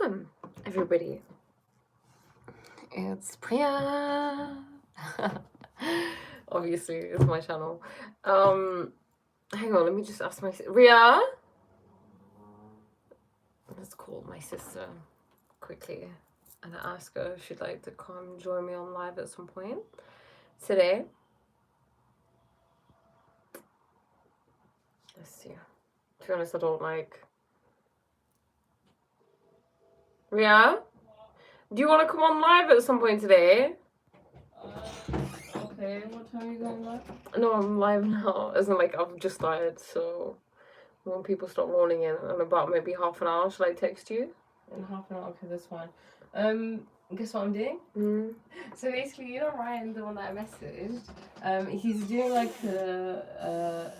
Welcome, everybody. It's Priya. Obviously, it's my channel. Hang on, let me just ask my Ria. Let's call my sister quickly and ask her if she'd like to come join me on live at some point today. Let's see. To be honest, I don't like. Ria, do you want to come on live at some point today? Okay, what time are you going live? No, I'm live now. As in, like, I've just started, so when people start rolling in about maybe half an hour, shall I text you? In half an hour, okay, that's fine. Guess what I'm doing? So basically, you know Ryan, the one that I messaged, he's doing like a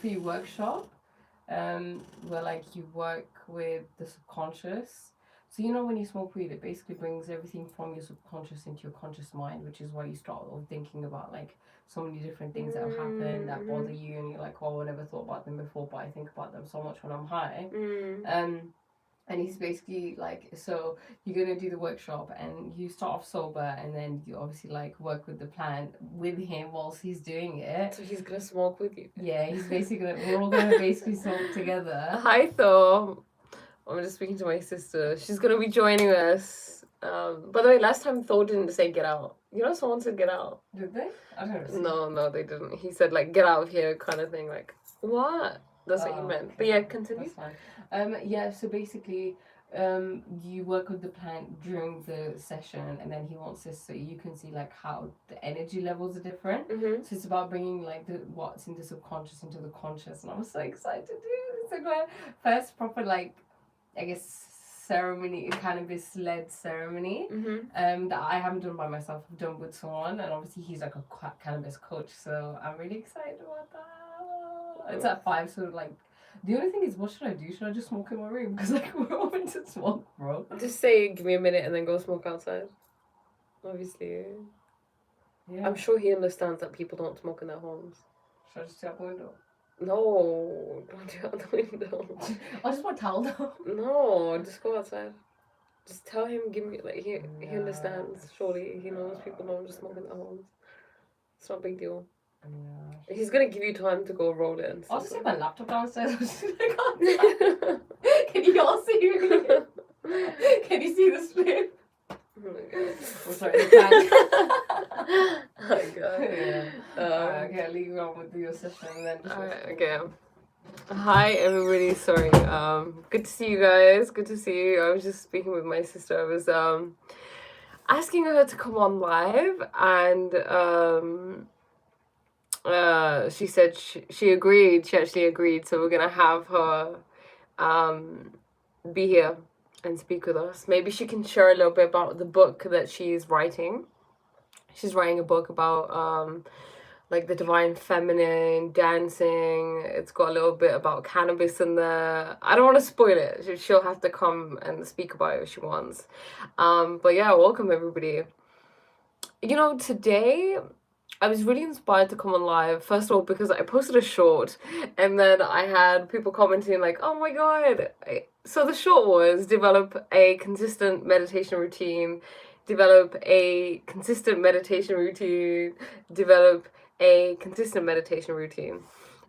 free workshop, where like you work with the subconscious. So you know when you smoke weed, it basically brings everything from your subconscious into your conscious mind, which is why you start thinking about like so many different things that have happened that bother you, and you're like, oh, I never thought about them before, but I think about them so much when I'm high. And he's basically like, so you're gonna do the workshop and you start off sober, and then you obviously like work with the plant with him whilst he's doing it. So he's gonna smoke with you? Yeah, he's basically we're all gonna basically smoke together. Hi Thor. I'm just speaking to my sister. She's gonna be joining us. By the way, last time Thor didn't say get out. You know, someone said get out. Did they? I don't No, know. no, they didn't. He said like get out of here kind of thing. Like what? That's what he meant. Okay. But yeah, continue. That's fine. Yeah, so basically, you work with the plant during the session, and then he wants this so you can see like how the energy levels are different. Mm-hmm. So it's about bringing like the what's in the subconscious into the conscious, and I'm so excited to do this. So glad. First proper like, I guess ceremony, cannabis led ceremony, that I haven't done by myself. I've done with someone, and obviously he's like a cannabis coach, so I'm really excited about that. It's at 5, so like the only thing is, what should I do? Should I just smoke in my room? Because like we're all meant to smoke, bro. Just say give me a minute and then go smoke outside. Obviously. Yeah. I'm sure he understands that people don't smoke in their homes. Should I just sit out the window? No, don't do it out the window. I just want to tell them. No, just go outside. Just tell him, give me, like, he understands. Surely he knows people don't just smoke in their homes. It's not a big deal. Yeah. He's gonna give you time to go roll it. I'll just have my laptop downstairs. Can you all see me? Can you see the split? Oh my god. I'm sorry, you can't. Oh my god. Yeah. Okay, I'll leave you on with your session and then just. Alright, okay. Hi everybody, sorry. Good to see you guys. Good to see you. I was just speaking with my sister. I was asking her to come on live, and she said she agreed. She actually agreed. So we're gonna have her be here and speak with us. Maybe she can share a little bit about the book that she's writing. She's writing a book about like the divine feminine, dancing. It's got a little bit about cannabis in there. I don't want to spoil it. She'll have to come and speak about it if she wants. But yeah, welcome everybody. You know, today I was really inspired to come on live. First of all, because I posted a short, and then I had people commenting like, "Oh my god!" So the short was develop a consistent meditation routine, develop a consistent meditation routine, develop a consistent meditation routine.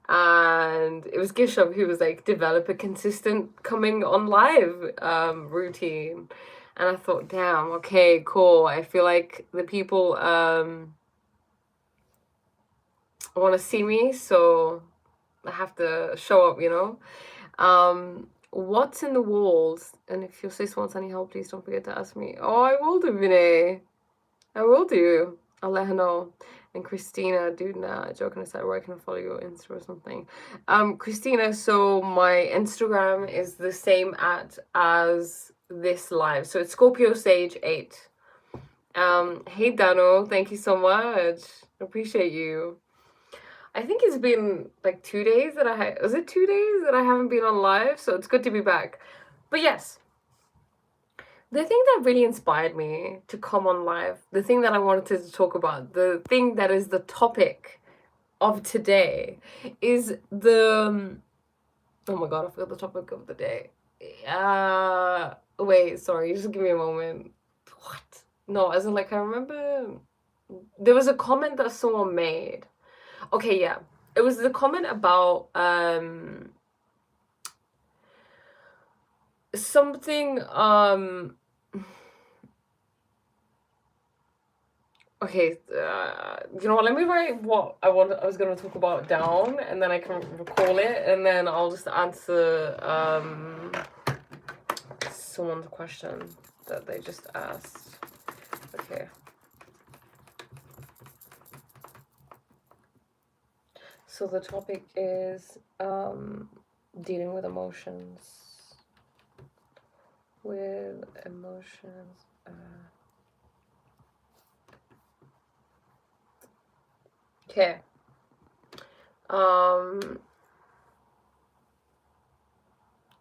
And it was Gisham who was like, develop a consistent coming on live routine. And I thought, damn, okay, cool. I feel like the people want to see me, so I have to show up, you know. What's in the walls? And if your sis wants any help, please don't forget to ask me. Oh, I will do, Vinay. I will do. I'll let her know. And Christina, dude, nah, joking aside, where can I follow your Insta or something? Christina, so my Instagram is the same as this live. So it's Scorpio Sage 8. Hey Dano, thank you so much. Appreciate you. I think it's been like 2 days that was it 2 days that I haven't been on live, so it's good to be back. But yes, the thing that really inspired me to come on live, the thing that I wanted to talk about, the thing that is the topic of today is the, oh my god, I forgot the topic of the day. wait, sorry, just give me a moment. What? No, as in, like, I remember there was a comment that someone made. Okay, yeah. It was the comment about something okay, you know what, let me write what I was gonna talk about down, and then I can recall it, and then I'll just answer someone's question that they just asked. Okay. So the topic is dealing with emotions. With emotions. Okay.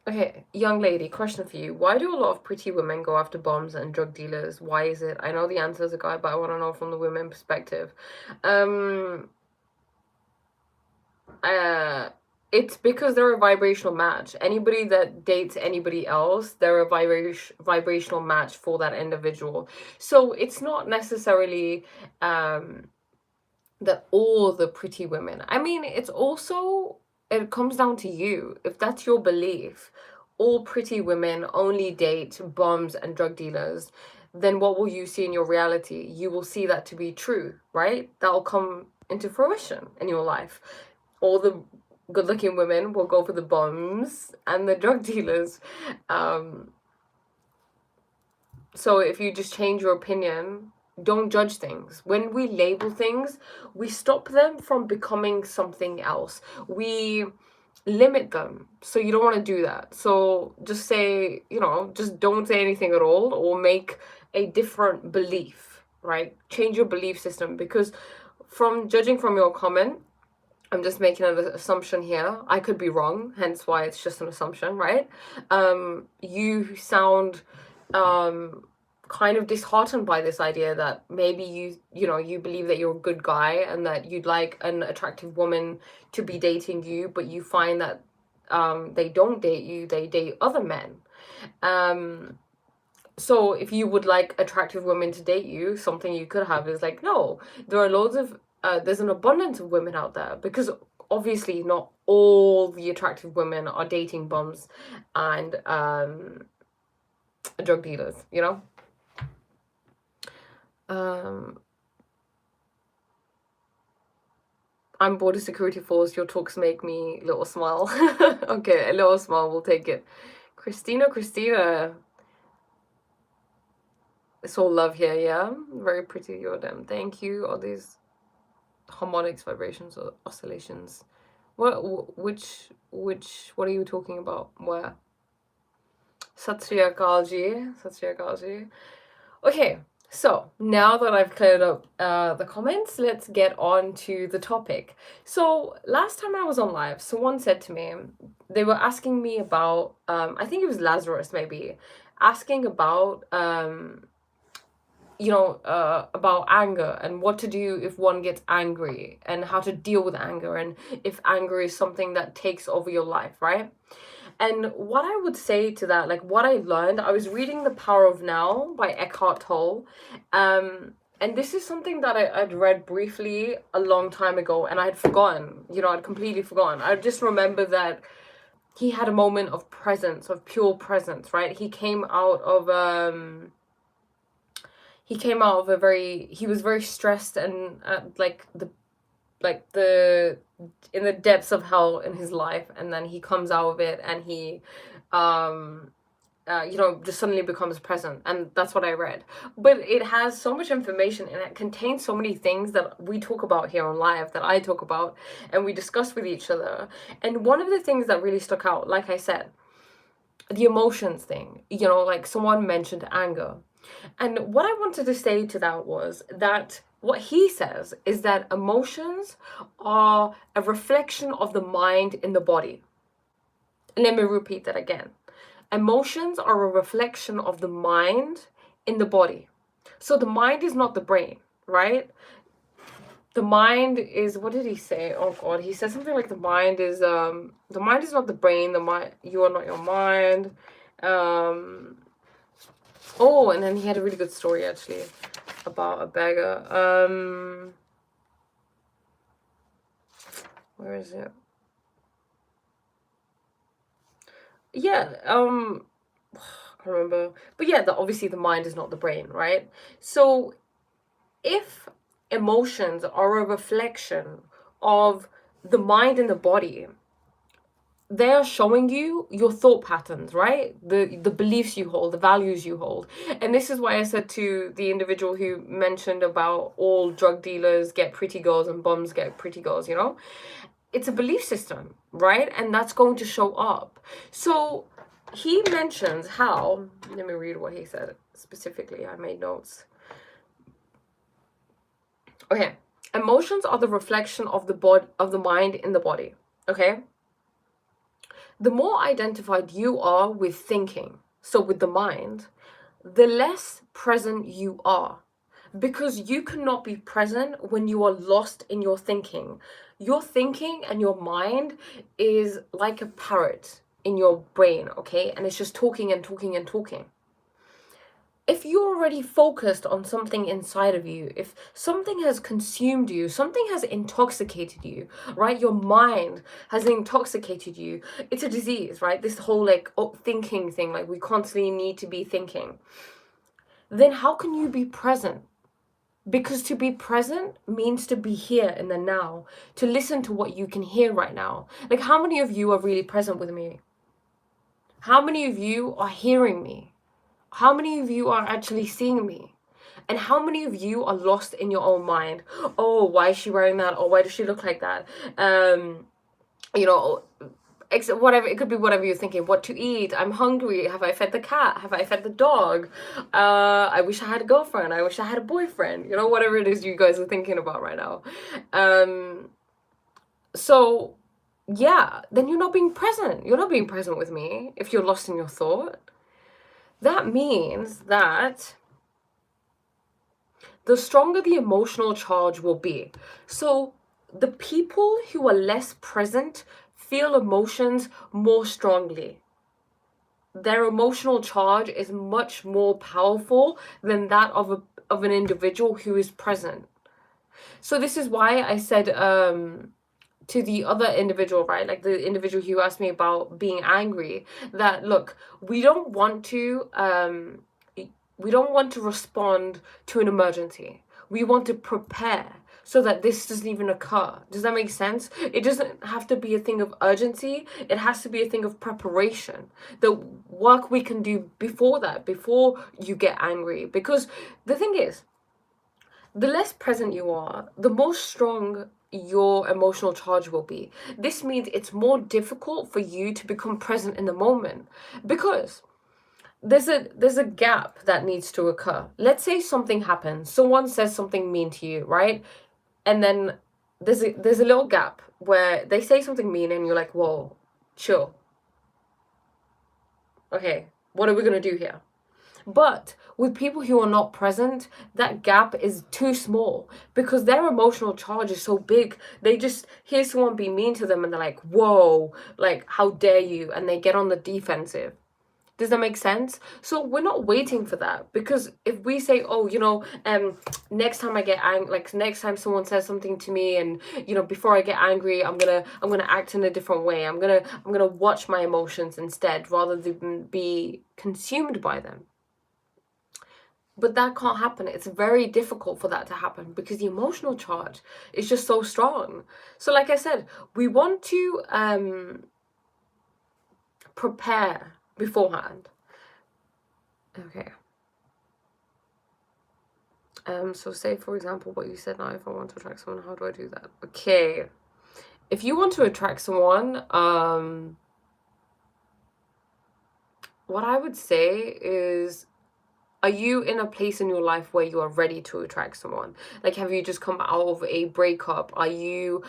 Okay, young lady, question for you. Why do a lot of pretty women go after bombs and drug dealers? Why is it? I know the answer is a guy, but I want to know from the women perspective. It's because they're a vibrational match. Anybody that dates anybody else, they're a vibrational match for that individual. So it's not necessarily that all the pretty women. I mean, it comes down to you. If that's your belief, all pretty women only date bums and drug dealers, then what will you see in your reality? You will see that to be true, right? That'll come into fruition in your life. All the good-looking women will go for the bums and the drug dealers. So if you just change your opinion, don't judge things. When we label things, we stop them from becoming something else. We limit them. So you don't want to do that. So just say, just don't say anything at all, or make a different belief, right? Change your belief system, because from judging from your comment, I'm just making an assumption here. I could be wrong, hence why it's just an assumption, right? You sound kind of disheartened by this idea that maybe you believe that you're a good guy and that you'd like an attractive woman to be dating you, but you find that they don't date you, they date other men. So if you would like attractive women to date you, something you could have is like, no, there are loads of there's an abundance of women out there, because obviously not all the attractive women are dating bums and drug dealers, I'm border security force. Your talks make me little smile. Okay, a little smile, we'll take it. Christina, it's all love here, yeah? Very pretty, you're them. Thank you. All these harmonics, vibrations, or oscillations. What are you talking about? Where? Sat Sri Akal ji. Okay, so now that I've cleared up the comments, let's get on to the topic. So last time I was on live, someone said to me, they were asking me about, I think it was Lazarus maybe, asking about about anger and what to do if one gets angry and how to deal with anger, and if anger is something that takes over your life, right? And what I would say to that, like what I learned, I was reading The Power of Now by Eckhart Tolle. And this is something that I'd read briefly a long time ago, and I'd forgotten, I'd completely forgotten. I just remember that he had a moment of presence, of pure presence, right? He came out of he was very stressed and in the depths of hell in his life, and then he comes out of it, and he just suddenly becomes present. And that's what I read. But it has so much information, and it contains so many things that we talk about here on live, that I talk about and we discuss with each other. And one of the things that really stuck out, like I said, the emotions thing, like someone mentioned anger. And what I wanted to say to that was that what he says is that emotions are a reflection of the mind in the body. Let me repeat that again. Emotions are a reflection of the mind in the body. So the mind is not the brain, right? the mind is, what did he say? Oh god, he said something like the mind is not the brain, you are not your mind. Oh, and then he had a really good story actually about a beggar. Where is it? Yeah, I can't remember. But yeah, obviously the mind is not the brain, right? So if emotions are a reflection of the mind and the body, they are showing you your thought patterns, right? The beliefs you hold, the values you hold. And this is why I said to the individual who mentioned about all drug dealers get pretty girls and bums get pretty girls, you know? It's a belief system, right? And that's going to show up. So he mentions how, let me read what he said specifically. I made notes. Okay. Emotions are the reflection of the mind in the body. Okay. The more identified you are with thinking, so with the mind, the less present you are. Because you cannot be present when you are lost in your thinking. Your thinking and your mind is like a parrot in your brain, okay? And it's just talking and talking and talking. If you're already focused on something inside of you, if something has consumed you, something has intoxicated you, right? Your mind has intoxicated you. It's a disease, right? This whole like thinking thing, like we constantly need to be thinking. Then how can you be present? Because to be present means to be here in the now, to listen to what you can hear right now. Like, how many of you are really present with me? How many of you are hearing me? How many of you are actually seeing me? And how many of you are lost in your own mind? Oh, why is she wearing that? Or why does she look like that? You know, whatever, it could be whatever you're thinking. What to eat? I'm hungry. Have I fed the cat? Have I fed the dog? I wish I had a girlfriend. I wish I had a boyfriend. You know, whatever it is you guys are thinking about right now. So yeah, then you're not being present. You're not being present with me if you're lost in your thought. That means that the stronger the emotional charge will be. So the people who are less present feel emotions more strongly. Their emotional charge is much more powerful than that of an individual who is present. So this is why I said to the other individual, right, like the individual who asked me about being angry, that look, we don't want to respond to an emergency. We want to prepare so that this doesn't even occur. Does that make sense? It doesn't have to be a thing of urgency. It has to be a thing of preparation. The work we can do before that, before you get angry. Because the thing is, the less present you are, the more strong your emotional charge will be. This means it's more difficult for you to become present in the moment, because there's a gap that needs to occur. Let's say something happens, someone says something mean to you, right? And then there's a little gap where they say something mean and you're like, whoa, chill. Okay, what are we gonna do here? But with people who are not present, that gap is too small because their emotional charge is so big. They just hear someone be mean to them and they're like, whoa, like, how dare you? And they get on the defensive. Does that make sense? So we're not waiting for that, because if we say, oh, you know, next time I get angry, like next time someone says something to me, and you know, before I get angry, I'm gonna act in a different way. I'm gonna watch my emotions instead, rather than be consumed by them. But that can't happen. It's very difficult for that to happen because the emotional charge is just so strong. So like I said, we want to prepare beforehand. Okay. So say for example what you said now, if I want to attract someone, how do I do that? Okay. If you want to attract someone, what I would say is, are you in a place in your life where you are ready to attract someone? Like, have you just come out of a breakup? Are you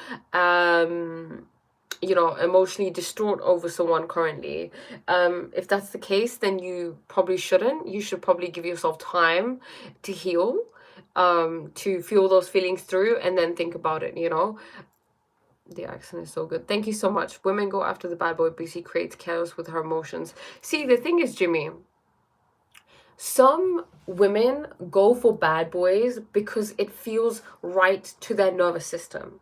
you know, emotionally distraught over someone currently? If that's the case, then you probably shouldn't. You should probably give yourself time to heal. to feel those feelings through and then think about it, you know. The accent is so good. Thank you so much. Women go after the bad boy because he creates chaos with her emotions. See, the thing is, Jimmy, some women go for bad boys because it feels right to their nervous system.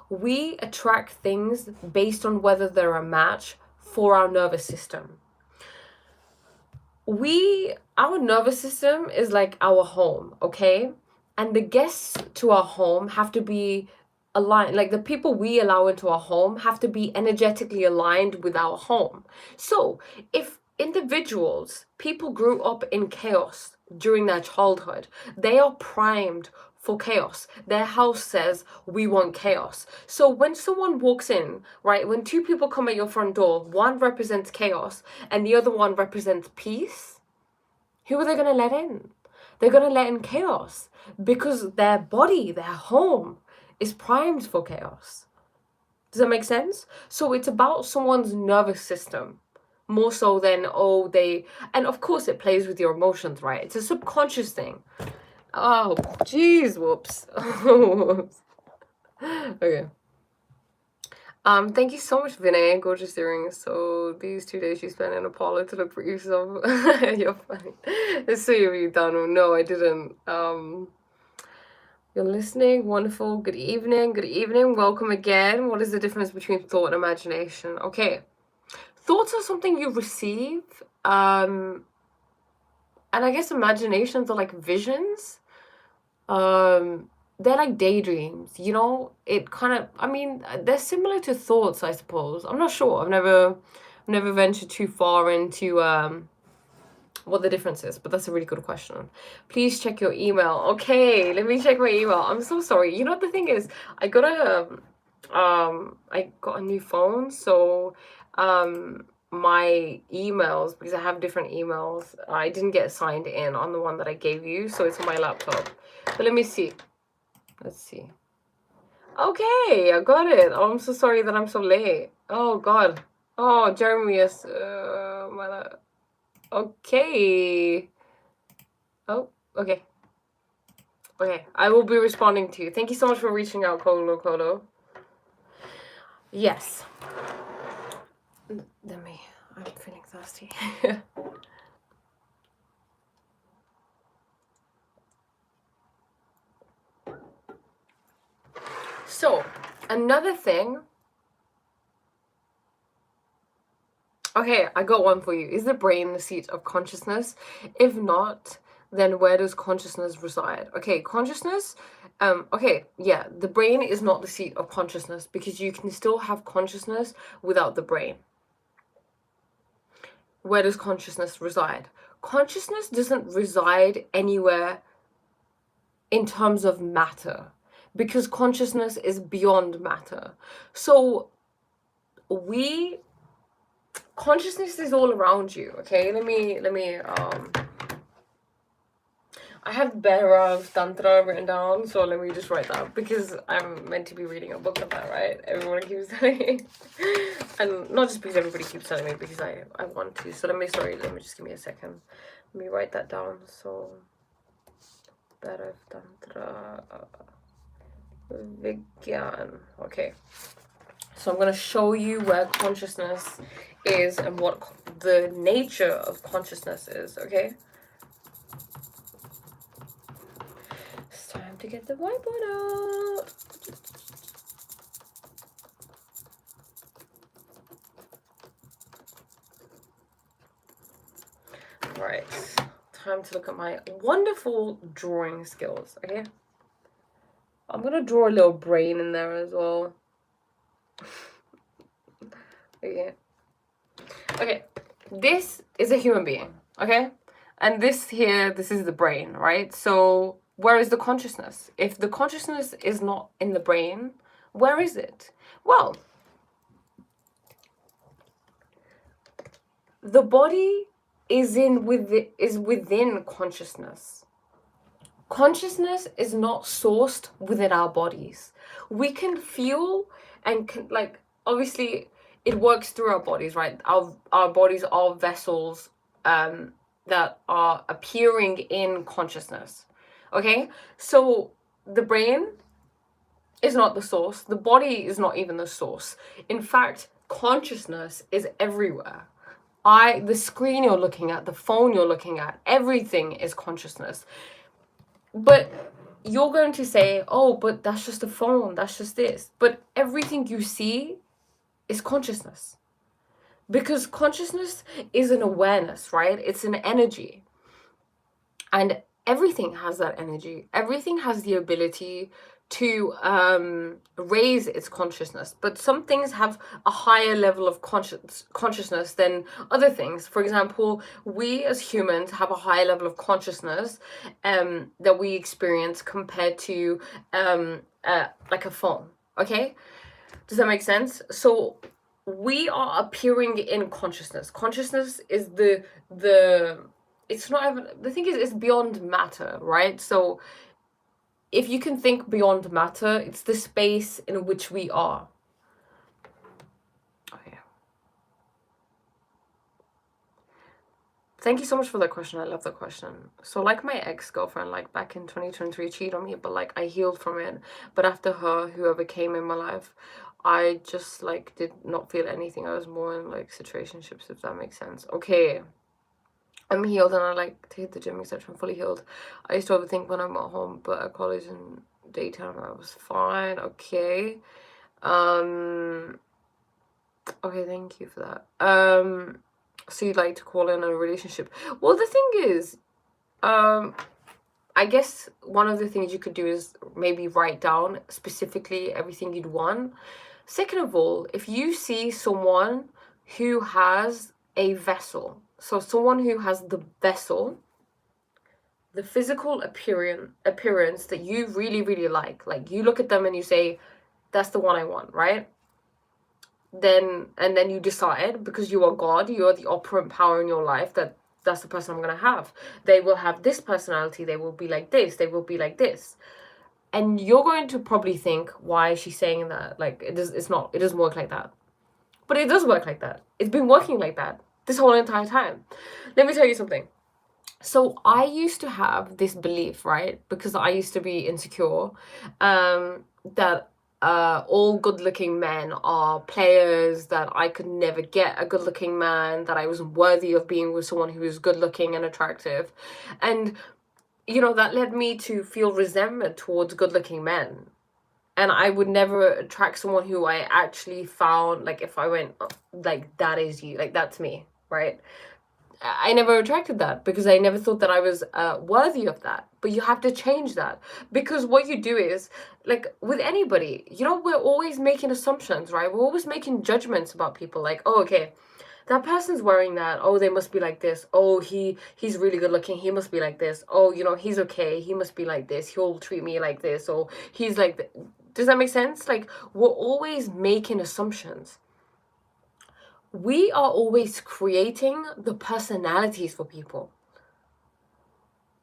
We attract things based on whether they're a match for our nervous system. Our nervous system is like our home, okay? And the guests to our home have to be aligned, like the people we allow into our home have to be energetically aligned with our home. So if people grew up in chaos during their childhood, they are primed for chaos. Their house says, we want chaos. So when someone walks in, right, when two people come at your front door, one represents chaos and the other one represents peace, who are they going to let in? They're going to let in chaos because their body, their home, is primed for chaos. Does that make sense? So it's about someone's nervous system more so than, and of course it plays with your emotions, right? It's a subconscious thing. Oh, jeez, whoops. Okay. Thank you so much, Vinay. Gorgeous earrings. So these 2 days you spent in Apollo to look for yourself. You're funny. It's sweet of you, Danu. No, I didn't. You're listening. Wonderful. Good evening. Good evening. Welcome again. What is the difference between thought and imagination? Okay. Thoughts are something you receive. And I guess imaginations are like visions. They're like daydreams, you know? It kind of, I mean, they're similar to thoughts, I suppose. I'm not sure. I've never ventured too far into what the difference is, but that's a really good question. Please check your email. Okay, let me check my email. I'm so sorry. You know, the thing is, I got a new phone, so my emails, because I have different emails, I didn't get signed in on the one that I gave you, so it's on my laptop. But let me see. Let's see. Okay, I got it. Oh, I'm so sorry that I'm so late. Oh God. Oh, Jeremy is okay. Oh, okay. Okay, I will be responding to you. Thank you so much for reaching out, Kolo. Yes. I'm feeling thirsty. So, another thing. Okay, I got one for you. Is the brain the seat of consciousness? If not, then where does consciousness reside? Okay, consciousness, the brain is not the seat of consciousness because you can still have consciousness without the brain. Where does consciousness reside? Consciousness doesn't reside anywhere in terms of matter because consciousness is beyond matter. So consciousness is all around you, okay? Let me I have Bhairav Tantra written down, so let me just write that because I'm meant to be reading a book of that, right? Everyone keeps telling me. And not just because everybody keeps telling me, because I want to. So let me just give me a second. Let me write that down. So Bhairav Tantra Vigyan. Okay. So I'm going to show you where consciousness is and what the nature of consciousness is, okay? It's time to get the whiteboard out. Right, time to look at my wonderful drawing skills, okay? I'm going to draw a little brain in there as well. Okay, this is a human being, okay? And this is the brain, right? So where is the consciousness? If the consciousness is not in the brain, where is it? Well, the body is within consciousness. Consciousness is not sourced within our bodies. We can feel and obviously it works through our bodies, right? Our bodies are vessels that are appearing in consciousness. Okay, so the brain is not the source. The body is not even the source. In fact, consciousness is everywhere. The screen you're looking at, the phone you're looking at, everything is consciousness. But you're going to say, oh, but that's just a phone, that's just this. But everything you see is consciousness. Because consciousness is an awareness, right? It's an energy. And everything has that energy. Everything has the ability to raise its consciousness, but some things have a higher level of consciousness than other things. For example, we as humans have a higher level of consciousness that we experience compared to like a phone. Okay, does that make sense? So we are appearing in consciousness. Consciousness is the it's not even, the thing is, it's beyond matter, right? So if you can think beyond matter, it's the space in which we are. Okay. Thank you so much for that question. I love that question. So like my ex-girlfriend, like back in 2023, cheated on me, but like I healed from it. But after her, whoever came in my life, I just like did not feel anything. I was more in like situationships, if that makes sense. Okay. I'm healed and I like to hit the gym, etc. I'm fully healed. I used to overthink when I'm at home, but at college and daytime I was fine. Okay. Okay, thank you for that. So you'd like to call in a relationship. Well, the thing is, I guess one of the things you could do is maybe write down specifically everything you'd want. Second of all, if you see someone who has a vessel, so someone who has the vessel, the physical appearance that you really, really like you look at them and you say, that's the one I want, right? Then you decide, because you are God, you are the operant power in your life, that's the person I'm going to have. They will have this personality, they will be like this, they will be like this. And you're going to probably think, why is she saying that? Like, it doesn't work like that. But it does work like that. It's been working like that this whole entire time. Let me tell you something. So I used to have this belief, right? Because I used to be insecure, that all good-looking men are players, that I could never get a good-looking man, that I wasn't worthy of being with someone who was good-looking and attractive. And, you know, that led me to feel resentment towards good-looking men. And I would never attract someone who I actually found, like, if I went, oh, like, that is you, like, that's me, right? I never attracted that because I never thought that I was worthy of that. But you have to change that, because what you do is, like with anybody, you know, we're always making assumptions, right? We're always making judgments about people, like, oh, okay, that person's wearing that, oh, they must be like this, oh, he's really good looking, he must be like this, oh, you know, he's okay, he must be like this, he'll treat me like this, or he's like does that make sense? Like, we're always making assumptions. We are always creating the personalities for people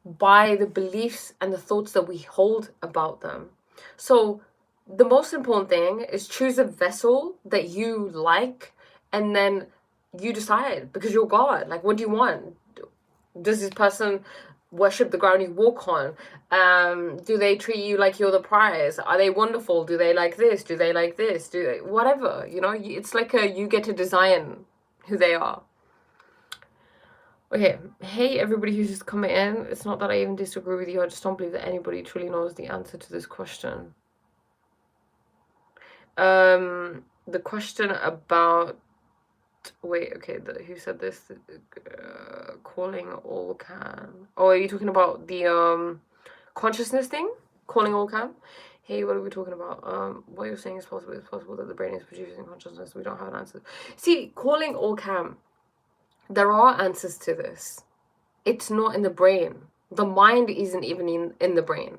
by the beliefs and the thoughts that we hold about them. So the most important thing is choose a vessel that you like, and then you decide, because you're God. Like, what do you want? Does this person worship the ground you walk on? Do they treat you like you're the prize? Are they wonderful? Do they like this? Do they like this? Do they, whatever, you know, it's like you get to design who they are. Okay, hey everybody who's just coming in. It's not that I even disagree with you, I just don't believe that anybody truly knows the answer to this question. The question about, wait, okay, who said this? Calling all can. Oh, are you talking about the consciousness thing? Calling all can? Hey, what are we talking about? What you're saying is possible. It's possible that the brain is producing consciousness. We don't have an answer. See, calling all can. There are answers to this. It's not in the brain. The mind isn't even in the brain.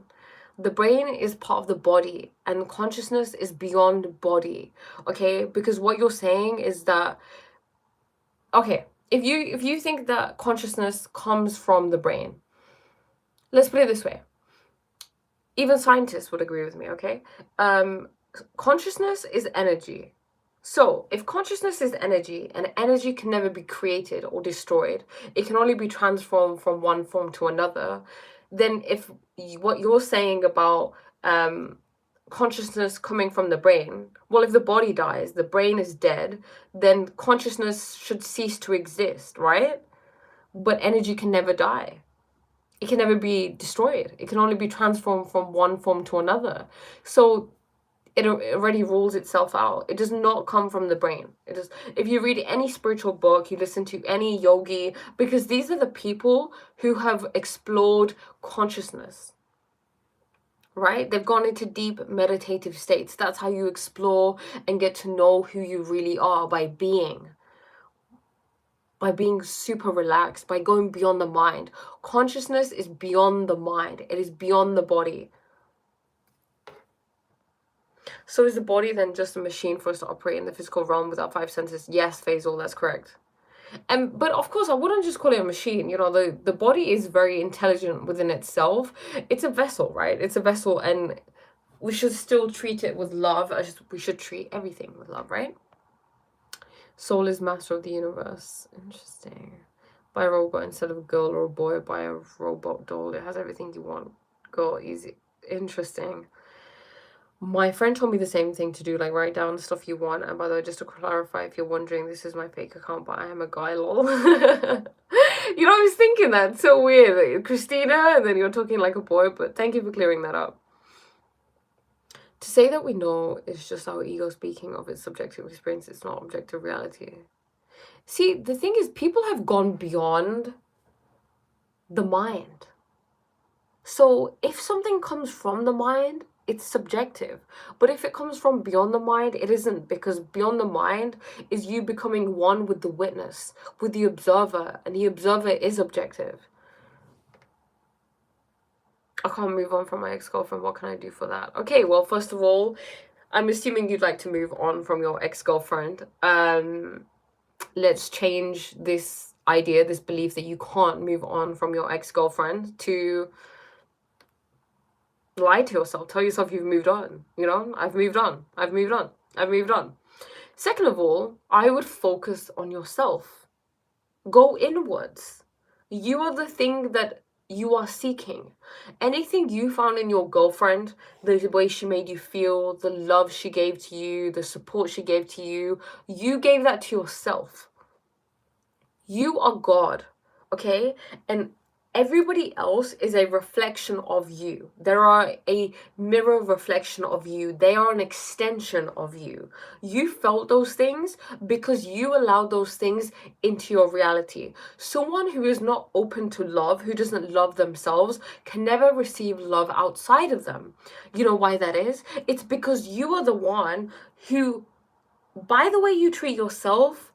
The brain is part of the body, and consciousness is beyond body. Okay, because what you're saying is that, okay, if you think that consciousness comes from the brain, let's put it this way. Even scientists would agree with me, okay? Consciousness is energy. So, if consciousness is energy, and energy can never be created or destroyed, it can only be transformed from one form to another, then if what you're saying about consciousness coming from the brain, well, if the body dies, the brain is dead, then consciousness should cease to exist, right? But energy can never die. It can never be destroyed. It can only be transformed from one form to another. So it already rules itself out. It does not come from the brain. It is, if you read any spiritual book, you listen to any yogi, because these are the people who have explored consciousness, right? They've gone into deep meditative states. That's how you explore and get to know who you really are, by being super relaxed, by going beyond the mind. Consciousness is beyond the mind. It is beyond the body. So is the body then just a machine for us to operate in the physical realm without 5 senses? Yes, Faisal, that's correct. But of course, I wouldn't just call it a machine. You know, the body is very intelligent within itself. It's a vessel, right? It's a vessel, and we should still treat it with love. We should treat everything with love, right? Soul is master of the universe. Interesting. Buy a robot instead of a girl or a boy. Buy a robot doll. It has everything you want. Go easy. Interesting. My friend told me the same thing to do, like write down the stuff you want. And by the way, just to clarify, if you're wondering, this is my fake account, but I am a guy, lol. You know, I was thinking that. So weird. Christina, and then you're talking like a boy, but thank you for clearing that up. To say that we know is just our ego speaking of its subjective experience. It's not objective reality. See, the thing is, people have gone beyond the mind. So if something comes from the mind, it's subjective. But if it comes from beyond the mind, it isn't, because beyond the mind is you becoming one with the witness, with the observer, and the observer is objective. I can't move on from my ex-girlfriend. What can I do for that? Okay, well, first of all, I'm assuming you'd like to move on from your ex-girlfriend. Let's change this idea, this belief that you can't move on from your ex-girlfriend, to lie to yourself. Tell yourself you've moved on. You know, I've moved on. I've moved on. I've moved on. Second of all, I would focus on yourself. Go inwards. You are the thing that you are seeking. Anything you found in your girlfriend, the way she made you feel, the love she gave to you, the support she gave to you, you gave that to yourself. You are God, okay? And everybody else is a reflection of you. They are a mirror reflection of you. They are an extension of you. You felt those things because you allowed those things into your reality. Someone who is not open to love, who doesn't love themselves, can never receive love outside of them. You know why that is? It's because you are the one who, by the way you treat yourself,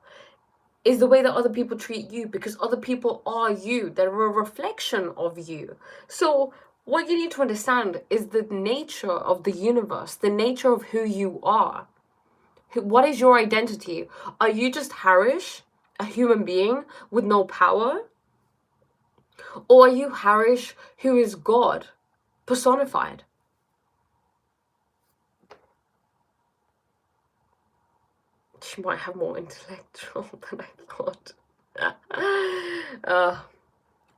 is the way that other people treat you, because other people are you. They're a reflection of you. So what you need to understand is the nature of the universe, the nature of who you are. What is your identity? Are you just Harish, a human being with no power? Or are you Harish, who is God, personified? She might have more intellectual than I thought.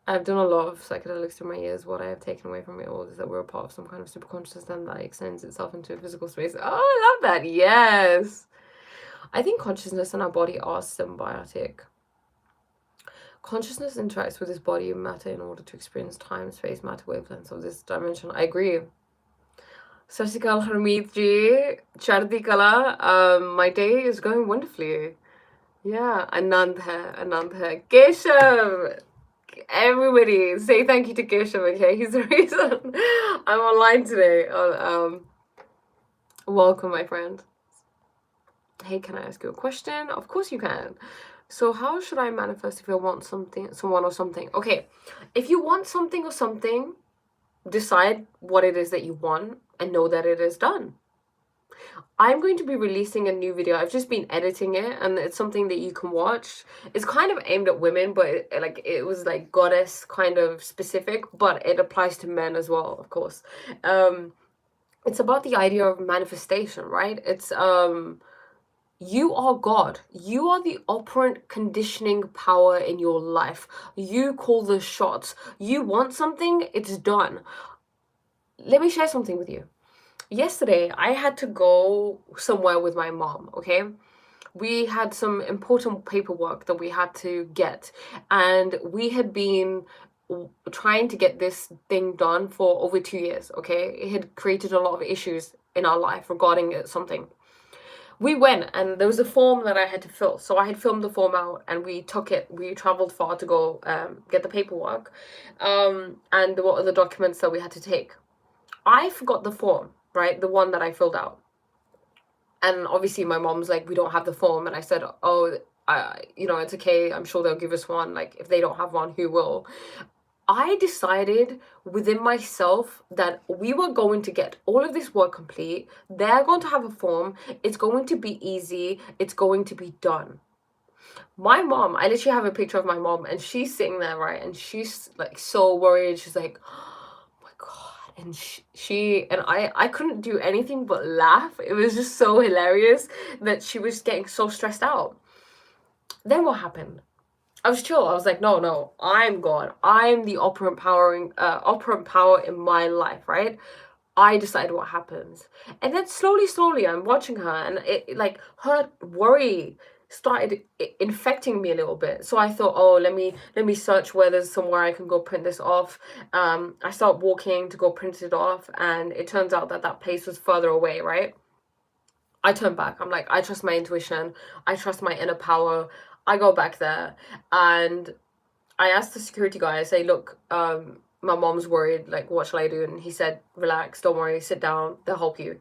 I've done a lot of psychedelics through my years. What I have taken away from it all is that we're a part of some kind of superconscious then that extends itself into a physical space. Oh, I love that. Yes. I think consciousness and our body are symbiotic. Consciousness interacts with this body and matter in order to experience time, space, matter, wavelengths of this dimension. I agree. Sasikal Harmeet ji, Chardi Kala, my day is going wonderfully. Yeah, Anand hai. Keshav! Everybody, say thank you to Keshav, okay? He's the reason I'm online today. Welcome, my friend. Hey, can I ask you a question? Of course you can. So how should I manifest if I want something, someone or something? Okay, if you want something or something, decide what it is that you want and know that it is done. I'm going to be releasing a new video. I've just been editing it, and it's something that you can watch. It's kind of aimed at women, but it was like goddess kind of specific, but it applies to men as well, of course. It's about the idea of manifestation, right? It's You are God. You are the operant conditioning power in your life. You call the shots. You want something, it's done. Let me share something with you. Yesterday, I had to go somewhere with my mom, okay? We had some important paperwork that we had to get, and we had been trying to get this thing done for over 2 years, okay? It had created a lot of issues in our life regarding something. We went, and there was a form that I had to fill. So I had filled the form out, and we took it. We traveled far to go get the paperwork, and there were other documents that we had to take. I forgot the form, right? The one that I filled out. And obviously my mom's like, we don't have the form. And I said, oh, it's okay. I'm sure they'll give us one. Like, if they don't have one, who will? I decided within myself that we were going to get all of this work complete. They're going to have a form. It's going to be easy. It's going to be done. My mom, I literally have a picture of my mom, and she's sitting there, right? And she's like so worried. She's like, oh my God. And I couldn't do anything but laugh. It was just so hilarious that she was getting so stressed out. Then what happened? I was chill. I was like, no, I'm God. I'm the operant power in my life, right? I decide what happens. And then slowly, I'm watching her, and it like her worry started infecting me a little bit. So I thought, oh, let me search where there's somewhere I can go print this off. I start walking to go print it off, and it turns out that place was further away, right? I turn back. I'm like, I trust my intuition. I trust my inner power. I go back there, and I asked the security guy, I say, look, my mom's worried, like, what shall I do? And he said, relax, don't worry, sit down, they'll help you.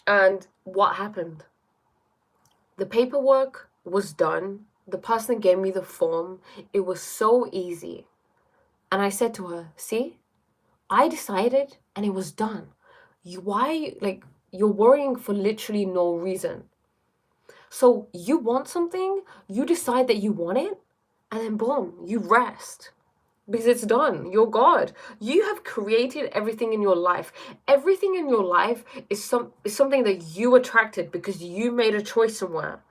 And what happened? The paperwork was done. The person gave me the form. It was so easy. And I said to her, see, I decided and it was done. You're worrying for literally no reason. So you want something, you decide that you want it, and then boom, you rest. Because it's done. You're God. You have created everything in your life. Everything in your life is something that you attracted because you made a choice somewhere.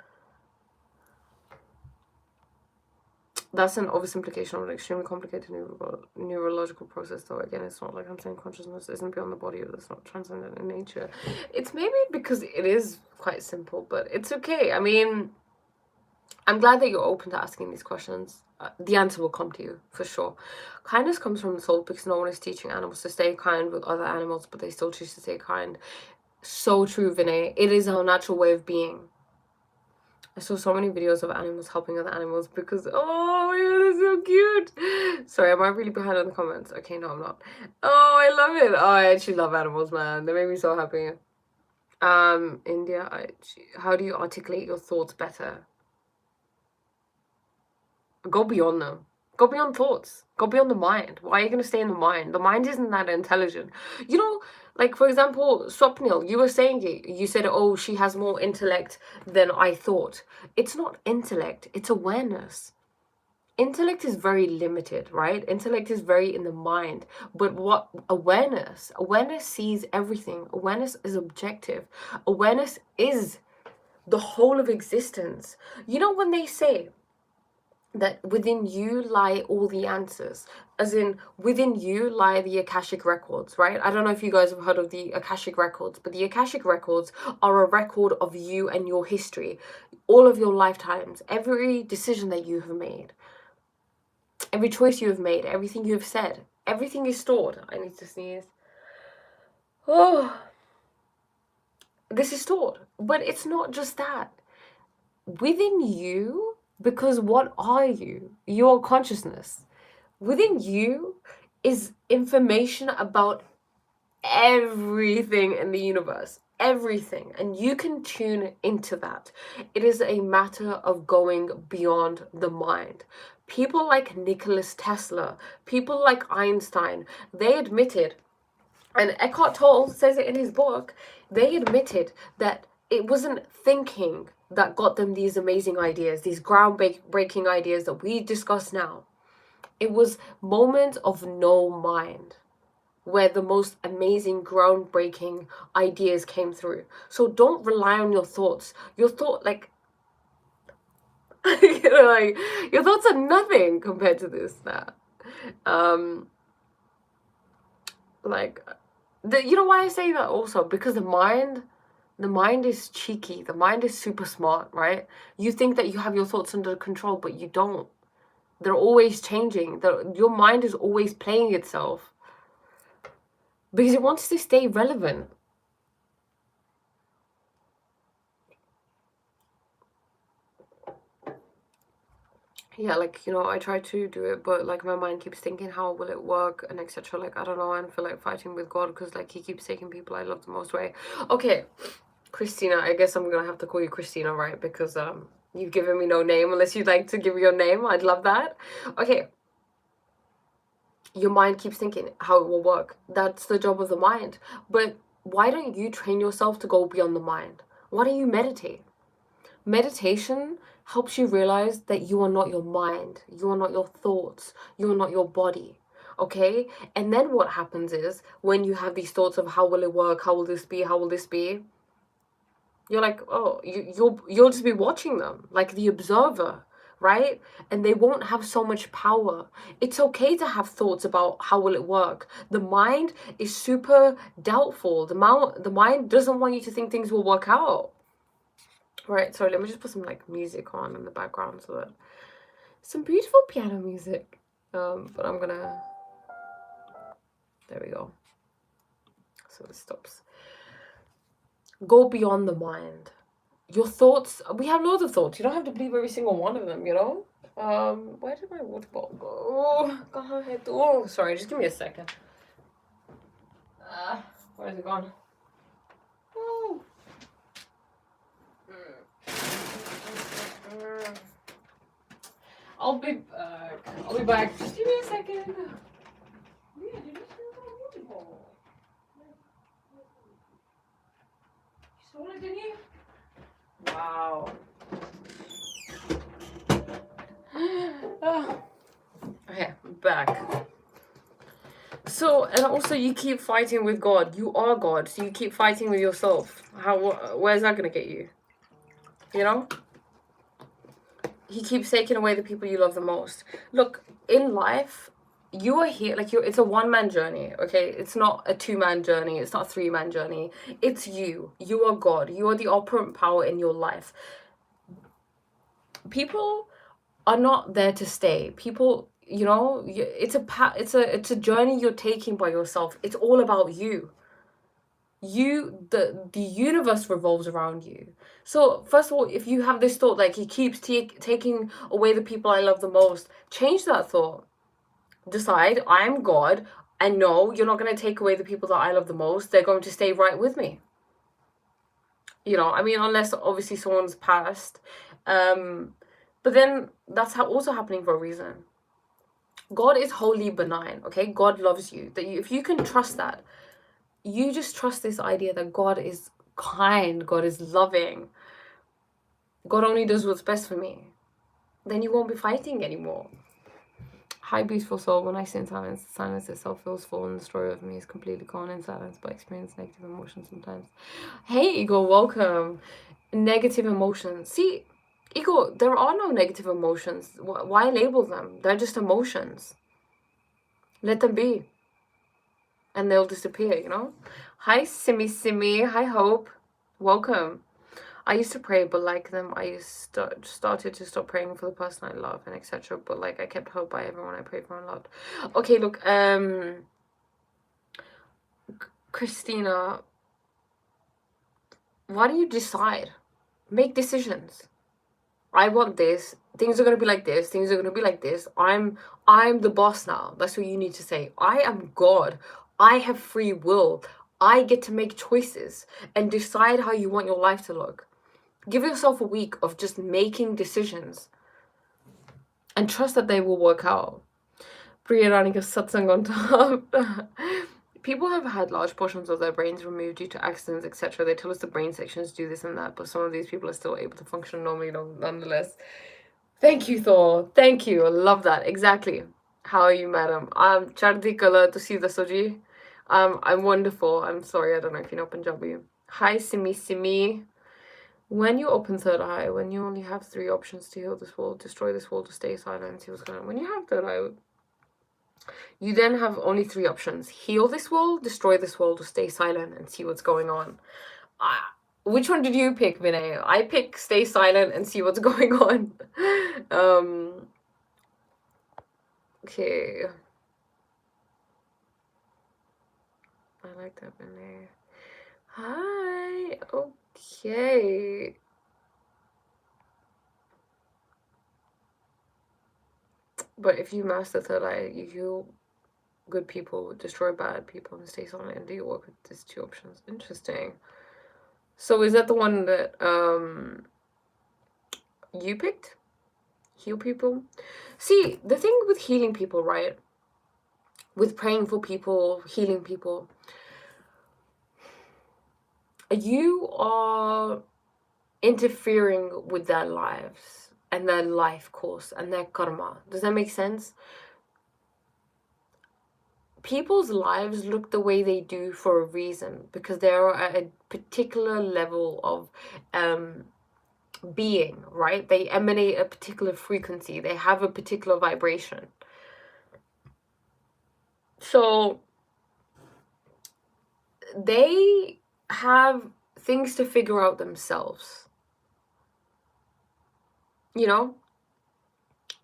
That's an oversimplification of an extremely complicated neurological process, though. Again, it's not like I'm saying consciousness isn't beyond the body, or it's not transcendent in nature. It's maybe because it is quite simple, but it's okay. I mean, I'm glad that you're open to asking these questions. The answer will come to you, for sure. Kindness comes from the soul because no one is teaching animals to stay kind with other animals, but they still choose to stay kind. So true, Vinay. It is our natural way of being. I saw so many videos of animals helping other animals because, oh my God, that's so cute. Sorry, am I really behind on the comments? Okay, no, I'm not. Oh, I love it. Oh, I actually love animals, man. They make me so happy. India, how do you articulate your thoughts better? Go beyond them. Go beyond thoughts. Go beyond the mind. Why are you going to stay in the mind? The mind isn't that intelligent. You know, like, for example, Swapnil, you were saying it. You said, oh, she has more intellect than I thought. It's not intellect. It's awareness. Intellect is very limited, right? Intellect is very in the mind. But what awareness? Awareness sees everything. Awareness is objective. Awareness is the whole of existence. You know, when they say that within you lie all the answers, as in within you lie the Akashic records, right? I don't know if you guys have heard of the Akashic records, but the Akashic records are a record of you and your history, all of your lifetimes, every decision that you have made, every choice you have made, everything you have said, everything is stored. I need to sneeze. Oh, this is stored. But it's not just that. Within you, because what are you? Your consciousness. Within you is information about everything in the universe. Everything. And you can tune into that. It is a matter of going beyond the mind. People like Nikola Tesla, people like Einstein, they admitted, and Eckhart Tolle says it in his book, they admitted that it wasn't thinking that got them these amazing ideas, these groundbreaking ideas that we discuss now. It was moments of no mind. where the most amazing, groundbreaking ideas came through. So don't rely on your thoughts. Your thought, like, you know, like, your thoughts are nothing compared to this. Like, you know why I say that also? Because the mind is cheeky. The mind is super smart, right? You think that you have your thoughts under control, but you don't. They're always changing. Your mind is always playing itself because it wants to stay relevant. Yeah, like, you know, I try to do it, but like my mind keeps thinking, how will it work, and etc. Like, I don't know, and I feel like fighting with God because like he keeps taking people I love the most away. Okay, Christina, I guess I'm gonna have to call you Christina, right? Because you've given me no name. Unless you'd like to give me your name, I'd love that. Okay. Your mind keeps thinking how it will work. That's the job of the mind. But why don't you train yourself to go beyond the mind? Why don't you meditate? Meditation helps you realize that you are not your mind, you are not your thoughts, you are not your body. Okay? And then what happens is when you have these thoughts of how will it work, how will this be, how will this be, you're like, oh, you'll just be watching them like the observer, right? And they won't have so much power. It's okay to have thoughts about how will it work. The mind is super doubtful. The mind doesn't want you to think things will work out. Right, sorry, let me just put some like music on in the background so that some beautiful piano music. But I'm gonna, there we go. So it stops. Go beyond the mind. Your thoughts, we have loads of thoughts. You don't have to believe every single one of them, you know? Where did my water bottle go? Oh, sorry, just give me a second. Where's it gone? Oh. I'll be back. Just give me a second. Yeah, did you steal my water bottle? You stole it, didn't you? Wow. Okay, back. So, and also you keep fighting with God. You are God, so you keep fighting with yourself. Where's that gonna get you? You know? He keeps taking away the people you love the most. Look, in life, you are here, like, it's a one-man journey, okay? It's not a two-man journey. It's not a three-man journey. It's you. You are God. You are the operant power in your life. People are not there to stay. People, you know, it's a journey you're taking by yourself. It's all about you. The universe revolves around you. So first of all, if you have this thought like he keeps taking away the people I love the most, change that thought. Decide, I am God, and no, you're not going to take away the people that I love the most. They're going to stay right with me. You know, I mean, unless obviously someone's passed. But then that's also happening for a reason. God is wholly benign, okay? God loves you. If you can trust that, you just trust this idea that God is kind, God is loving, God only does what's best for me, then you won't be fighting anymore. Hi, beautiful soul. When I sit in silence, the silence itself feels full, and the story of me is completely gone in silence, but I experience negative emotions sometimes. Hey, Ego, welcome. Negative emotions. See, Ego, there are no negative emotions. Why label them? They're just emotions. Let them be. And they'll disappear, you know? Hi, Simi. Hi, Hope. Welcome. I used to pray, but like them, I started to stop praying for the person I love and etc. But like I kept hope by everyone I prayed for and loved. Okay, look, Christina, why don't you decide? Make decisions. I want this. Things are gonna be like this. Things are gonna be like this. I'm the boss now. That's what you need to say. I am God. I have free will. I get to make choices and decide how you want your life to look. Give yourself a week of just making decisions and trust that they will work out. Priya running a satsang on top. People have had large portions of their brains removed due to accidents, etc. They tell us the brain sections do this and that, but some of these people are still able to function normally nonetheless. Thank you, Thor. Thank you. I love that. Exactly. How are you, madam? Chardi kala tusi daso ji. I'm wonderful. I'm sorry, I don't know if you know Punjabi. Hi, Simi Simi. When you open third eye, when you only have 3 options to heal this world, destroy this world, to stay silent, see what's going on. When you have third eye, you then have only 3 options. Heal this world, destroy this world, or stay silent and see what's going on. Which one did you pick, Vinay? I pick stay silent and see what's going on. Okay. I like that, Vinay. Hi. Okay. But if you master third eye, you heal good people, destroy bad people, and stay silent, and do your work with these 2 options. Interesting. So is that the one that you picked? Heal people? See, the thing with healing people, right? With praying for people, healing people, you are interfering with their lives and their life course and their karma. Does that make sense? People's lives look the way they do for a reason, because they're at a particular level of being, right? They emanate a particular frequency. They have a particular vibration. So they have things to figure out themselves. You know,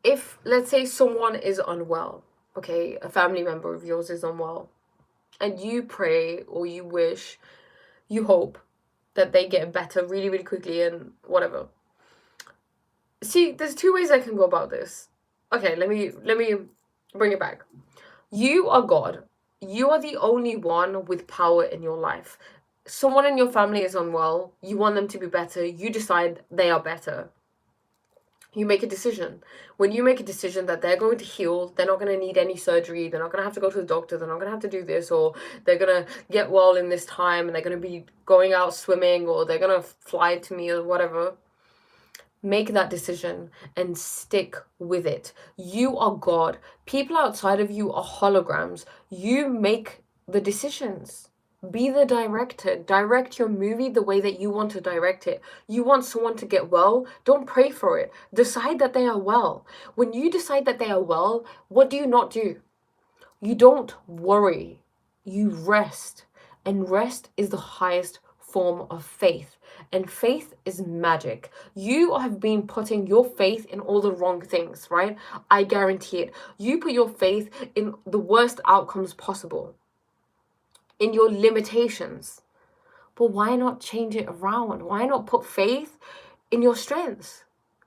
if, let's say, someone is unwell, okay, a family member of yours is unwell, and you pray or you wish, you hope that they get better really, really quickly and whatever. See, there's 2 ways I can go about this. Okay, let me bring it back. You are God. You are the only one with power in your life. Someone in your family is unwell. You want them to be better. You decide they are better. You make a decision. When you make a decision that they're going to heal, they're not going to need any surgery, they're not going to have to go to the doctor, they're not going to have to do this, or they're going to get well in this time, and they're going to be going out swimming, or they're going to fly to me, or whatever. Make that decision and stick with it. You are God. People outside of you are holograms. You make the decisions. Be the director. Direct your movie the way that you want to direct it. You want someone to get well? Don't pray for it. Decide that they are well. When you decide that they are well, what do you not do? You don't worry. You rest. And rest is the highest form of faith. And faith is magic. You have been putting your faith in all the wrong things, right? I guarantee it. You put your faith in the worst outcomes possible, in your limitations. But why not change it around? Why not put faith in your strengths,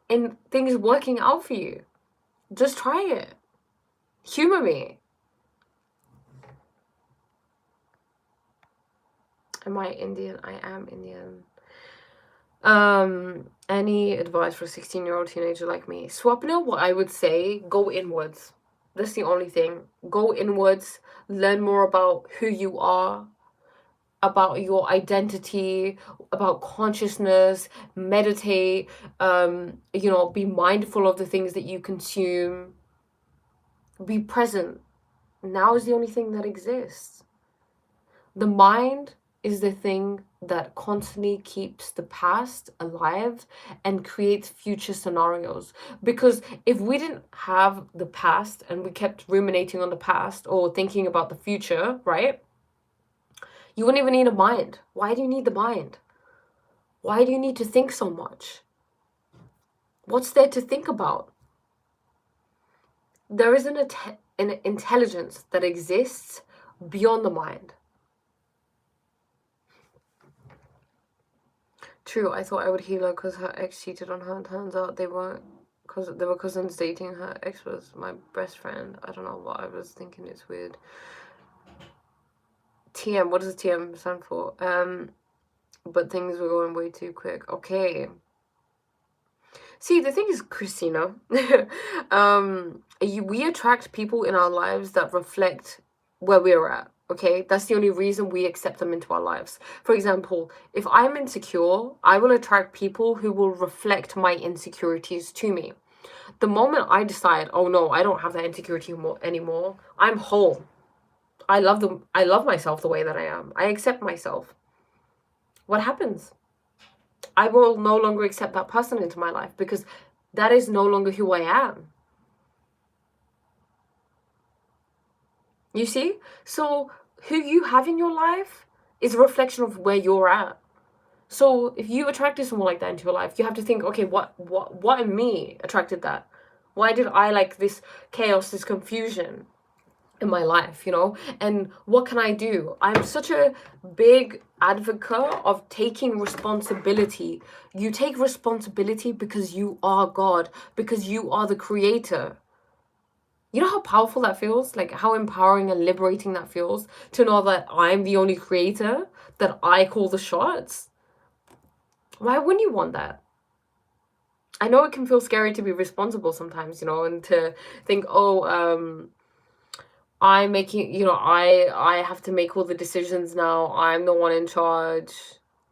in things working out for you? Just try it. Humor me. Am I Indian? I am Indian. Any advice for a 16-year-old teenager like me? Swapna, what I would say, go inwards. That's the only thing. Go inwards, learn more about who you are, about your identity, about consciousness, meditate, be mindful of the things that you consume. Be present. Now is the only thing that exists. The mind is the thing that constantly keeps the past alive and creates future scenarios. Because if we didn't have the past and we kept ruminating on the past or thinking about the future, right? You wouldn't even need a mind. Why do you need the mind? Why do you need to think so much? What's there to think about? There is an intelligence that exists beyond the mind. True, I thought I would heal her because her ex cheated on her, and turns out they weren't, because they were cousins dating. Her ex was my best friend. I don't know what I was thinking, it's weird. TM, what does TM stand for? But things were going way too quick. Okay. See, the thing is, Christina, we attract people in our lives that reflect where we're at. Okay, that's the only reason we accept them into our lives. For example, if I'm insecure, I will attract people who will reflect my insecurities to me. The moment I decide, oh no, I don't have that insecurity anymore, I'm whole. I love myself the way that I am. I accept myself. What happens? I will no longer accept that person into my life because that is no longer who I am. You see? So who you have in your life is a reflection of where you're at. So if you attracted someone like that into your life, you have to think, okay, what in me attracted that? Why did I like this chaos, this confusion in my life, you know? And what can I do? I'm such a big advocate of taking responsibility. You take responsibility because you are God, because you are the creator. You know how powerful that feels? Like how empowering and liberating that feels to know that I'm the only creator, that I call the shots. Why wouldn't you want that? I know it can feel scary to be responsible sometimes, you know, and to think, oh, I'm making, you know, I have to make all the decisions now. I'm the one in charge.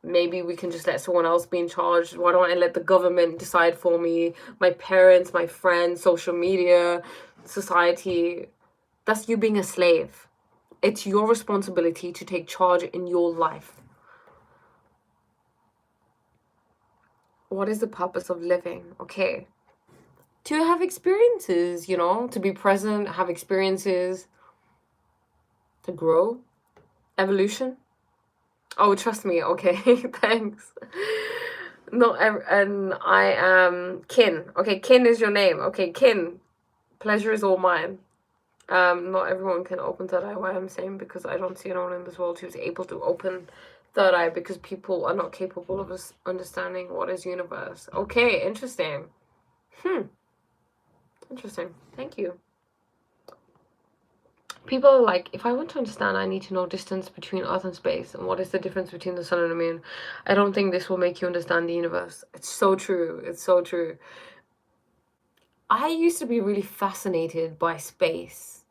Maybe we can just let someone else be in charge. Why don't I let the government decide for me? My parents, my friends, social media, society. That's you being a slave. It's your responsibility to take charge in your life. What is the purpose of living? Okay. To have experiences, you know, to be present, have experiences, to grow, evolution. Oh, trust me. Okay, thanks. No, and I am Kin. Okay, Kin is your name. Okay, Kin. Pleasure is all mine. Not everyone can open third eye. Why I'm saying because I don't see anyone in this world who's able to open third eye because people are not capable of us understanding what is universe. Okay, interesting. Interesting. Thank you. People are like, if I want to understand, I need to know distance between Earth and space and what is the difference between the sun and the moon. I don't think this will make you understand the universe. It's so true. It's so true. I used to be really fascinated by space,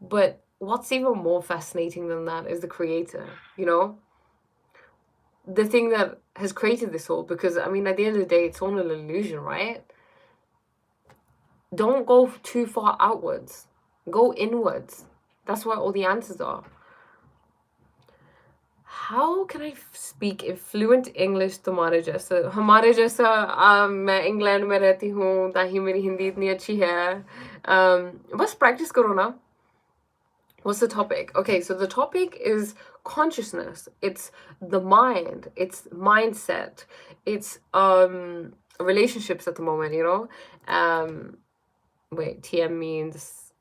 but what's even more fascinating than that is the creator, you know? The thing that has created this all, because, I mean, at the end of the day, it's all an illusion, right? Don't go too far outwards. Go inwards. That's where all the answers are. How can I speak in fluent English तुम्हारे जैसा? हमारे जैसा मैं England में रहती हूँ, ताकि मेरी हिंदी इतनी अच्छी है. बस practice करो ना. What's the topic? Okay, so the topic is consciousness. It's the mind. It's mindset. It's relationships at the moment, you know? Wait, TM means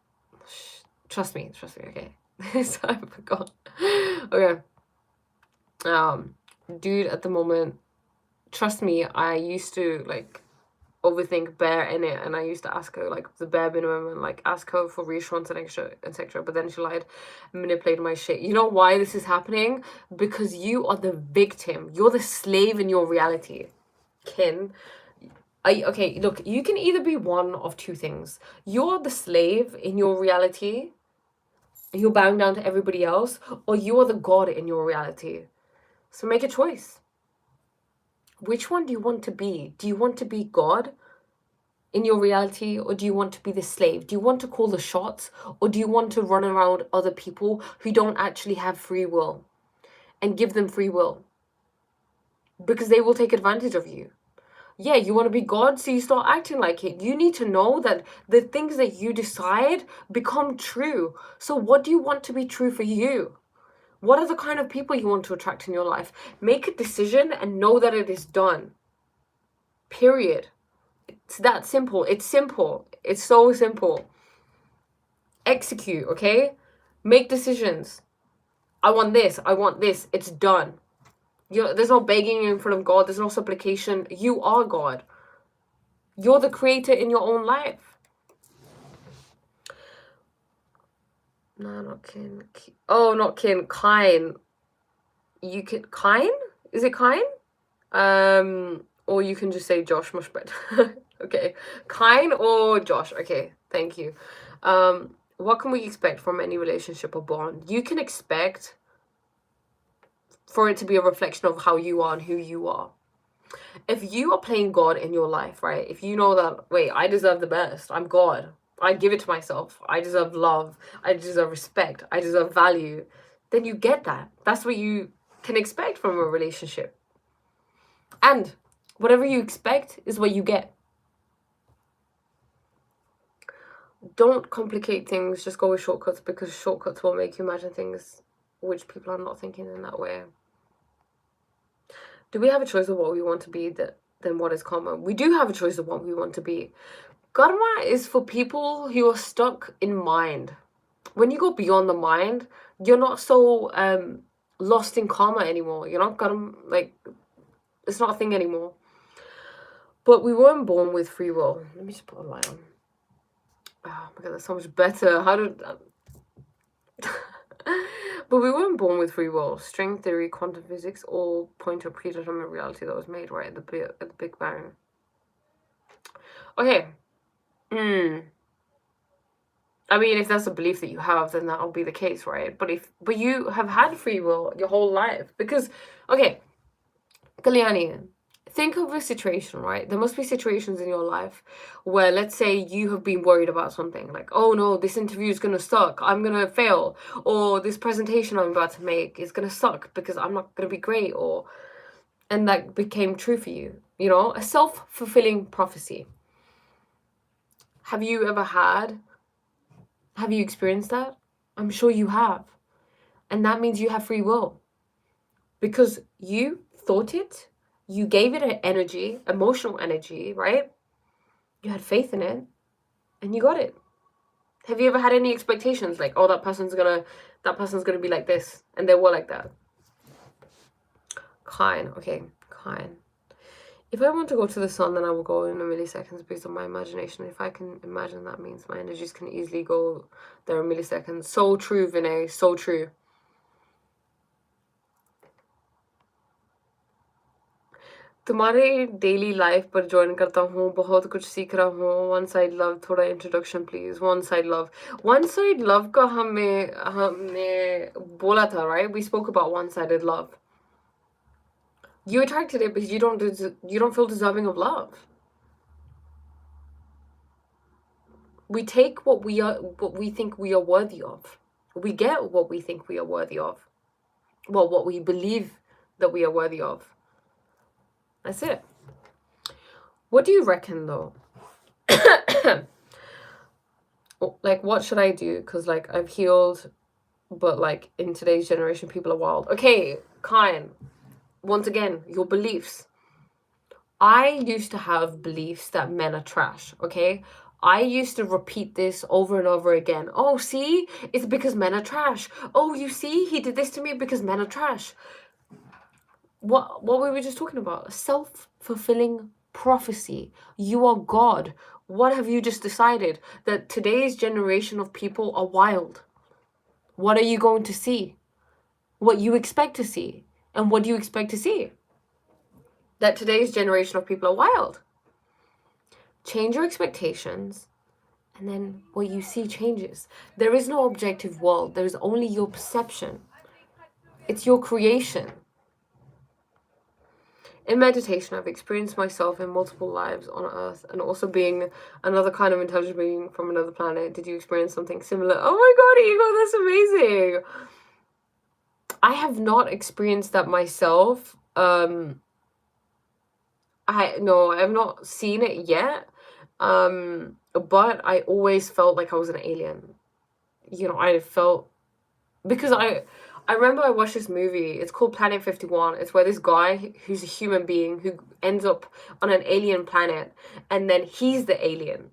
trust me, okay. So I forgot. Okay. Dude, at the moment, trust me, I used to like overthink bare in it, and I used to ask her like the bare minimum and like ask her for reassurance and extra, etc. But then she lied, manipulated my shit. You know why this is happening? Because you are the victim. You're the slave in your reality. Kin. Okay, look, you can either be one of two things. You're the slave in your reality, you're bowing down to everybody else, or you are the god in your reality. So make a choice. Which one do you want to be? Do you want to be God in your reality, or do you want to be the slave? Do you want to call the shots, or do you want to run around other people who don't actually have free will and give them free will? Because they will take advantage of you. Yeah, you want to be God, so you start acting like it. You need to know that the things that you decide become true. So what do you want to be true for you? What are the kind of people you want to attract in your life? Make a decision and know that it is done. Period. It's that simple. It's simple. It's so simple. Execute, okay? Make decisions. I want this. I want this. It's done. There's no begging in front of God. There's no supplication. You are God. You're the creator in your own life. No, not Kin. Oh, not Kin. Kine. You can Kine? Is it Kine? Or you can just say Josh, much better. Okay. Kine or Josh. Okay. Thank you. What can we expect from any relationship or bond? You can expect for it to be a reflection of how you are and who you are. If you are playing God in your life, right? If you know that, wait, I deserve the best. I'm God. I give it to myself, I deserve love, I deserve respect, I deserve value, then you get that. That's what you can expect from a relationship. And whatever you expect is what you get. Don't complicate things, just go with shortcuts, because shortcuts will make you imagine things which people are not thinking in that way. Do we have a choice of what we want to be than what is karma? We do have a choice of what we want to be. Karma is for people who are stuck in mind. When you go beyond the mind, you're not so lost in karma anymore. You're not karma, like, it's not a thing anymore. But we weren't born with free will. Let me just put a light on. Oh my god, that's so much better. How did... But we weren't born with free will. String theory, quantum physics all point to a predetermined reality that was made right at the Big Bang. Okay. I mean, if that's a belief that you have, then that'll be the case, right? But you have had free will your whole life. Because, okay, Kalyani, think of a situation, right? There must be situations in your life where, let's say, you have been worried about something. Like, oh no, this interview is going to suck. I'm going to fail. Or this presentation I'm about to make is going to suck because I'm not going to be great. And that became true for you. You know, a self-fulfilling prophecy. Have you experienced that? I'm sure you have. And that means you have free will. Because you thought it, you gave it an energy, emotional energy, right? You had faith in it, and you got it. Have you ever had any expectations like, oh, that person's gonna be like this, and they were like that? Kind. If I want to go to the sun, then I will go in a milliseconds based on my imagination. If I can imagine, that means my energies can easily go there in milliseconds. So true, Vinay. So true. तुम्हारे daily life पर join करता हूँ, बहुत कुछ सीख रहा हूँ. One side love, थोड़ा introduction please. One side love का हमने बोला था, right? We spoke about one-sided love. You attracted it because you don't feel deserving of love. We take what we think we are worthy of. We get what we think we are worthy of. Well, what we believe that we are worthy of. That's it. What do you reckon, though? Like, what should I do? Because, like, I've healed, but, like, in today's generation, people are wild. Okay, Kyan. Once again, your beliefs. I used to have beliefs that men are trash, okay? I used to repeat this over and over again. Oh, see? It's because men are trash. Oh, you see? He did this to me because men are trash. What were we just talking about? A self-fulfilling prophecy. You are God. What have you just decided? That today's generation of people are wild. What are you going to see? What you expect to see. And what do you expect to see? That today's generation of people are wild. Change your expectations, and then what you see changes. There is no objective world. There is only your perception. It's your creation. In meditation, I've experienced myself in multiple lives on Earth, and also being another kind of intelligent being from another planet. Did you experience something similar? Oh my god, Ego, that's amazing! I have not experienced that myself. I have not seen it yet. But I always felt like I was an alien. You know, I felt... Because I remember I watched this movie. It's called Planet 51. It's where this guy who's a human being who ends up on an alien planet, and then he's the alien.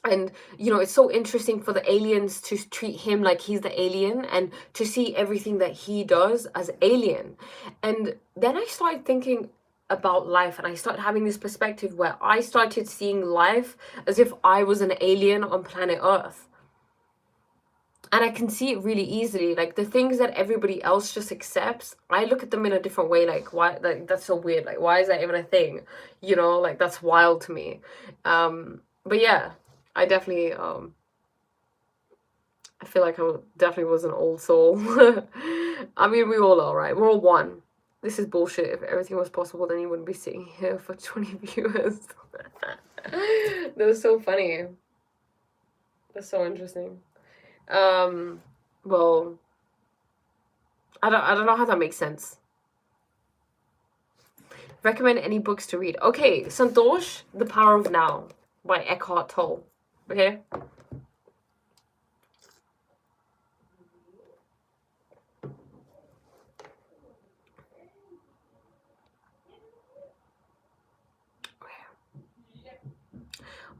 And, you know, it's so interesting for the aliens to treat him like he's the alien and to see everything that he does as alien. And then I started thinking about life, and I started having this perspective where I started seeing life as if I was an alien on planet Earth. And I can see it really easily. Like, the things that everybody else just accepts, I look at them in a different way. Like, why? Like, that's so weird. Like, why is that even a thing? You know, like, that's wild to me. But yeah, I definitely, I feel like I definitely was an old soul. I mean, we all are, right? We're all one. This is bullshit. If everything was possible, then you wouldn't be sitting here for 20 viewers. That was so funny. That's so interesting. Well, I don't know how that makes sense. Recommend any books to read. Okay, Santosh, The Power of Now by Eckhart Tolle. Okay?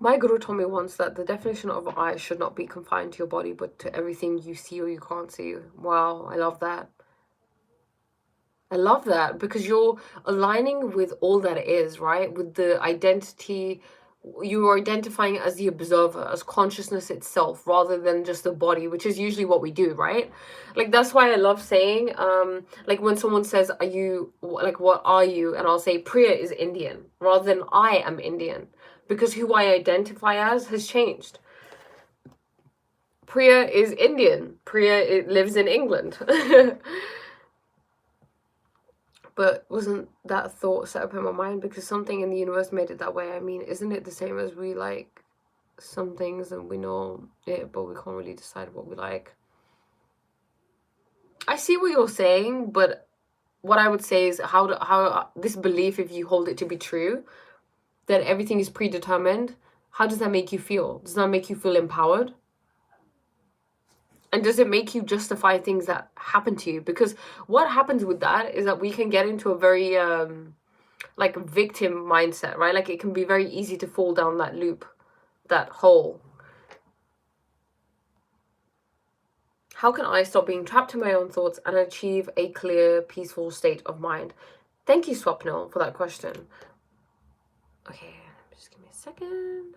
My guru told me once that the definition of I should not be confined to your body, but to everything you see or you can't see. Wow, I love that. I love that because you're aligning with all that it is, right? With the identity, you are identifying as the observer, as consciousness itself, rather than just the body, which is usually what we do, right? Like that's why I love saying, like when someone says, "Are you like what are you?" and I'll say, "Priya is Indian," rather than "I am Indian," because who I identify as has changed. Priya is Indian. Priya it lives in England. But wasn't that thought set up in my mind because something in the universe made it that way? I mean, isn't it the same as we like some things and we know it, but we can't really decide what we like? I see what you're saying, but what I would say is how this belief, if you hold it to be true, that everything is predetermined, how does that make you feel? Does that make you feel empowered? And does it make you justify things that happen to you? Because what happens with that is that we can get into a very like victim mindset, right? Like it can be very easy to fall down that loop, that hole. How can I stop being trapped in my own thoughts and achieve a clear, peaceful state of mind? Thank you, Swapnil, for that question. Okay, just give me a second.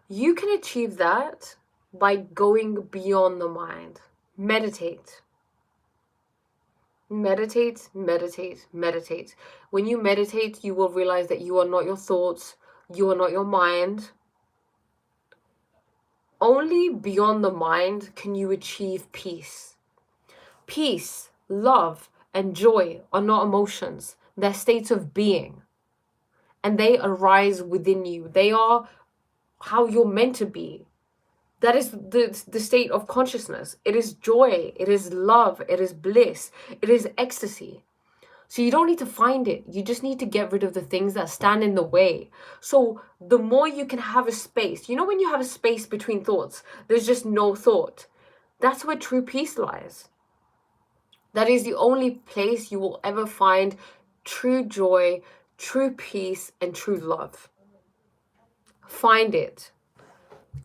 You can achieve that by going beyond the mind. Meditate. Meditate, meditate, meditate. When you meditate, you will realize that you are not your thoughts, you are not your mind. Only beyond the mind can you achieve peace. Peace, love, and joy are not emotions, they're states of being. And they arise within you. They are how you're meant to be. That is the state of consciousness. It is joy, it is love, it is bliss, it is ecstasy. So you don't need to find it. You just need to get rid of the things that stand in the way. So the more you can have a space, you know, when you have a space between thoughts, there's just no thought. That's where true peace lies. That is the only place you will ever find true joy, true peace, and true love. Find it.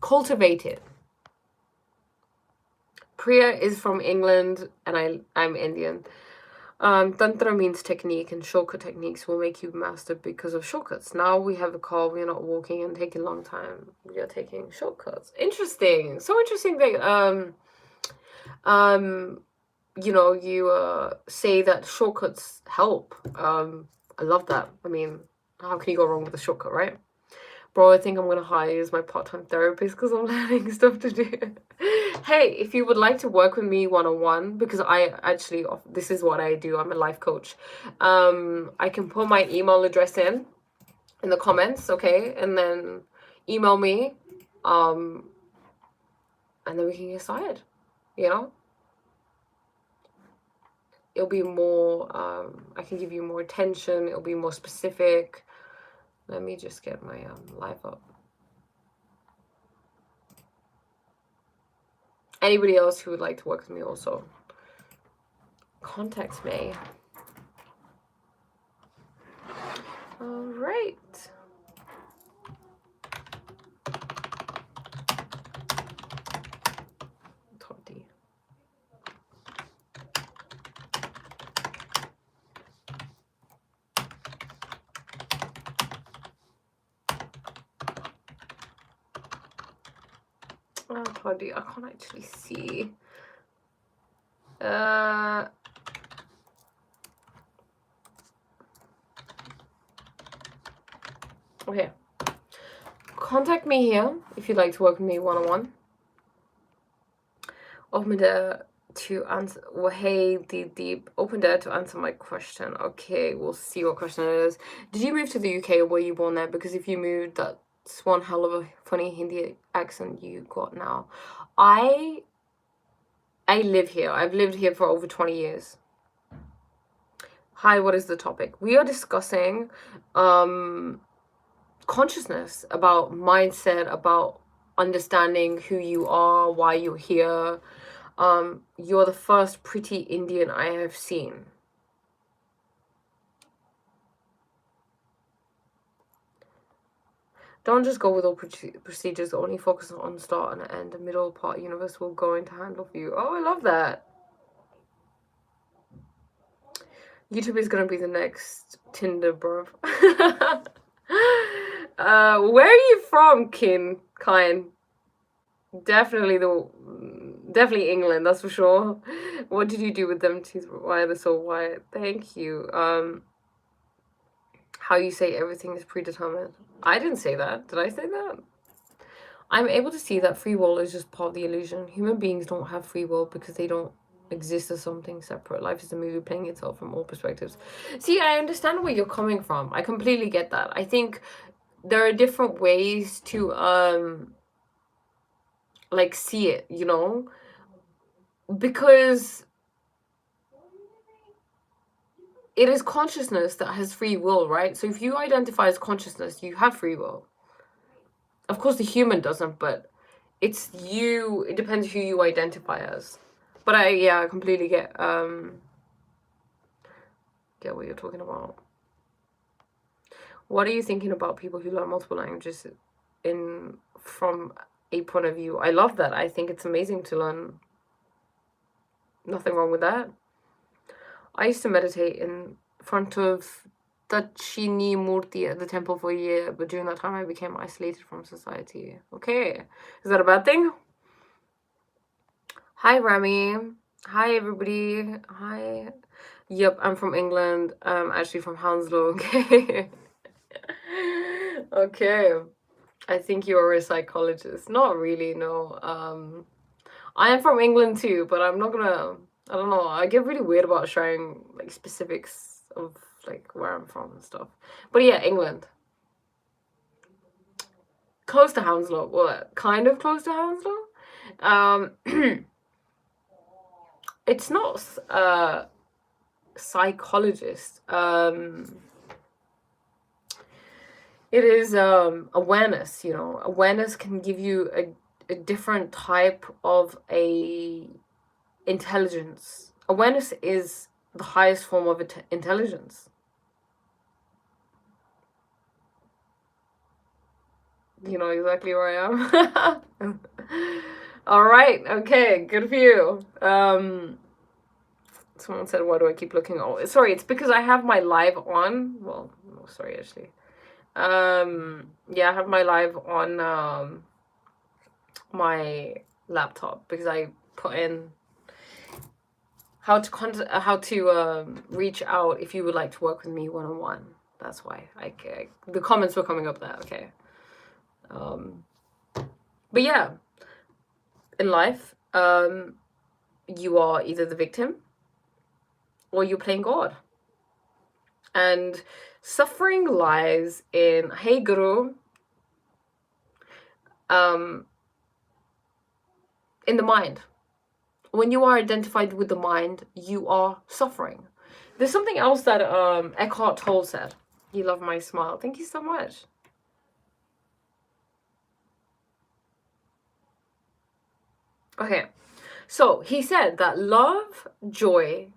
Cultivate it. Priya is from England and I'm Indian. Tantra means technique, and shortcut techniques will make you master because of shortcuts. Now we have a car, we're not walking and taking a long time. We are taking shortcuts. Interesting. So interesting that you know, you say that shortcuts help. I love that. I mean, how can you go wrong with a shortcut, right? Bro, I think I'm gonna hire you as my part-time therapist because I'm learning stuff to do. Hey, if you would like to work with me one-on-one, because I actually, this is what I do, I'm a life coach. I can put my email address in the comments, okay? And then email me, and then we can get started, you know? It'll be more, I can give you more attention, it'll be more specific. Let me just get my live up. Anybody else who would like to work with me also, contact me. All right. Toddy. Oh, Toddy, I can't actually see. Okay. Contact me here if you'd like to work with me one-on-one. Open there to answer. Well, hey, Deep. Open there to answer my question. Okay, we'll see what question it is. Did you move to the UK or were you born there? Because if you moved, that It's one hell of a funny Hindi accent you got now. I live here. I've lived here for over 20 years. Hi, what is the topic? We are discussing consciousness, about mindset, about understanding who you are, why you're here. You're the first pretty Indian I have seen. Don't just go with all procedures, only focus on start and end. The middle part universe will go into handle for you. Oh, I love that. YouTube is gonna be the next Tinder, bro. Where are you from, Kine? Definitely England, that's for sure. What did you do with them teeth? Why are they so white? Thank you. How you say everything is predetermined. I didn't say that. Did I say that? I'm able to see that free will is just part of the illusion. Human beings don't have free will because they don't exist as something separate. Life is a movie playing itself from all perspectives. See, I understand where you're coming from. I completely get that. I think there are different ways to like see it, you know? Because it is consciousness that has free will, right? So if you identify as consciousness, you have free will. Of course, the human doesn't, but it's you. It depends who you identify as. But I completely get what you're talking about. What are you thinking about people who learn multiple languages from a point of view? I love that. I think it's amazing to learn. Nothing wrong with that. I used to meditate in front of Dachini Murti at the temple for a year, but during that time I became isolated from society. Okay. Is that a bad thing? Hi, Rami. Hi, everybody. Hi. Yep, I'm from England. I'm actually from Hounslow. Okay. Okay. I think you're a psychologist. Not really, no. I am from England too, but I'm not gonna... I don't know. I get really weird about sharing like specifics of like where I'm from and stuff. But yeah, England. Close to Hounslow. Well, kind of close to Hounslow. It's not psychologist. It is awareness, you know. Awareness can give you a different type of a intelligence. Awareness is the highest form of intelligence. You know exactly where I am. All right. Okay. Good for you. Someone said, why do I keep looking? Oh, sorry. It's because I have my live on. Well, no, sorry, actually. Yeah, I have my live on my laptop because I put in how to reach out if you would like to work with me one-on-one. That's why the comments were coming up there. Okay. But yeah, in life, you are either the victim or you're playing God. And suffering lies in, hey Guru, in the mind. When you are identified with the mind, you are suffering. There's something else that Eckhart Tolle said. You love my smile. Thank you so much. Okay, so he said that love, joy,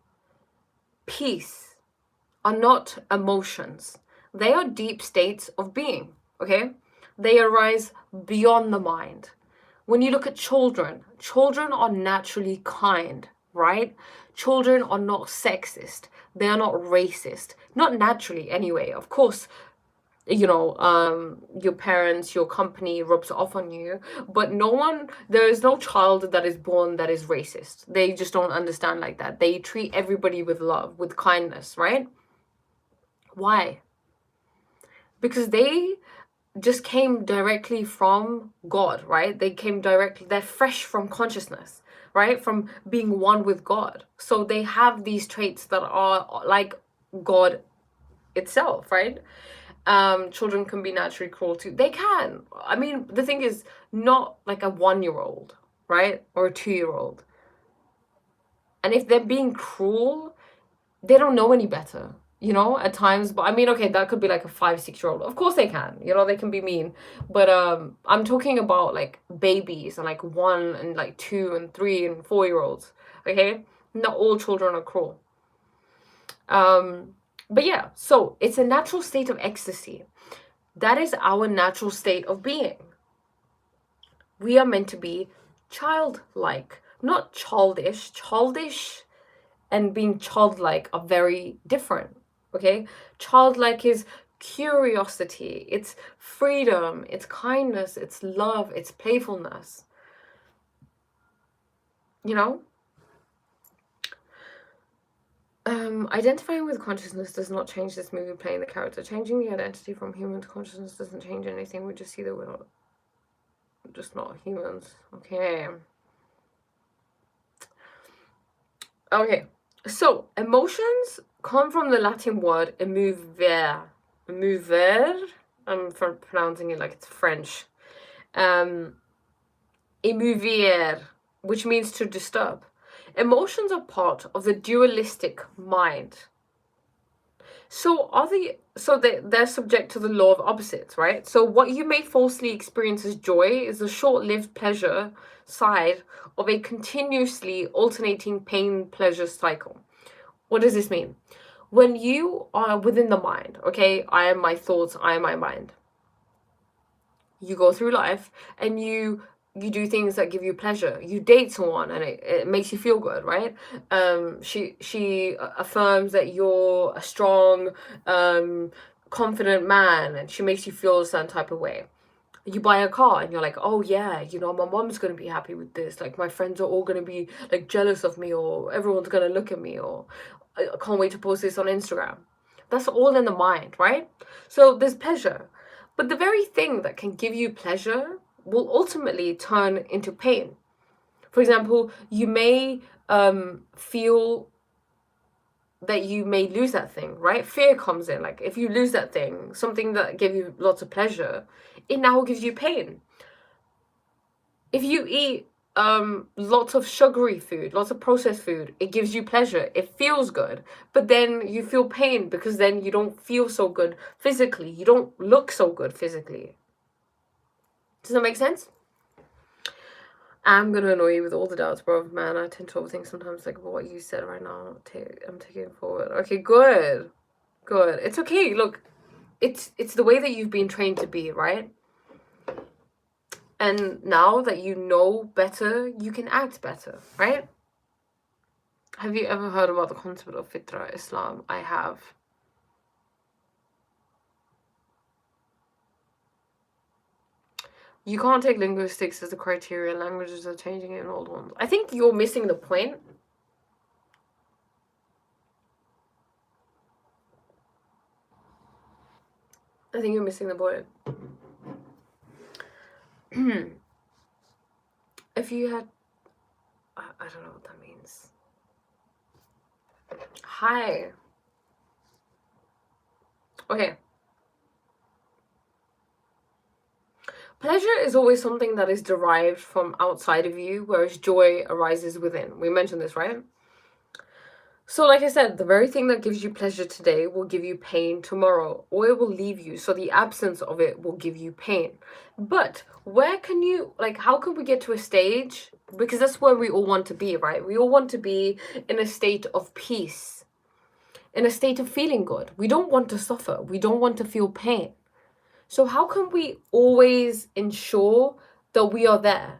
peace are not emotions. They are deep states of being, okay? They arise beyond the mind. When you look at children, children are naturally kind, right? Children are not sexist. They are not racist. Not naturally, anyway. Of course, you know, your parents, your company rubs off on you, but there is no child that is born that is racist. They just don't understand like that. They treat everybody with love, with kindness, right? Why? Because they just came directly from God, right? They're fresh from consciousness, right? From being one with God. So they have these traits that are like God itself, right? children can be naturally cruel too. They can. I mean, the thing is, not like a 1-year-old, right? Or a 2-year-old. And if they're being cruel, they don't know any better, you know, at times. But I mean, okay, that could be like a 5-6-year-old. Of course they can, you know, they can be mean. But I'm talking about like babies and like 1 and like 2 and 3 and 4-year-olds. Okay, not all children are cruel. But yeah, so it's a natural state of ecstasy. That is our natural state of being. We are meant to be childlike, not childish. Childish and being childlike are very different, okay? Childlike is curiosity, it's freedom, it's kindness, it's love, it's playfulness. You know? Identifying with consciousness does not change this movie playing the character. Changing the identity from human to consciousness doesn't change anything. We just see that we're just not humans. Okay. Okay. So, emotions come from the Latin word émouvoir. Émouvoir? I'm pronouncing it like it's French. Émouvoir, which means to disturb. Emotions are part of the dualistic mind. So they're subject to the law of opposites, right? So what you may falsely experience as joy is the short-lived pleasure side of a continuously alternating pain-pleasure cycle. What does this mean? When you are within the mind, okay, I am my thoughts, I am my mind. You go through life and you do things that give you pleasure. You date someone and it makes you feel good, right? She affirms that you're a strong, confident man, and she makes you feel a certain type of way. You buy a car and you're like, oh yeah, you know, my mom's gonna be happy with this. Like, my friends are all gonna be like jealous of me, or everyone's gonna look at me, or I can't wait to post this on Instagram. That's all in the mind, right? So there's pleasure. But the very thing that can give you pleasure will ultimately turn into pain. For example, you may feel that you may lose that thing, right? Fear comes in. Like, if you lose that thing, something that gave you lots of pleasure, it now gives you pain. If you eat lots of sugary food, lots of processed food, it gives you pleasure, it feels good, but then you feel pain because then you don't feel so good physically, you don't look so good physically. Does that make sense? I'm gonna annoy you with all the doubts, bro, man. I tend to overthink sometimes, like, what you said right now, I'm taking it forward. Okay, good, it's okay. Look, it's the way that you've been trained to be, right? And now that you know better, you can act better, right? Have you ever heard about the concept of Fitra Islam? I have. You can't take linguistics as a criteria. Languages are changing in old ones. I think you're missing the point. I think you're missing the point. If you had... I don't know what that means. Hi. Okay. Pleasure is always something that is derived from outside of you, whereas joy arises within. We mentioned this, right? So like I said, the very thing that gives you pleasure today will give you pain tomorrow, or it will leave you. So the absence of it will give you pain. But where can you, like, how can we get to a stage? Because that's where we all want to be, right? We all want to be in a state of peace, in a state of feeling good. We don't want to suffer. We don't want to feel pain. So how can we always ensure that we are there?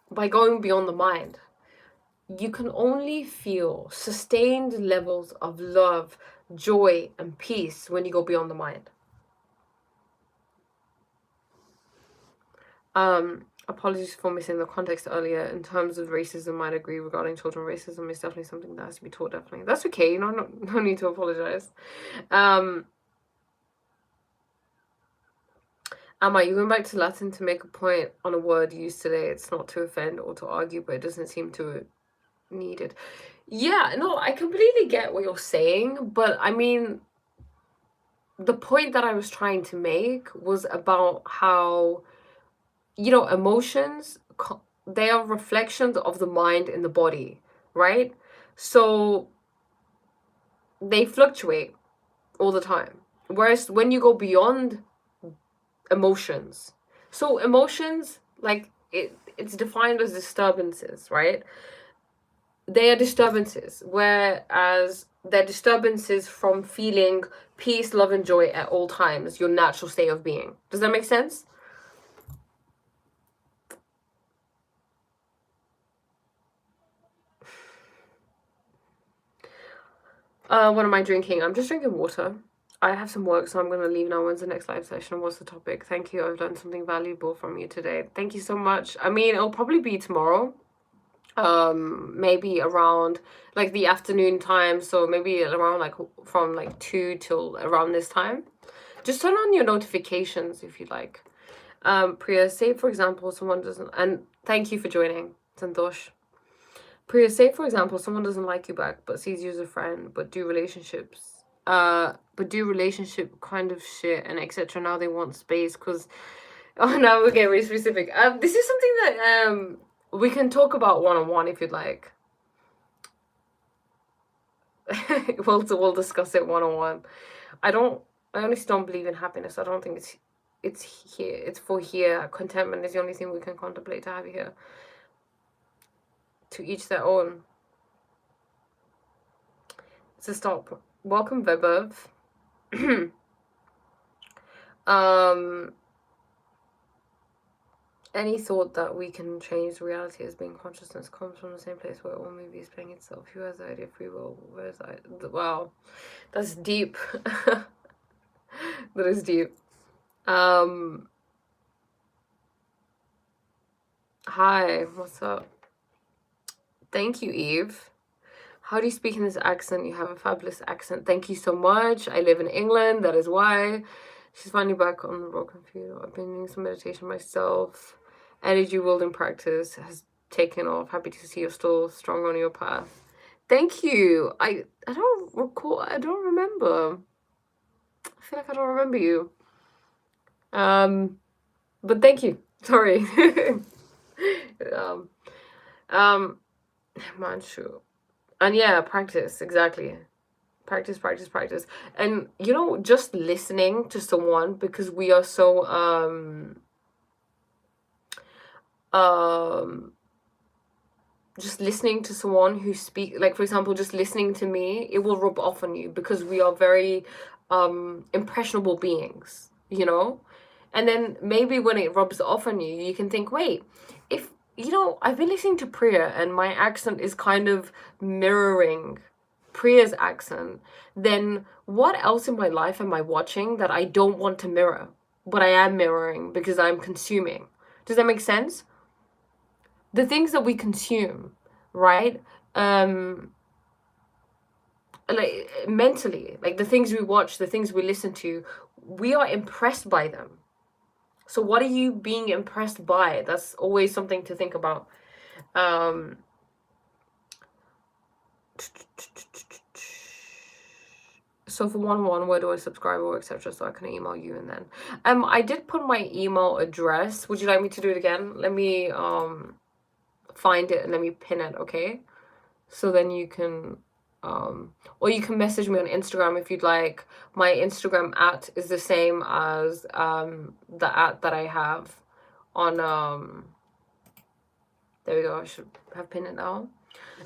By going beyond the mind. You can only feel sustained levels of love, joy, and peace when you go beyond the mind. Apologies for missing the context earlier. In terms of racism, I'd agree regarding children. Racism is definitely something that has to be taught, definitely. That's okay, no need to apologize. Amma, you went back to Latin to make a point on a word used today. It's not to offend or to argue, but it doesn't seem to needed. Yeah, no, I completely get what you're saying, but I mean, the point that I was trying to make was about how, you know, emotions, they are reflections of the mind and the body, right? So they fluctuate all the time. Whereas when you go beyond emotions, so emotions, like it's defined as disturbances, right? They are disturbances, whereas they're disturbances from feeling peace, love, and joy at all times, your natural state of being. Does that make sense? What am I drinking? I'm just drinking water. I have some work, so I'm going to leave now. When's the next live session? What's the topic? Thank you. I've learned something valuable from you today. Thank you so much. I mean, it'll probably be tomorrow. Maybe around like the afternoon time. So maybe around like from like 2 till around this time. Just turn on your notifications if you like. Priya, say for example, someone doesn't, and thank you for joining, Santosh. Priya, say for example, someone doesn't like you back, but sees you as a friend, but do relationship kind of shit and etc. Now they want space because, oh, now we're getting really specific. This is something that we can talk about one-on-one if you'd like. we'll discuss it one-on-one. I honestly don't believe in happiness. I don't think it's here. It's for here. Contentment is the only thing we can contemplate to have here. To each their own. So stop. Welcome, Vebov. Any thought that we can change reality as being consciousness comes from the same place where all movie is playing itself. Who has the idea of free will? Where's that? Wow, that's deep. That is deep. Hi, what's up? Thank you, Eve. How do you speak in this accent? You have a fabulous accent. Thank you so much. I live in England, that is why. She's finally back on the raw computer. I've been doing some meditation myself. Energy wielding practice has taken off. Happy to see you're still strong on your path. Thank you. I don't recall. I don't remember. I feel like I don't remember you. But thank you. Sorry. Manchu. And yeah, practice, exactly. Practice, practice, practice. And you know, just listening to someone, because we are so just listening to someone who speak, like for example, just listening to me, it will rub off on you because we are very impressionable beings, you know? And then maybe when it rubs off on you, you can think, wait, if you know, I've been listening to Priya and my accent is kind of mirroring Priya's accent, then what else in my life am I watching that I don't want to mirror, but I am mirroring because I'm consuming? Does that make sense? The things that we consume, right? Like mentally, like the things we watch, the things we listen to, we are impressed by them. So what are you being impressed by? That's always something to think about. So for one-on-one, where do I subscribe or etc. so I can email you? And then I did put my email address. Would you like me to do it again? Let me find it and let me pin it, okay? So then you can or you can message me on Instagram if you'd like. My Instagram @ is the same as the @ that I have on there we go. I should have pinned it now.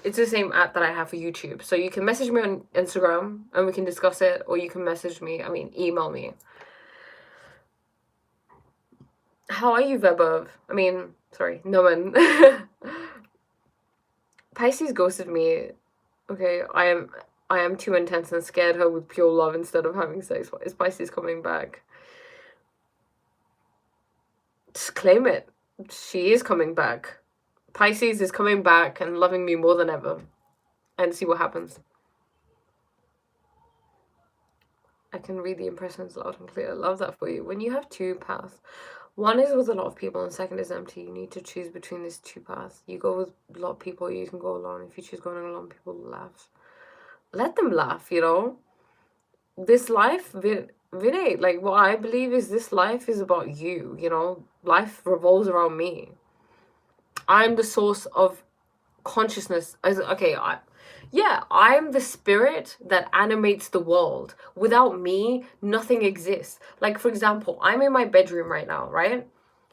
It's the same @ that I have for YouTube. So you can message me on Instagram and we can discuss it, or you can message me, email me. How are you, Vebov? Sorry, Noman. Pisces ghosted me. Okay, I am too intense and scared her with pure love instead of having sex. Is Pisces coming back? Just claim it. She is coming back. Pisces is coming back and loving me more than ever. And see what happens. I can read the impressions loud and clear. Love that for you. When you have two paths, One is with a lot of people, and second is empty. You need to choose between these two paths. You go with a lot of people, you can go alone. If you choose going alone, people laugh. Let them laugh, you know? This life, Vinay, like what I believe is this life is about you, you know? Life revolves around me. I'm the source of consciousness. Okay, I'm the spirit that animates the world. Without me, nothing exists. Like, for example, I'm in my bedroom right now, right?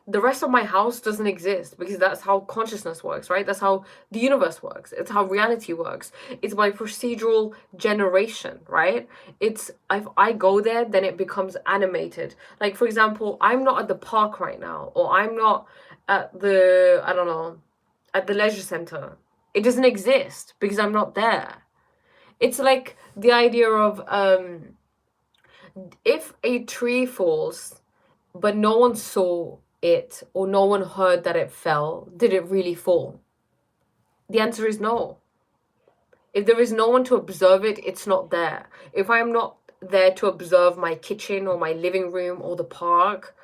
The rest of my house doesn't exist because that's how consciousness works, right? That's how the universe works. It's how reality works. It's by procedural generation, right? It's if I go there, then it becomes animated. Like, for example, I'm not at the park right now, or I'm not at the, I don't know, at the leisure center. It doesn't exist because I'm not there. It's like the idea of if a tree falls, but no one saw it or no one heard that it fell, did it really fall? The answer is no. If there is no one to observe it, it's not there. If I'm not there to observe my kitchen or my living room or the park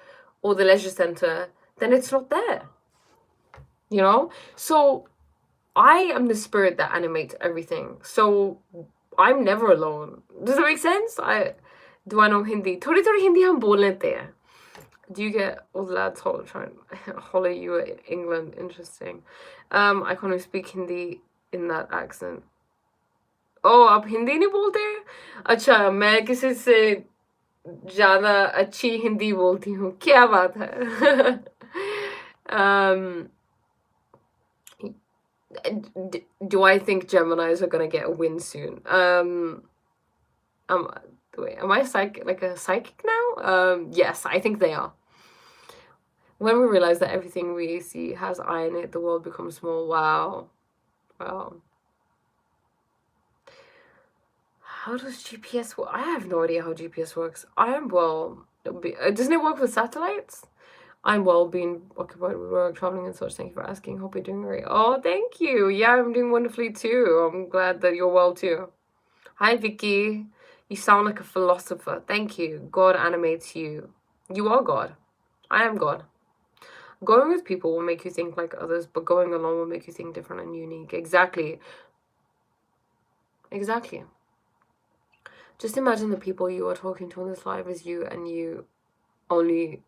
or the leisure center, then it's not there. You know? So I am the spirit that animates everything. So I'm never alone. Does that make sense? Do I know Hindi? थोड़ी थोड़ी हिंदी हम बोल लेते हैं. Do you get all the lads trying holler you at England? Interesting. I can't even speak Hindi in that accent. Oh, आप हिंदी नहीं बोलते? अच्छा, मैं किसी से ज़्यादा अच्छी हिंदी बोलती हूँ. क्या बात है? Do I think Geminis are gonna get a win soon? Wait, am I a psychic now? Yes, I think they are. When we realize that everything we see has I in it, the world becomes small. Wow. How does GPS work? I have no idea how GPS works. Doesn't it work with satellites? I'm well, being occupied with work, traveling and such. Thank you for asking. Hope you're doing great. Oh, thank you. Yeah, I'm doing wonderfully too. I'm glad that you're well too. Hi, Vicky. You sound like a philosopher. Thank you. God animates you. You are God. I am God. Going with people will make you think like others, but going alone will make you think different and unique. Exactly. Just imagine the people you are talking to in this live is you and you only,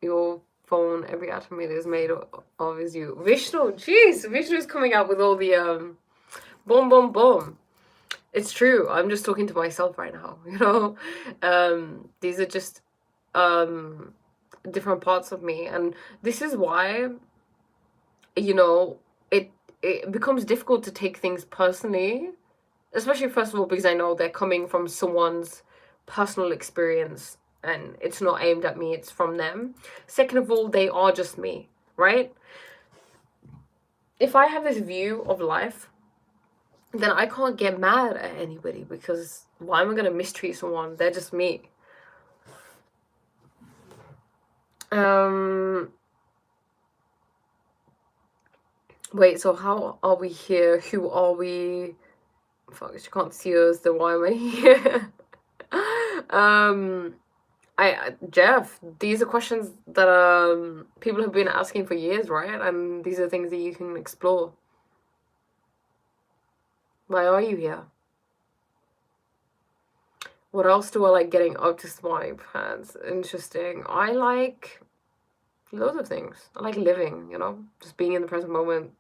your phone, every atom it is made of is you. Vishnu, jeez, Vishnu is coming out with all the boom, boom, boom. It's true. I'm just talking to myself right now, you know? These are just different parts of me, and this is why, you know, it becomes difficult to take things personally, especially first of all because I know they're coming from someone's personal experience and it's not aimed at me, it's from them. Second of all, they are just me, right? If I have this view of life, then I can't get mad at anybody because why am I going to mistreat someone? They're just me. Wait, so how are we here? Who are we? Fuck, she can't see us, then why am I here? Jeff, these are questions that people have been asking for years, right? And these are things that you can explore. Why are you here? What else do I like getting up to my pants? Interesting. I like loads of things. I like living, you know, just being in the present moment,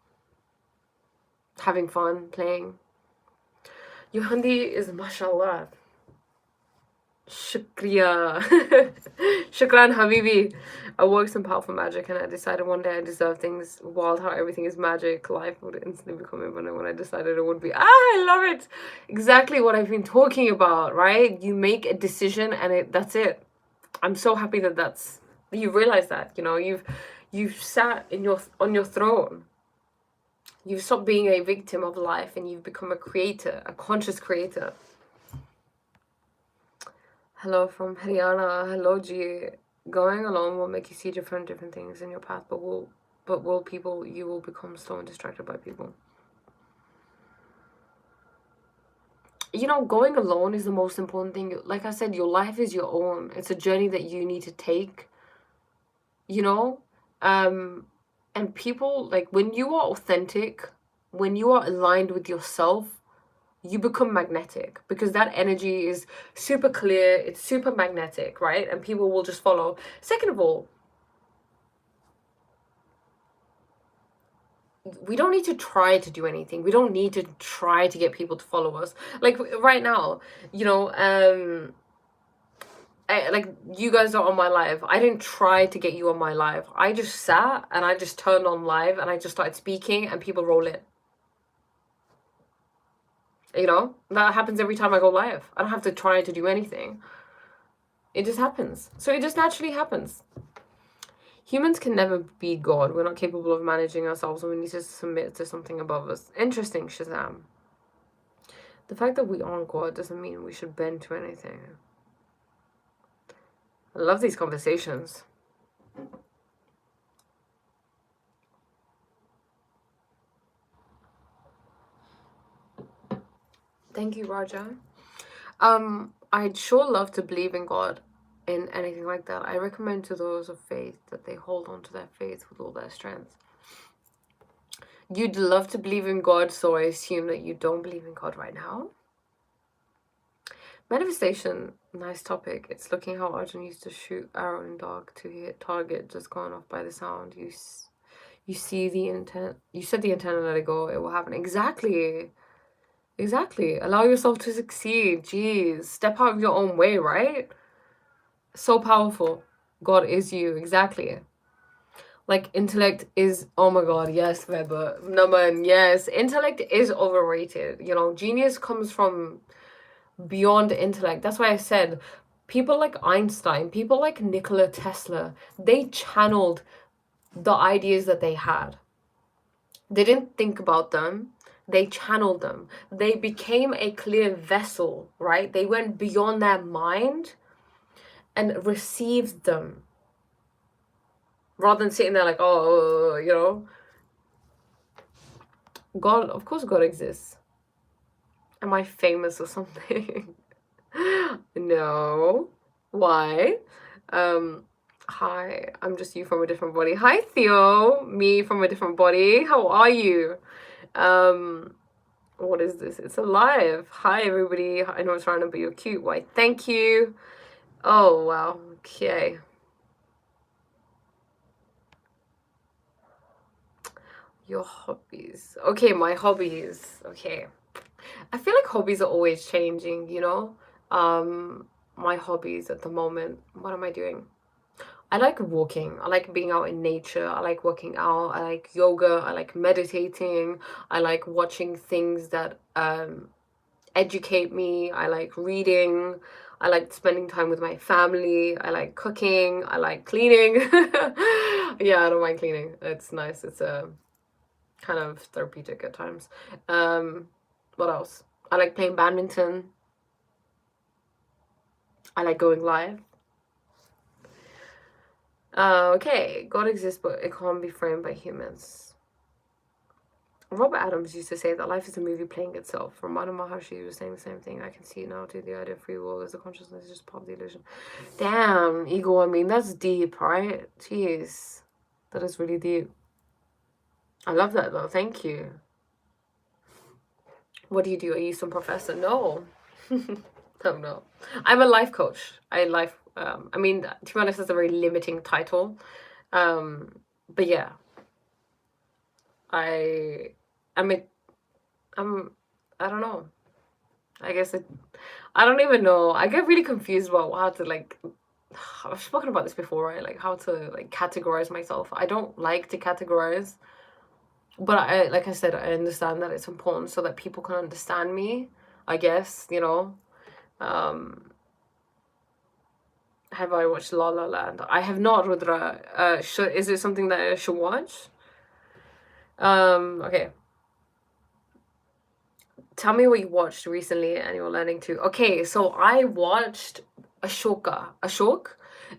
having fun, playing. Your Hindi is mashallah. Shukriya. Shukran Habibi. I worked some powerful magic and I decided one day I deserve things. Wild how everything is magic. Life would instantly become infinite when I decided it would be. I love it. Exactly what I've been talking about, right? You make a decision and that's it. I'm so happy that you realize that, you know, you've sat on your throne. You've stopped being a victim of life and you've become a creator, a conscious creator. Hello from Haryana. Hello, G. Going alone will make you see different things in your path, but you will become slow and distracted by people. You know, going alone is the most important thing. Like I said, your life is your own. It's a journey that you need to take you know? And people, like, when you are authentic, when you are aligned with yourself, you become magnetic, because that energy is super clear, it's super magnetic, right? And people will just follow. Second of all, we don't need to try to do anything. We don't need to try to get people to follow us. Like right now, you know, like you guys are on my live. I didn't try to get you on my live. I just sat and I just turned on live and I just started speaking and people roll in. You know, that happens every time I go live. I don't have to try to do anything. It just happens. So it just naturally happens. Humans can never be God. We're not capable of managing ourselves, and we need to submit to something above us. Interesting, Shazam. The fact that we aren't God doesn't mean we should bend to anything. I love these conversations. Thank you, Raja. I'd sure love to believe in God, in anything like that. I recommend to those of faith that they hold on to their faith with all their strength. You'd love to believe in God, so I assume that you don't believe in God right now. Manifestation, nice topic. It's looking how Arjun used to shoot arrow in dark to hit target, just gone off by the sound. You see the intent. You set the intent and let it go. It will happen. Exactly. Exactly. Allow yourself to succeed. Jeez. Step out of your own way, right? So powerful. God is you. Exactly. Like, intellect is, oh my god, yes, Weber. Naman, yes. Intellect is overrated. You know, genius comes from beyond intellect. That's why I said people like Einstein, people like Nikola Tesla, they channeled the ideas that they had. They didn't think about them. They channeled them. They became a clear vessel, right? They went beyond their mind and received them. Rather than sitting there like, oh, you know. God, of course God exists. Am I famous or something? No. Why? Hi, I'm just you from a different body. Hi, Theo. Me from a different body. How are you? What is this? It's alive. Hi, everybody. I know it's random, but you're cute. Why, thank you. Oh, wow. Okay. Your hobbies. Okay, my hobbies. Okay. I feel like hobbies are always changing, you know? My hobbies at the moment. What am I doing? I like walking. I like being out in nature. I like working out. I like yoga. I like meditating. I like watching things that educate me. I like reading. I like spending time with my family. I like cooking. I like cleaning. Yeah, I don't mind cleaning. It's nice. It's kind of therapeutic at times. What else? I like playing badminton. I like going live. Okay, God exists, but it can't be framed by humans. Robert Adams used to say that life is a movie playing itself. Ramana Maharshi was saying the same thing. I can see it now too. The idea of free will is a consciousness, just part of the illusion. Damn, ego. I mean, that's deep, right? Jeez, that is really deep. I love that though. Thank you. What do you do? Are you some professor? No. Oh no. I'm a life coach. I mean, to be honest, that's a very limiting title. But yeah. I don't know. I guess I don't even know. I get really confused about how to like I've spoken about this before, right? Like how to like categorize myself. I don't like to categorize. But like I said, I understand that it's important so that people can understand me, I guess, you know. Have I watched La La Land? I have not, Rudra. Is it something that I should watch? Okay. Tell me what you watched recently and you're learning too. Okay, so I watched Ashok.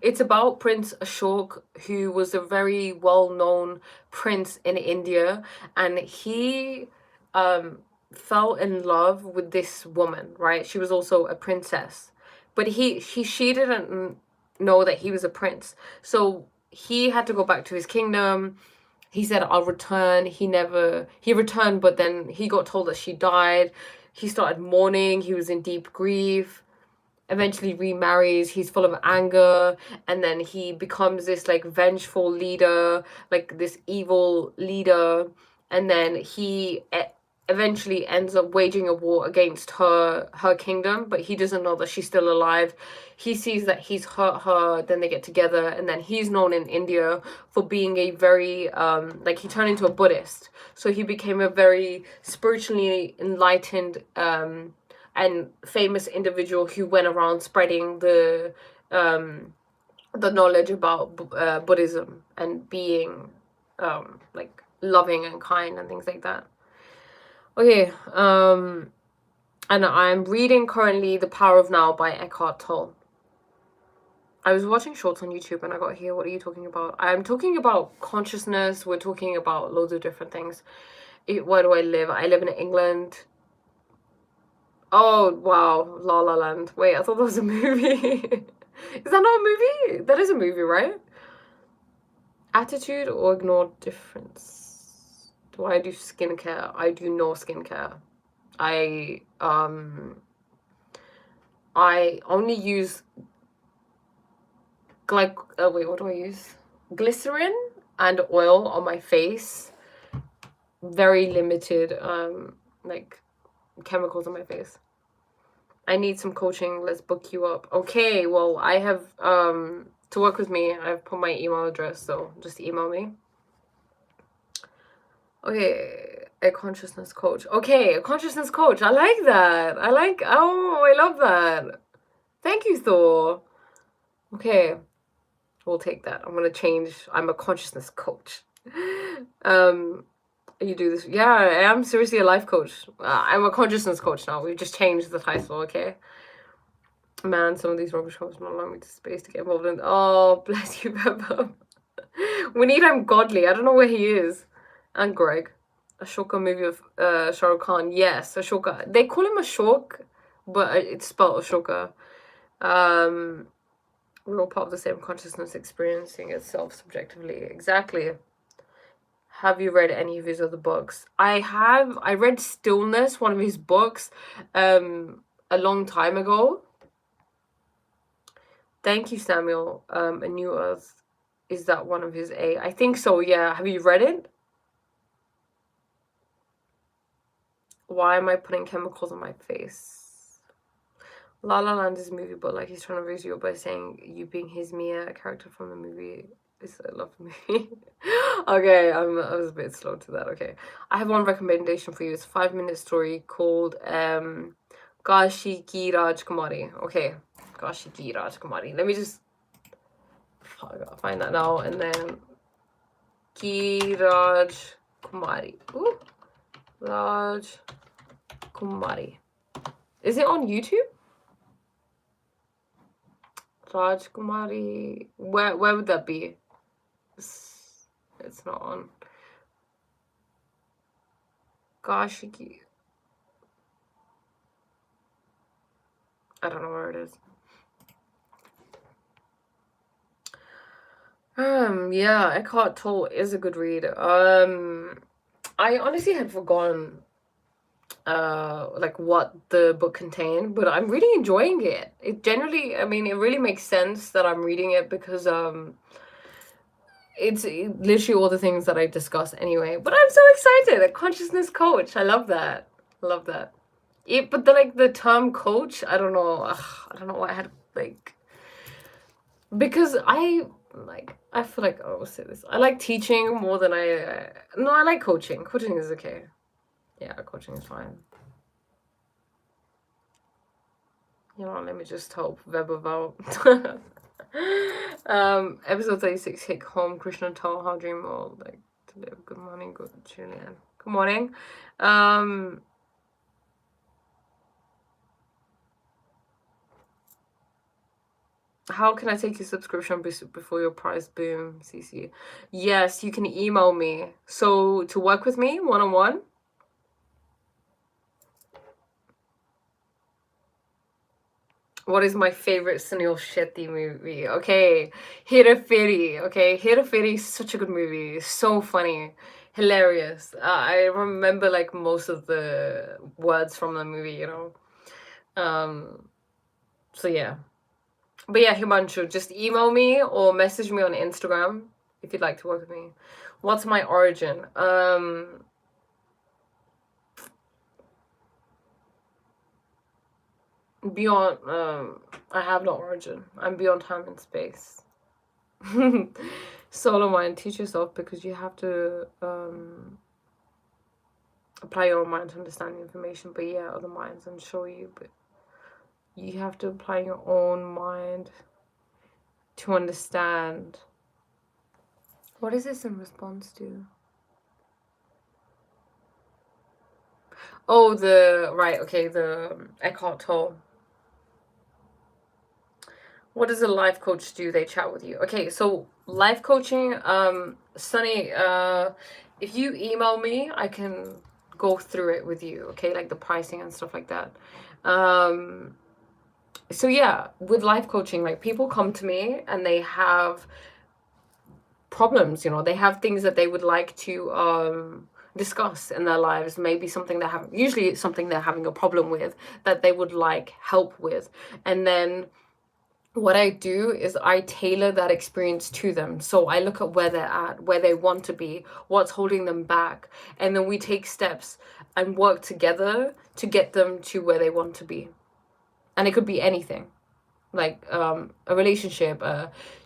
It's about Prince Ashok, who was a very well-known prince in India, and he fell in love with this woman, right? She was also a princess, but she didn't know that he was a prince. So he had to go back to his kingdom. He said, I'll return. He returned, but then he got told that she died. He started mourning. He was in deep grief. Eventually remarries. He's full of anger. And then he becomes this like vengeful leader, like this evil leader. And then he eventually ends up waging a war against her kingdom, but he doesn't know that she's still alive. He sees that he's hurt her, then they get together, and then he's known in India for being a very like, he turned into a Buddhist, so he became a very spiritually enlightened and famous individual who went around spreading the knowledge about Buddhism and being like loving and kind and things like that. Okay, and I'm reading currently The Power of Now by Eckhart Tolle. I was watching shorts on YouTube and I got here. What are you talking about? I'm talking about consciousness. We're talking about loads of different things. Where do I live? I live in England. Oh, wow. La La Land. Wait, I thought that was a movie. Is that not a movie? That is a movie, right? Attitude or ignore difference? Do I do skincare? I do no skincare. I only use wait, what do I use? Glycerin and oil on my face. Very limited like chemicals on my face. I need some coaching. Let's book you up. Okay, well, I have to work with me, I've put my email address, so just email me. Okay, a consciousness coach. Okay, a consciousness coach. I like that. I love that. Thank you, Thor. Okay, we'll take that. I'm gonna change. I'm a consciousness coach. You do this. Yeah, I am seriously a life coach. I'm a consciousness coach now. We've just changed the title, okay? Man, some of these rubbish homes don't allow me to space to get involved in. Oh, bless you, Pepper. We need him Godly. I don't know where he is. And Greg. Ashoka movie of Shah Rukh Khan. Yes, Ashoka. They call him Ashok, but it's spelled Ashoka. We're all part of the same consciousness, experiencing itself subjectively. Exactly. Have you read any of his other books? I have. I read Stillness, one of his books, a long time ago. Thank you, Samuel. A New Earth. Is that one of his I think so, yeah. Have you read it? Why am I putting chemicals on my face? La La Land is a movie, but like, he's trying to raise you up by saying you being his Mia, a character from the movie. I love the movie. Okay, I was a bit slow to that. Okay, I have one recommendation for you. It's a 5-minute story called Kashi Ki Rajkumari. Okay, Kashi Ki Rajkumari. Let me just find that now, and then Ki Rajkumari. Ooh, Rajkumari. Is it on YouTube? Rajkumari. Where would that be? It's not on. Kashiki. I don't know where it is. Yeah, Eckhart Tolle is a good read. I honestly had forgotten like what the book contained, but I'm really enjoying it. It generally, I mean, it really makes sense that I'm reading it because it's literally all the things that I discuss anyway. But I'm so excited. A consciousness coach. I love that. I love that. But the term coach, I don't know. I don't know why I had like, because I feel like I will say this. I like teaching more than I like coaching. Coaching is okay. Yeah, coaching is fine. You know, let me just help Weber out. Episode 36 hit home. Krishna told how dream world like to live. Good morning, good Julian. Good morning. How can I take your subscription before your price boom, CC? Yes, you can email me. So to work with me one-on-one, What is my favorite Sunil Shetty movie? Okay, Hera Fairy. Okay, Hera Fairy is such a good movie. So funny, hilarious. I remember like most of the words from the movie, you know. So yeah. But yeah, Himanshu, just email me or message me on Instagram if you'd like to work with me. What's my origin? Beyond, I have no origin. I'm beyond time and space. Solo mind, teach yourself, because you have to apply your own mind to understand the information. But yeah, other minds I'm show you, but you have to apply your own mind to understand. What is this in response to? Oh, the Eckhart Tolle. What does a life coach do? They chat with you. Okay, so life coaching, Sunny, if you email me, I can go through it with you, okay? Like the pricing and stuff like that. So yeah, with life coaching, like people come to me and they have problems, you know, they have things that they would like to discuss in their lives, maybe something they have, usually it's something they're having a problem with that they would like help with. And then what I do is I tailor that experience to them. So I look at where they're at, where they want to be, what's holding them back, and then we take steps and work together to get them to where they want to be. And it could be anything, like a relationship,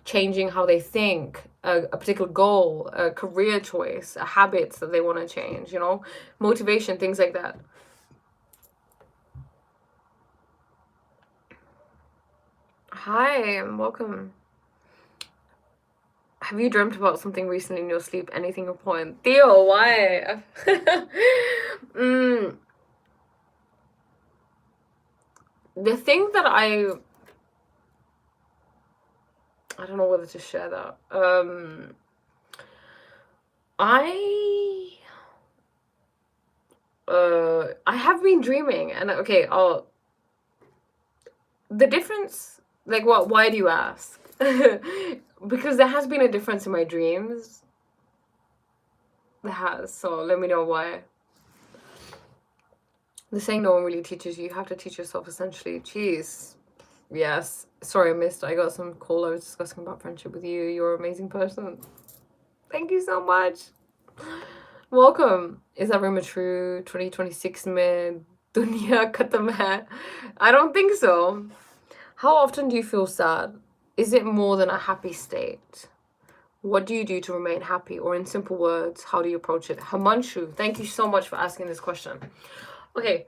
changing how they think, a particular goal, a career choice, a habits that they want to change, you know, motivation, things like that. Hi, welcome. Have you dreamt about something recently in your sleep? Anything important? Theo, why? The thing that I don't know whether to share that. I have been dreaming, and okay, the difference, like, what? Why do you ask? Because there has been a difference in my dreams. There has, so let me know why. The saying no one really teaches you, you have to teach yourself, essentially. Jeez. Yes. Sorry, I missed. I got some call. I was discussing about friendship with you. You're an amazing person. Thank you so much. Welcome. Is that rumor true? 2026 mein dunya khatam hai? I don't think so. How often do you feel sad? Is it more than a happy state? What do you do to remain happy? Or in simple words, how do you approach it? Himanshu, thank you so much for asking this question. Okay,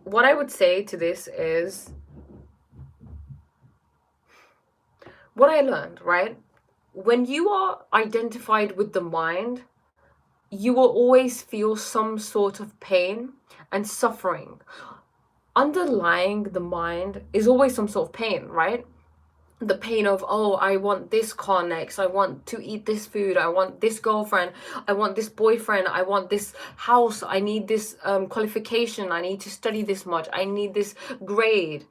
what I would say to this is what I learned, right? When you are identified with the mind, you will always feel some sort of pain and suffering. Underlying the mind is always some sort of pain, right? The pain of, oh, I want this car next, I want to eat this food, I want this girlfriend, I want this boyfriend, I want this house, I need this qualification, I need to study this much, I need this grade.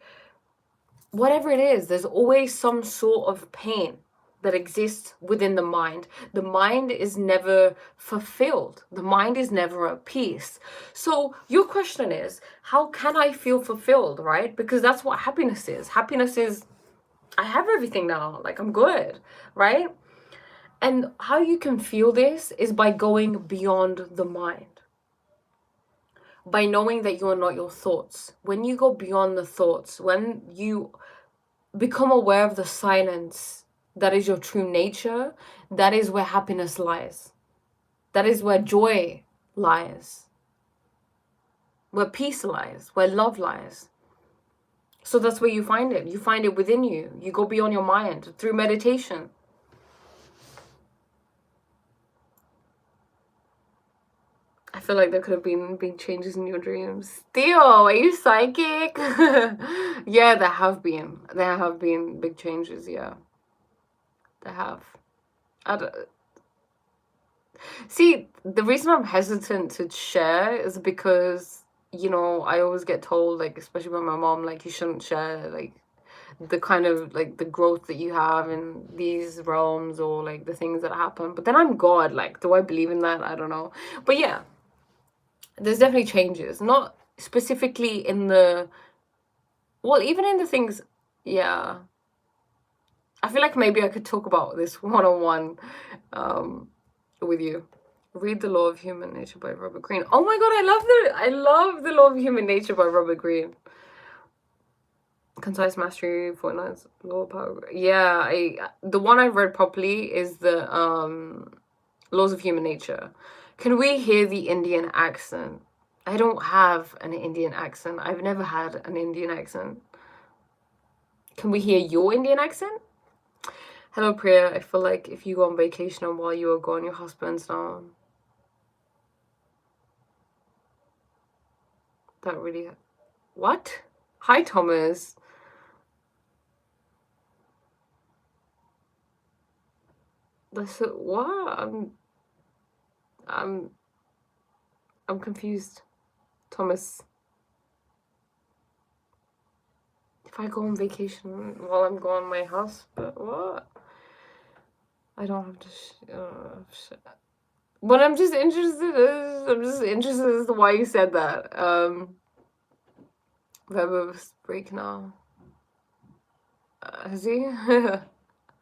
Whatever it is, there's always some sort of pain that exists within the mind. The mind is never fulfilled. The mind is never at peace. So your question is, how can I feel fulfilled, right? Because that's what happiness is. Happiness is, I have everything now, like I'm good, right? And how you can feel this is by going beyond the mind, by knowing that you are not your thoughts. When you go beyond the thoughts, when you become aware of the silence that is your true nature, that is where happiness lies. That is where joy lies, where peace lies, where love lies. So that's where you find it. You find it within you. You go beyond your mind through meditation. I feel like there could have been big changes in your dreams. Theo, are you psychic? Yeah, there have been. There have been big changes, yeah. There have. See, the reason I'm hesitant to share is because you know, I always get told, like, especially by my mom, like, you shouldn't share, like, the kind of, like, the growth that you have in these realms, or, like, the things that happen. But then I'm God, like, do I believe in that? I don't know. But yeah, there's definitely changes. Not specifically in the, well, even in the things, yeah. I feel like maybe I could talk about this one-on-one with you. Read The Law of Human Nature by Robert Greene. Oh my god, I love The Law of Human Nature by Robert Greene. Concise Mastery, Fortnite's Law of Power. Yeah, the one I've read properly is the Laws of Human Nature. Can we hear the Indian accent? I don't have an Indian accent. I've never had an Indian accent. Can we hear your Indian accent? Hello, Priya. I feel like if you go on vacation and while you are gone, your husband's not. That really... What? Hi, Thomas. That's what? I'm confused. Thomas. If I go on vacation while I'm gone my house, but what? I don't have to but I'm just interested as to why you said that. Verb of break now. Has he?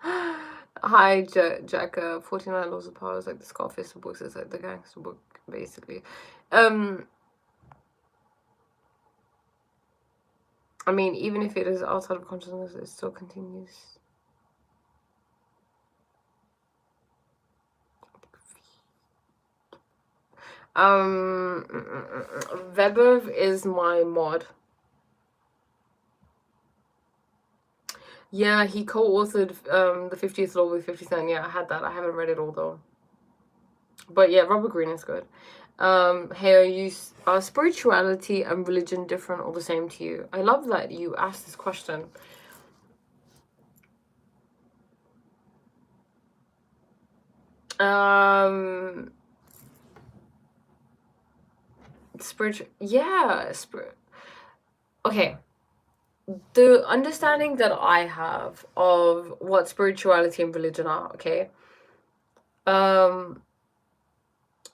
Hi, Jack. 49 Laws of Power is like the Scarface of books. It's like the gangster book, basically. I mean, even if it is outside of consciousness, it still continues. Weber is my mod. Yeah, he co-authored the 50th Law with 50 Cent. Yeah, I had that. I haven't read it all though. But yeah, Robert Greene is good. Hey, are spirituality and religion different or the same to you? I love that you asked this question. Okay. The understanding that I have of what spirituality and religion are, okay?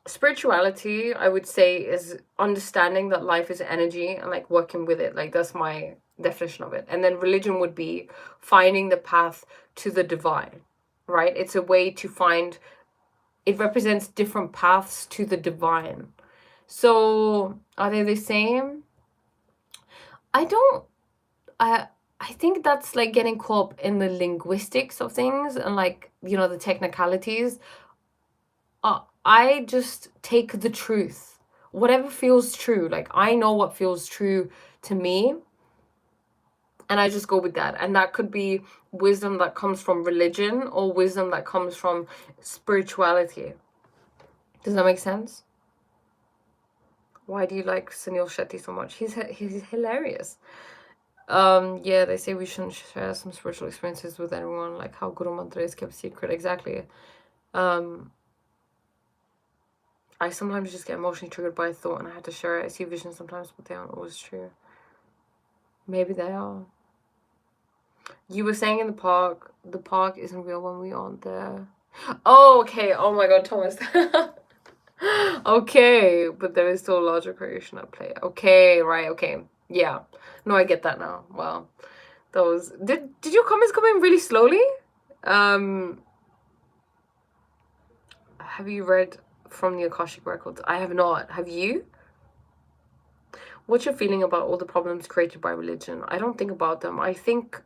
Spirituality, I would say, is understanding that life is energy and like working with it. Like that's my definition of it. And then religion would be finding the path to the divine, right? It's a way to find, it represents different paths to the divine. So are they the same? I think that's like getting caught up in the linguistics of things and like, you know, the technicalities. I just take the truth. Whatever feels true. Like I know what feels true to me. And I just go with that. And that could be wisdom that comes from religion or wisdom that comes from spirituality. Does that make sense? Why do you like Sunil Shetty so much? He's hilarious. Yeah, they say we shouldn't share some spiritual experiences with anyone, like how Guru Mantra is kept secret. Exactly. I sometimes just get emotionally triggered by a thought and I have to share it. I see visions sometimes, but they aren't always true. Maybe they are. You were saying in the park isn't real when we aren't there. Oh, okay. Oh my god, Thomas. Okay, but there is still a larger creation at play. Okay, right, okay. Yeah. No, I get that now. Wow. That was... Did your comments come in really slowly? Have you read from the Akashic Records? I have not. Have you? What's your feeling about all the problems created by religion? I don't think about them. I think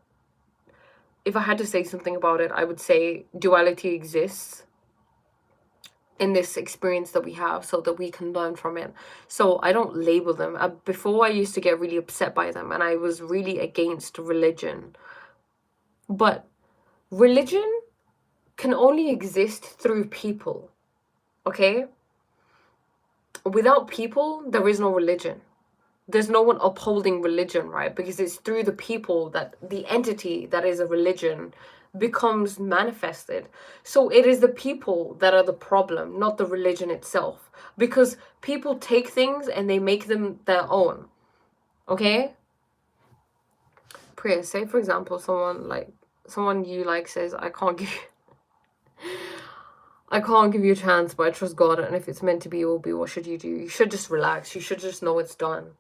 if I had to say something about it, I would say duality exists in this experience that we have so that we can learn from it. So I don't label them. Before I used to get really upset by them and I was really against religion. But religion can only exist through people, okay? Without people, there is no religion. There's no one upholding religion, right? Because it's through the people that the entity that is a religion becomes manifested. So it is the people that are the problem, not the religion itself. Because people take things and they make them their own. Okay? Priya, say for example, someone you like says, I can't give you a chance, but I trust God, and if it's meant to be, it will be. What should you do? You should just relax. You should just know it's done.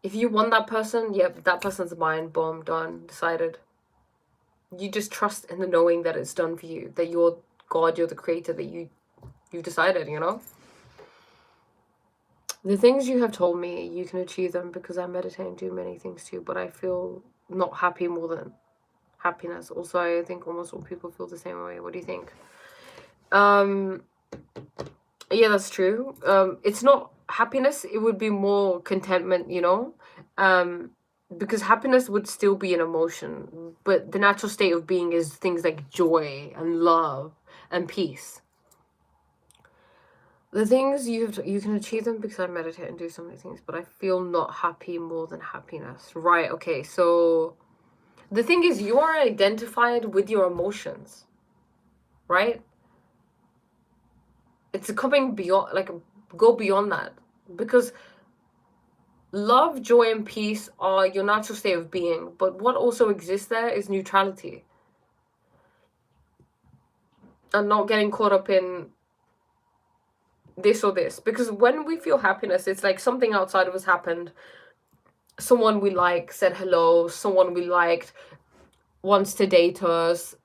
If you want that person, yep, that person's mine. Boom, done, decided. You just trust in the knowing that it's done for you, that you're God, you're the creator, that you've decided, you know? The things you have told me, you can achieve them because I meditate and do many things too, but I feel not happy more than happiness. Also, I think almost all people feel the same way. What do you think? Yeah, that's true. It's not happiness, it would be more contentment, you know? Because happiness would still be an emotion, but the natural state of being is things like joy and love and peace. The things you can achieve them because I meditate and do so many things, but I feel not happy more than happiness. Right, okay, so the thing is, you are identified with your emotions, right? It's coming beyond, like, go beyond that, because love, joy, and peace are your natural state of being, but what also exists there is neutrality. And not getting caught up in this or this. Because when we feel happiness, it's like something outside of us happened. Someone we like said hello, someone we liked wants to date us,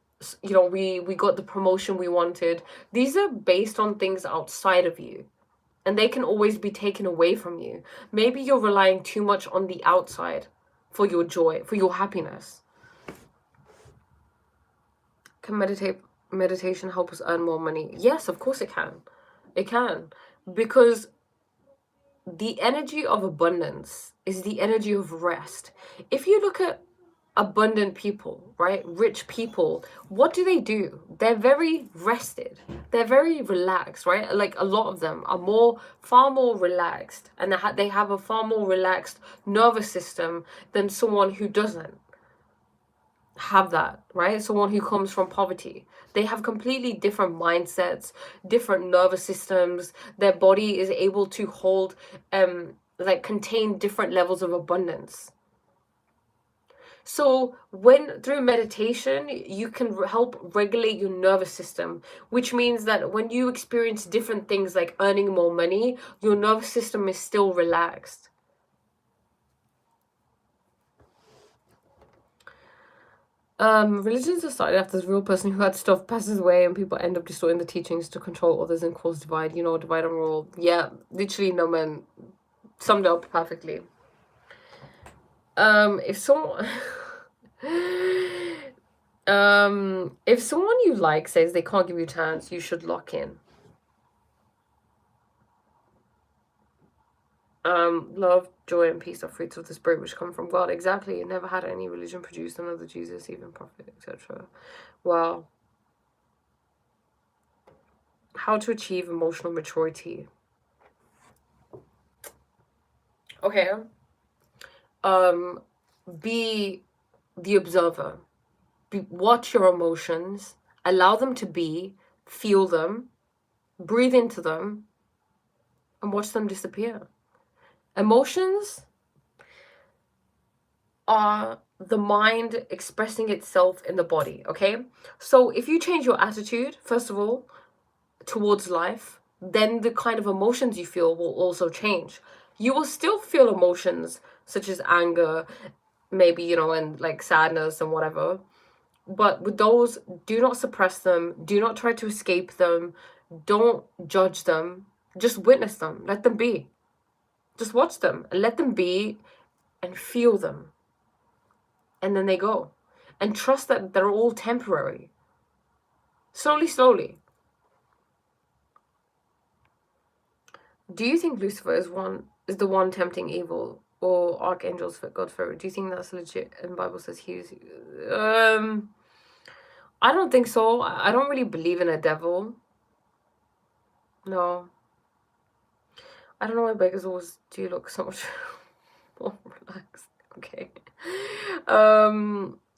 you know, we got the promotion we wanted. These are based on things outside of you, and they can always be taken away from you. Maybe you're relying too much on the outside for your joy, for your happiness. Can meditation help us earn more money? Yes, of course it can. It can. Because the energy of abundance is the energy of rest. If you look at abundant people, right? Rich people, what do? They're very rested. They're very relaxed, right? Like a lot of them are far more relaxed, and they have a far more relaxed nervous system than someone who doesn't have that, right? Someone who comes from poverty. They have completely different mindsets, different nervous systems. Their body is able to hold, like contain different levels of abundance. So when through meditation, you can help regulate your nervous system, which means that when you experience different things like earning more money, your nervous system is still relaxed. Religions aside, after this real person who had stuff passes away and people end up distorting the teachings to control others and cause divide, you know, divide and rule. Yeah, literally, no man summed it up perfectly. If someone if someone you like says they can't give you a chance, you should lock in. Love, joy, and peace are fruits of the spirit which come from God. Exactly. It never had any religion produced another Jesus, even prophet, etc. Wow. How to achieve emotional maturity. Okay. Be the observer. Watch your emotions, allow them to be, feel them, breathe into them, and watch them disappear. Emotions are the mind expressing itself in the body, okay? So if you change your attitude, first of all, towards life, then the kind of emotions you feel will also change. You will still feel emotions such as anger, maybe, you know, and like sadness and whatever. But with those, do not suppress them. Do not try to escape them. Don't judge them. Just witness them. Let them be. Just watch them and let them be and feel them. And then they go. And trust that they're all temporary. Slowly, slowly. Do you think Lucifer is the one tempting evil, or archangels for God for? Do you think that's legit? And the Bible says he's. I don't think so. I don't really believe in a devil. No. I don't know why beggars always do look so much more relaxed. Okay.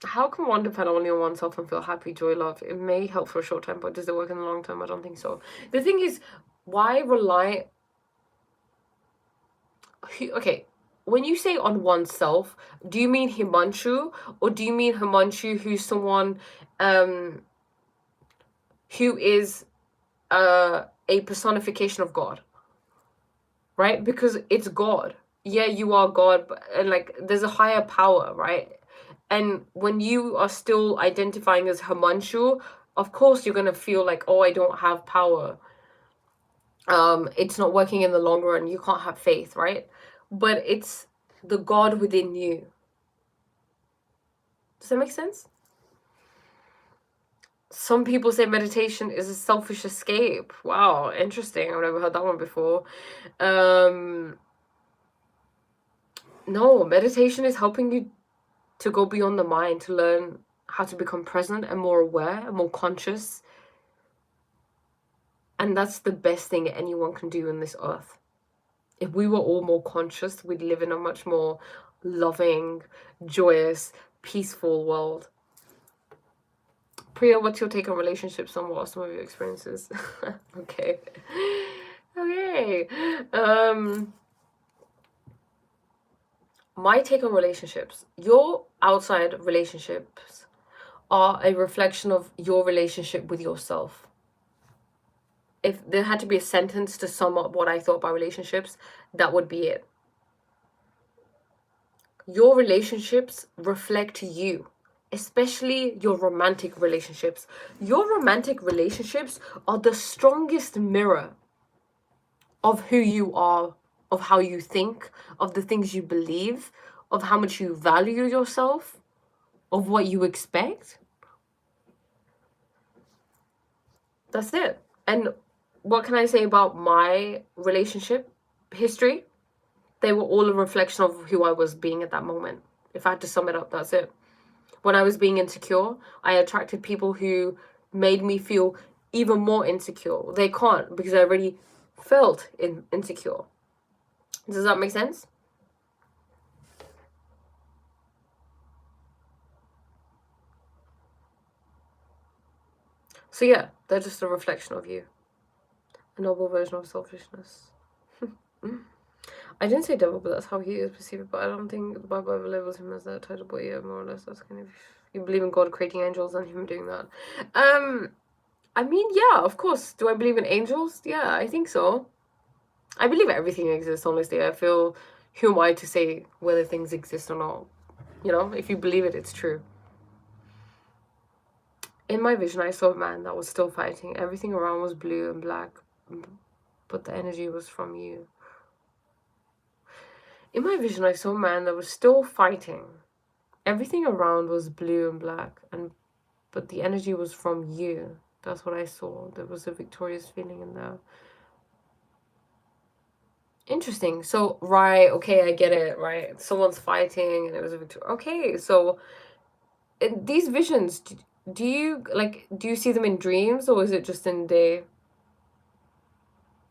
How can one depend only on oneself and feel happy, joy, love? It may help for a short time, but does it work in the long term? I don't think so. The thing is, why rely... Okay, when you say on oneself, do you mean Himanshu, or do you mean Himanshu who's someone who is a personification of God, right? Because it's God. Yeah, you are God, but, and like there's a higher power, right? And when you are still identifying as Himanshu, of course you're gonna feel like, oh, I don't have power. It's not working in the long run. You can't have faith, right? But it's the God within you. Does that make sense? Some people say meditation is a selfish escape. Wow, interesting. I've never heard that one before. No, meditation is helping you to go beyond the mind, to learn how to become present and more aware and more conscious. And that's the best thing anyone can do on this earth. If we were all more conscious, we'd live in a much more loving, joyous, peaceful world. Priya, what's your take on relationships and what are some of your experiences? Okay. Okay. My take on relationships. Your outside relationships are a reflection of your relationship with yourself. If there had to be a sentence to sum up what I thought about relationships, that would be it. Your relationships reflect you, especially your romantic relationships. Your romantic relationships are the strongest mirror of who you are, of how you think, of the things you believe, of how much you value yourself, of what you expect. That's it. And what can I say about my relationship history? They were all a reflection of who I was being at that moment. If I had to sum it up, that's it. When I was being insecure, I attracted people who made me feel even more insecure. They can't, because I already felt insecure. Does that make sense? So yeah, they're just a reflection of you. A noble version of selfishness. I didn't say devil, but that's how he is perceived. But I don't think the Bible ever labels him as that title. But yeah, more or less, that's kind of... You believe in God creating angels and him doing that. I mean, yeah, of course. Do I believe in angels? Yeah, I think so. I believe everything exists, honestly. I feel, who am I to say whether things exist or not? You know, if you believe it, it's true. In my vision, I saw a man that was still fighting. Everything around was blue and black, but the energy was from you. In my vision, I saw a man that was still fighting. Everything around was blue and black, but the energy was from you. That's what I saw. There was a victorious feeling in there. Interesting. So, right, okay, I get it, right? Someone's fighting and it was a victory. Okay, so in these visions, do you see them in dreams, or is it just in day?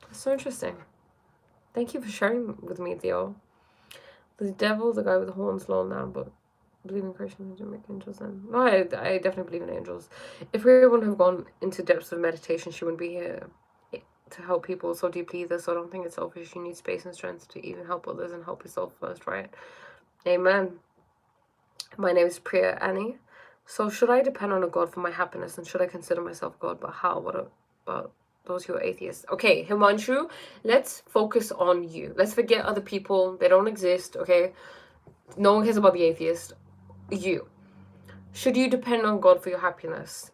That's so interesting. Thank you for sharing with me, Theo. The devil, the guy with the horns, lol now, but believe in creation and make angels then. No, I definitely believe in angels. If we wouldn't have gone into depths of meditation, she wouldn't be here to help people so deeply either. So I don't think it's selfish. You need space and strength to even help others and help yourself first, right? Amen. My name is Priya Annie. So should I depend on a God for my happiness, and should I consider myself God? But how? What about those who are atheists? Okay, Himanshu, let's focus on you. Let's forget other people. They don't exist, okay? No one cares about the atheist. You. Should you depend on God for your happiness?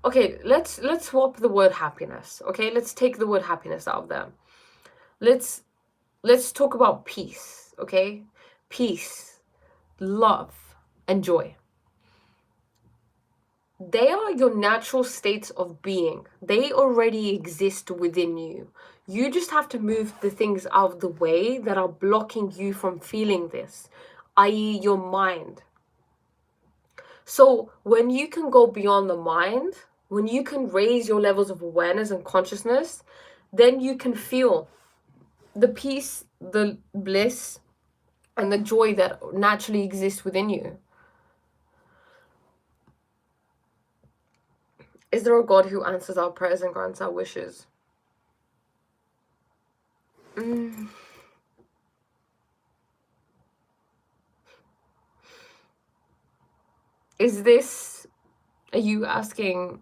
Okay, let's swap the word happiness, okay? Let's take the word happiness out of there. Let's talk about peace, okay? Peace, love, and joy. They are your natural states of being. They already exist within you. You just have to move the things out of the way that are blocking you from feeling this, i.e. your mind. So when you can go beyond the mind, when you can raise your levels of awareness and consciousness, then you can feel the peace, the bliss, and the joy that naturally exists within you. Is there a God who answers our prayers and grants our wishes? Is this, are you asking,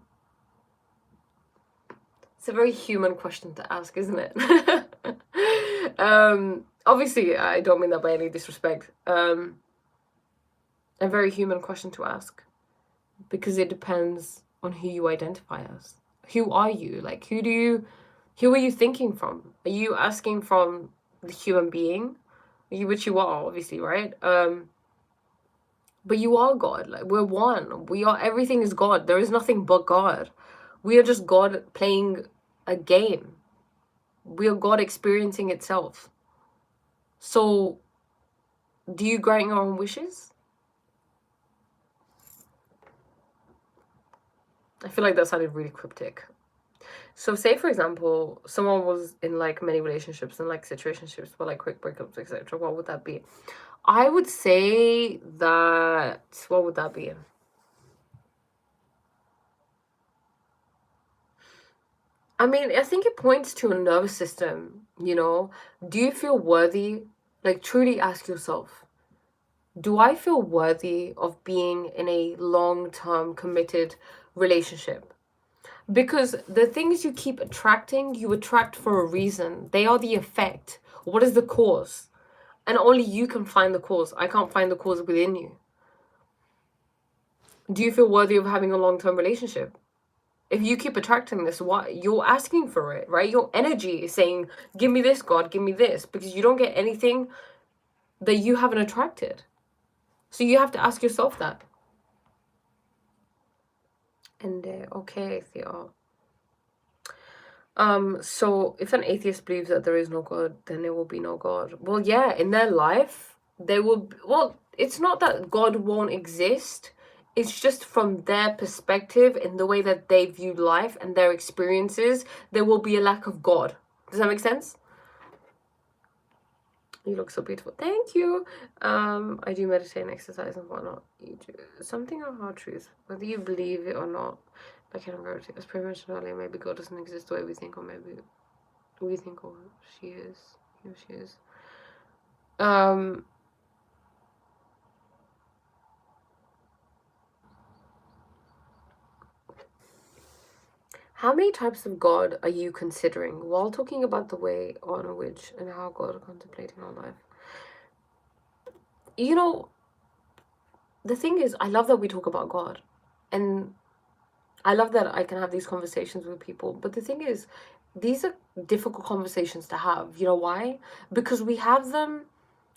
it's a very human question to ask, isn't it? Obviously, I don't mean that by any disrespect. A very human question to ask, because it depends on who you identify as. Who are you? Like, who are you thinking from? Are you asking from the human being? Which you are, obviously, right? But you are God. Like, we're one. Everything is God. There is nothing but God. We are just God playing a game. We are God experiencing itself. So, do you grant your own wishes? I feel like that sounded really cryptic. So say, for example, someone was in like many relationships and like situationships, but like quick breakups, etc. What would that be? I would say that, what would that be? I mean, I think it points to a nervous system, you know? Do you feel worthy? Like, truly ask yourself, do I feel worthy of being in a long-term committed relationship? Because the things you keep attracting, you attract for a reason. They are the effect. What is the cause? And only you can find the cause. I can't find the cause within you. Do you feel worthy of having a long-term relationship? If you keep attracting this, what you're asking for it, right? Your energy is saying, give me this, God, give me this, because you don't get anything that you haven't attracted. So you have to ask yourself that. And okay, Theo. So if an atheist believes that there is no God, then there will be no God. Well, yeah, in their life, they will, well, it's not that God won't exist. It's just from their perspective, in the way that they view life and their experiences, there will be a lack of God. Does that make sense? You look so beautiful. Thank you. I do meditate and exercise and whatnot. You do something of hard truth, whether you believe it or not. I can't remember. As pretty mentioned earlier, maybe God doesn't exist the way we think, or maybe we think, or she is. He or she is. How many types of God are you considering while talking about the way on which and how God contemplating our life? You know, the thing is, I love that we talk about God, and I love that I can have these conversations with people. But the thing is, these are difficult conversations to have. You know why? Because we have them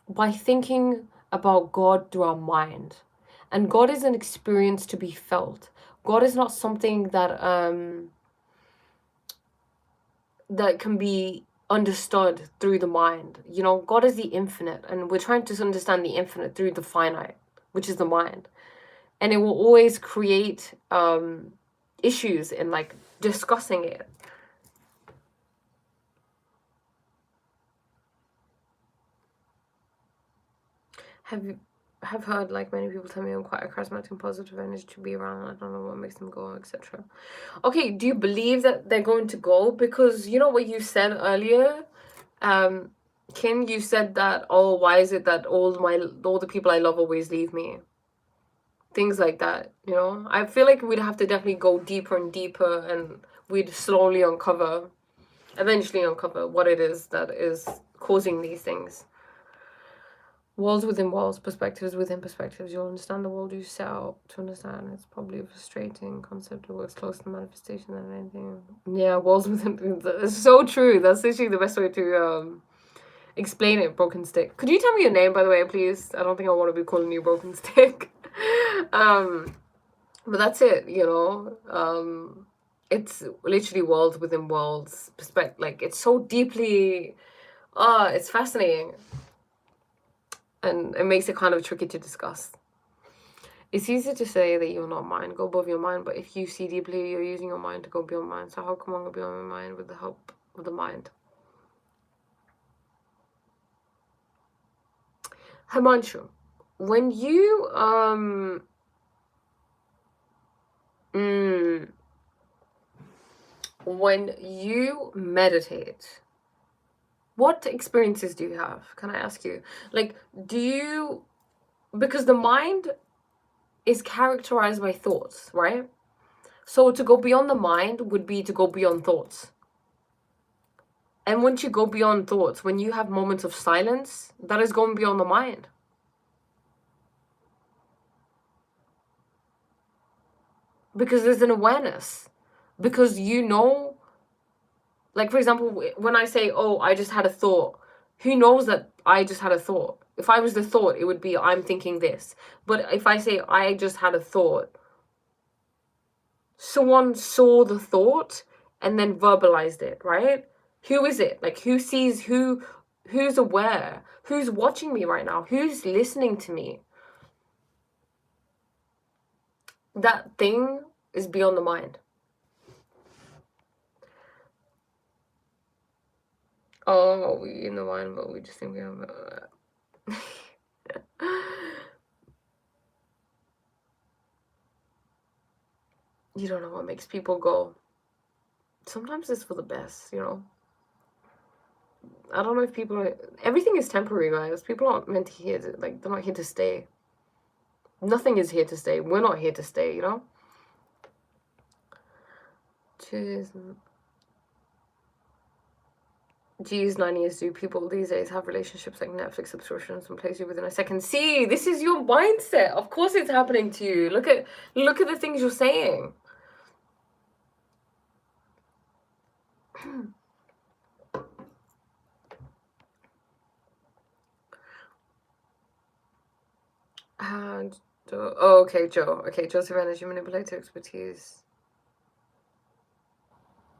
by thinking about God through our mind. And God is an experience to be felt. God is not something that that can be understood through the mind. You know, God is the infinite, and we're trying to understand the infinite through the finite, which is the mind. And it will always create issues in like discussing it. Have heard like many people tell me I'm quite a charismatic and positive energy to be around. I don't know what makes them go, etc. Okay, do you believe that they're going to go? Because you know what you said earlier, Kim, you said that, oh, why is it that all the people I love always leave me? Things like that, you know? I feel like we'd have to definitely go deeper and deeper, and we'd slowly eventually uncover what it is that is causing these things. Walls within walls, perspectives within perspectives. You'll understand the world you set out to understand. It's probably a frustrating concept. It works closer to manifestation than anything. Yeah, walls within. It's so true. That's literally the best way to explain it. Broken stick. Could you tell me your name, by the way, please? I don't think I want to be calling you Broken Stick. But that's it. You know. It's literally worlds within worlds. Perspective. Like, it's so deeply. It's fascinating. And it makes it kind of tricky to discuss. It's easy to say that you're not mind, go above your mind, but if you see deeply, you're using your mind to go beyond mind. So how come I go beyond my mind with the help of the mind? Himanshu, when you when you meditate, what experiences do you have? Can I ask you? Like, do you, because the mind is characterized by thoughts, right? So to go beyond the mind would be to go beyond thoughts. And once you go beyond thoughts, when you have moments of silence, that is going beyond the mind. Because there's an awareness. Because you know, like for example, when I say, oh, I just had a thought, who knows that I just had a thought? If I was the thought, it would be, I'm thinking this. But if I say, I just had a thought, someone saw the thought and then verbalized it, right? Who is it? Like, who sees, who's aware? Who's watching me right now? Who's listening to me? That thing is beyond the mind. Oh, we in the mind, but we just think we have You don't know what makes people go. Sometimes it's for the best, you know? I don't know if people are... Everything is temporary, guys. People aren't meant to here to... Like, they're not here to stay. Nothing is here to stay. We're not here to stay, you know? Cheers. Geez, 9 years, do people these days have relationships like Netflix subscriptions and place you within a second? See, this is your mindset. Of course it's happening to you. Look at the things you're saying. And oh, okay, Joe. Okay, Joseph, energy manipulator expertise.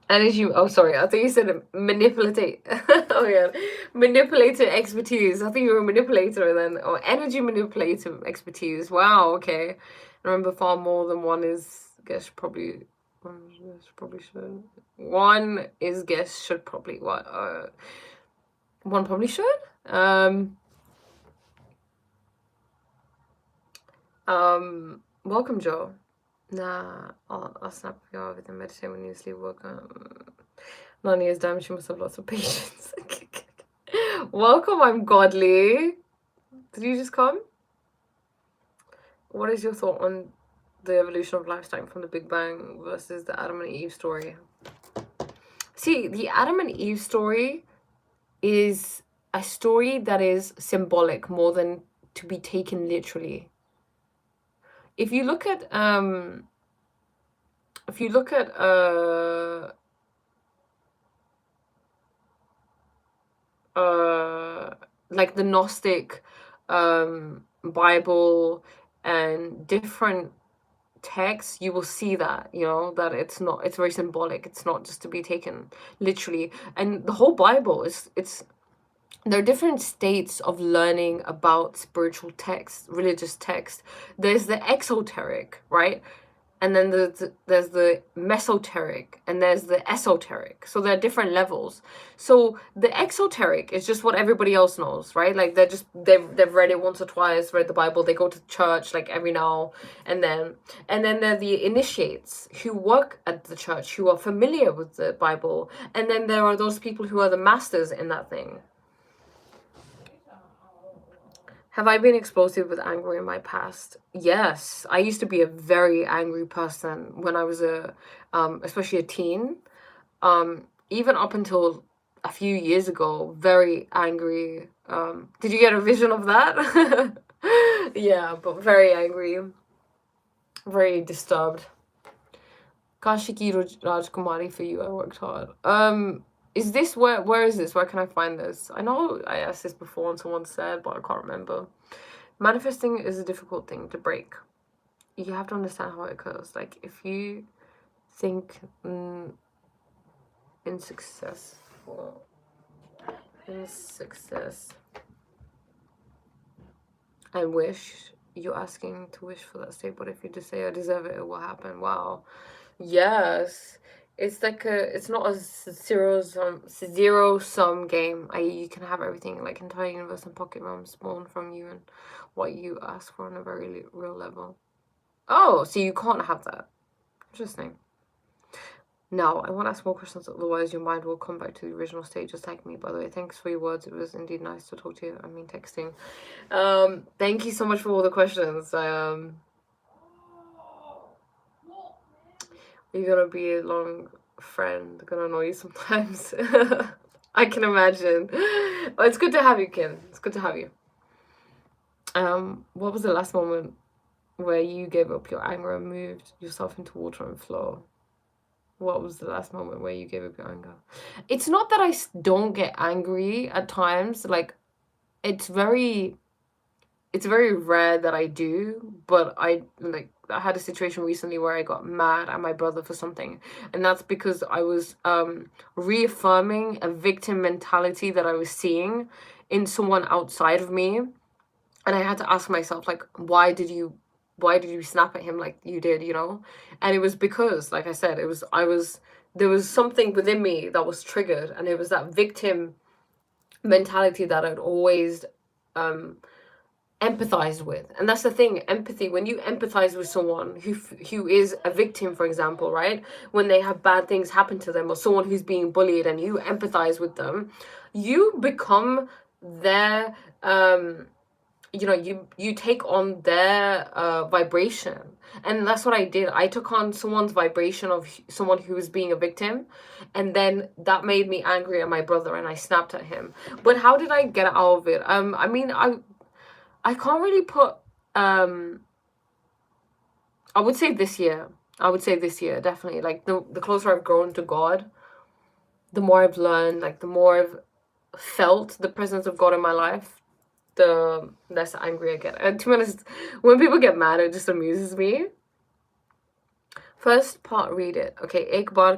Energy. Oh, sorry. I thought you said manipulate. Oh yeah, manipulator expertise. I think you were a manipulator then, or energy manipulator expertise. Wow. Okay. I remember far more than one is. Guess probably. Probably should. One is guess should probably what. One probably should. Welcome, Joe. Nah, I'll snap you out with a meditate when you sleep. Welcome. 9 years damn, she must have lots of patience. Welcome, I'm godly. Did you just come? What is your thought on the evolution of lifetime from the Big Bang versus the Adam and Eve story? See, the Adam and Eve story is a story that is symbolic more than to be taken literally. If you look at like the Gnostic Bible and different texts, you will see that, you know, that it's very symbolic. It's not just to be taken literally. And the whole Bible there are different states of learning about spiritual text, religious text. There's the exoteric, right? And then there's the mesoteric, and there's the esoteric. So there are different levels. So the exoteric is just what everybody else knows, right? Like they've read it once or twice, read the Bible, they go to church like every now and then. And then there are the initiates who work at the church, who are familiar with the Bible. And then there are those people who are the masters in that thing. Have I been explosive with anger in my past? Yes. I used to be a very angry person when I was especially a teen. Even up until a few years ago, very angry. Did you get a vision of that? Yeah, but very angry. Very disturbed. Kashiki Rajkumari for you, I worked hard. Is this where is this? Where can I find this? I know I asked this before and someone said, but I can't remember. Manifesting is a difficult thing to break. You have to understand how it occurs. Like, if you think in success, and wish, you're asking to wish for that state. But if you just say, I deserve it, it will happen. Wow. Yes. It's like it's not a zero sum game. You can have everything, like entire universe and pocket realms spawn from you and what you ask for on a very real level. Oh, so you can't have that. Interesting. Now, I want to ask more questions, otherwise your mind will come back to the original state, just like me. By the way, thanks for your words. It was indeed nice to talk to you. I mean, texting. Thank you so much for all the questions. You're gonna be a long friend, gonna annoy you sometimes. I can imagine. But it's good to have you, Kim. It's good to have you. What was the last moment where you gave up your anger and moved yourself into water and flow? What was the last moment where you gave up your anger? It's not that I don't get angry at times. Like, it's very rare that I do, but I had a situation recently where I got mad at my brother for something, and that's because I was reaffirming a victim mentality that I was seeing in someone outside of me, and I had to ask myself, like, why did you snap at him like you did, you know? And it was because, like I said, there was something within me that was triggered, and it was that victim mentality that I'd always empathized with. And that's the thing, empathy, when you empathize with someone who is a victim, for example, right, when they have bad things happen to them, or someone who's being bullied, and you empathize with them, you become their you take on their vibration. And that's what I did. I took on someone's vibration of someone who was being a victim, and then that made me angry at my brother, and I snapped at him. But how did I get out of it? I mean, I can't really put I would say this year. Definitely. Like, the closer I've grown to God, the more I've learned, like the more I've felt the presence of God in my life, the less angry I get. And to be honest, when people get mad, it just amuses me. First part, read it. Okay, एक बार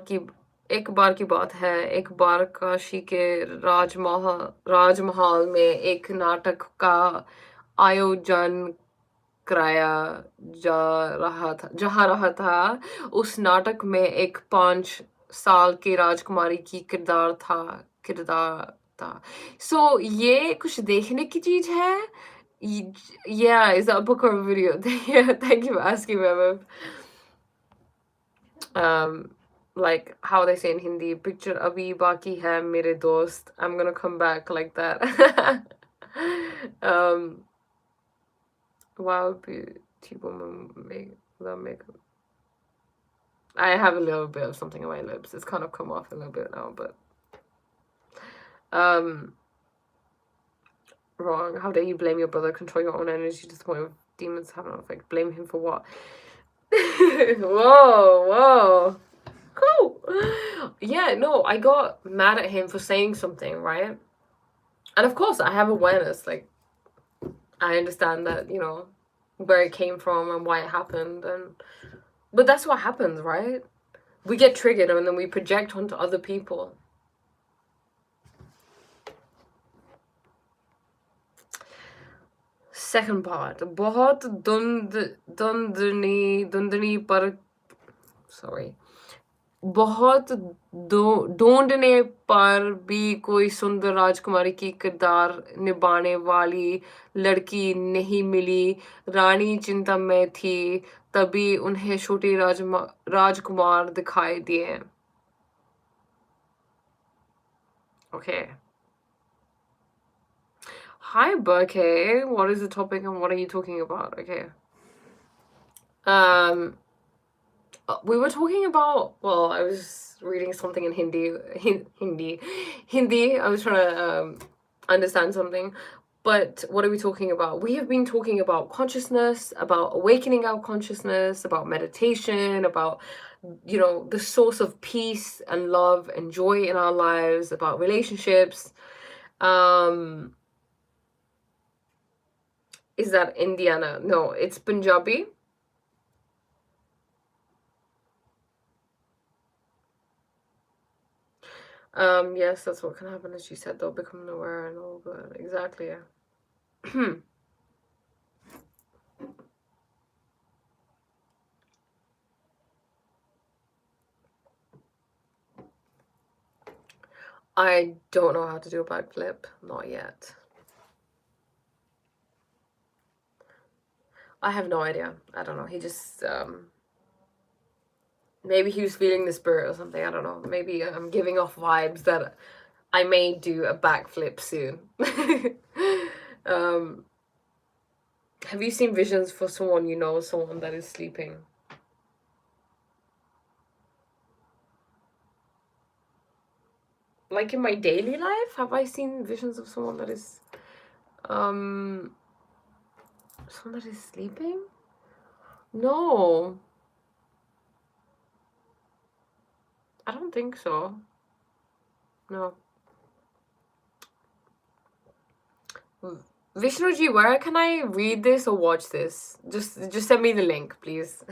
की बात है, एक बार काशी के राजमहल में एक नाटक का आयोजन कराया जा रहा था। उस नाटक में एक 5 साल की राजकुमारी की किरदार था। So ये कुछ देखने की चीज है? Yeah, is that a book or a video? Yeah, thank you for asking, Mehmet. Like how they say in Hindi, picture abhi baki hai mere dost. I'm gonna come back like that. Wow, people make the makeup. I have a little bit of something on my lips. It's kind of come off a little bit now, but wrong. How dare you blame your brother? Control your own energy to the point of demons have no effect. Blame him for what? Whoa. Cool. Yeah, no, I got mad at him for saying something, right? And of course, I have awareness. Like, I understand that, you know, where it came from and why it happened. But that's what happens, right? We get triggered and then we project onto other people. Second part. बहुत धुंधनी पर sorry. बहुत ढूंढने पर भी कोई सुंदर राजकुमारी की किरदार निभाने वाली लड़की नहीं मिली। रानी चिंता में थी, तभी उन्हें छोटी राजकुमार दिखाई दिए. Okay. Hi, Burke. What is the topic and what are you talking about? Okay. We were talking about, well, I was reading something in Hindi. I was trying to understand something. But what are we talking about? We have been talking about consciousness, about awakening our consciousness, about meditation, about, you know, the source of peace and love and joy in our lives, about relationships. Is that Indiana? No, it's Punjabi. Yes, that's what can happen, as you said, they'll become aware and all that. Exactly, yeah. I don't know how to do a backflip. Not yet. I have no idea. I don't know. He just maybe he was feeling the spirit or something. I don't know. Maybe I'm giving off vibes that I may do a backflip soon. Have you seen visions for someone you know, someone that is sleeping? Like in my daily life, have I seen visions of someone that is someone that is sleeping? No. I don't think so. No. Vishnuji, where can I read this or watch this? Just send me the link, please.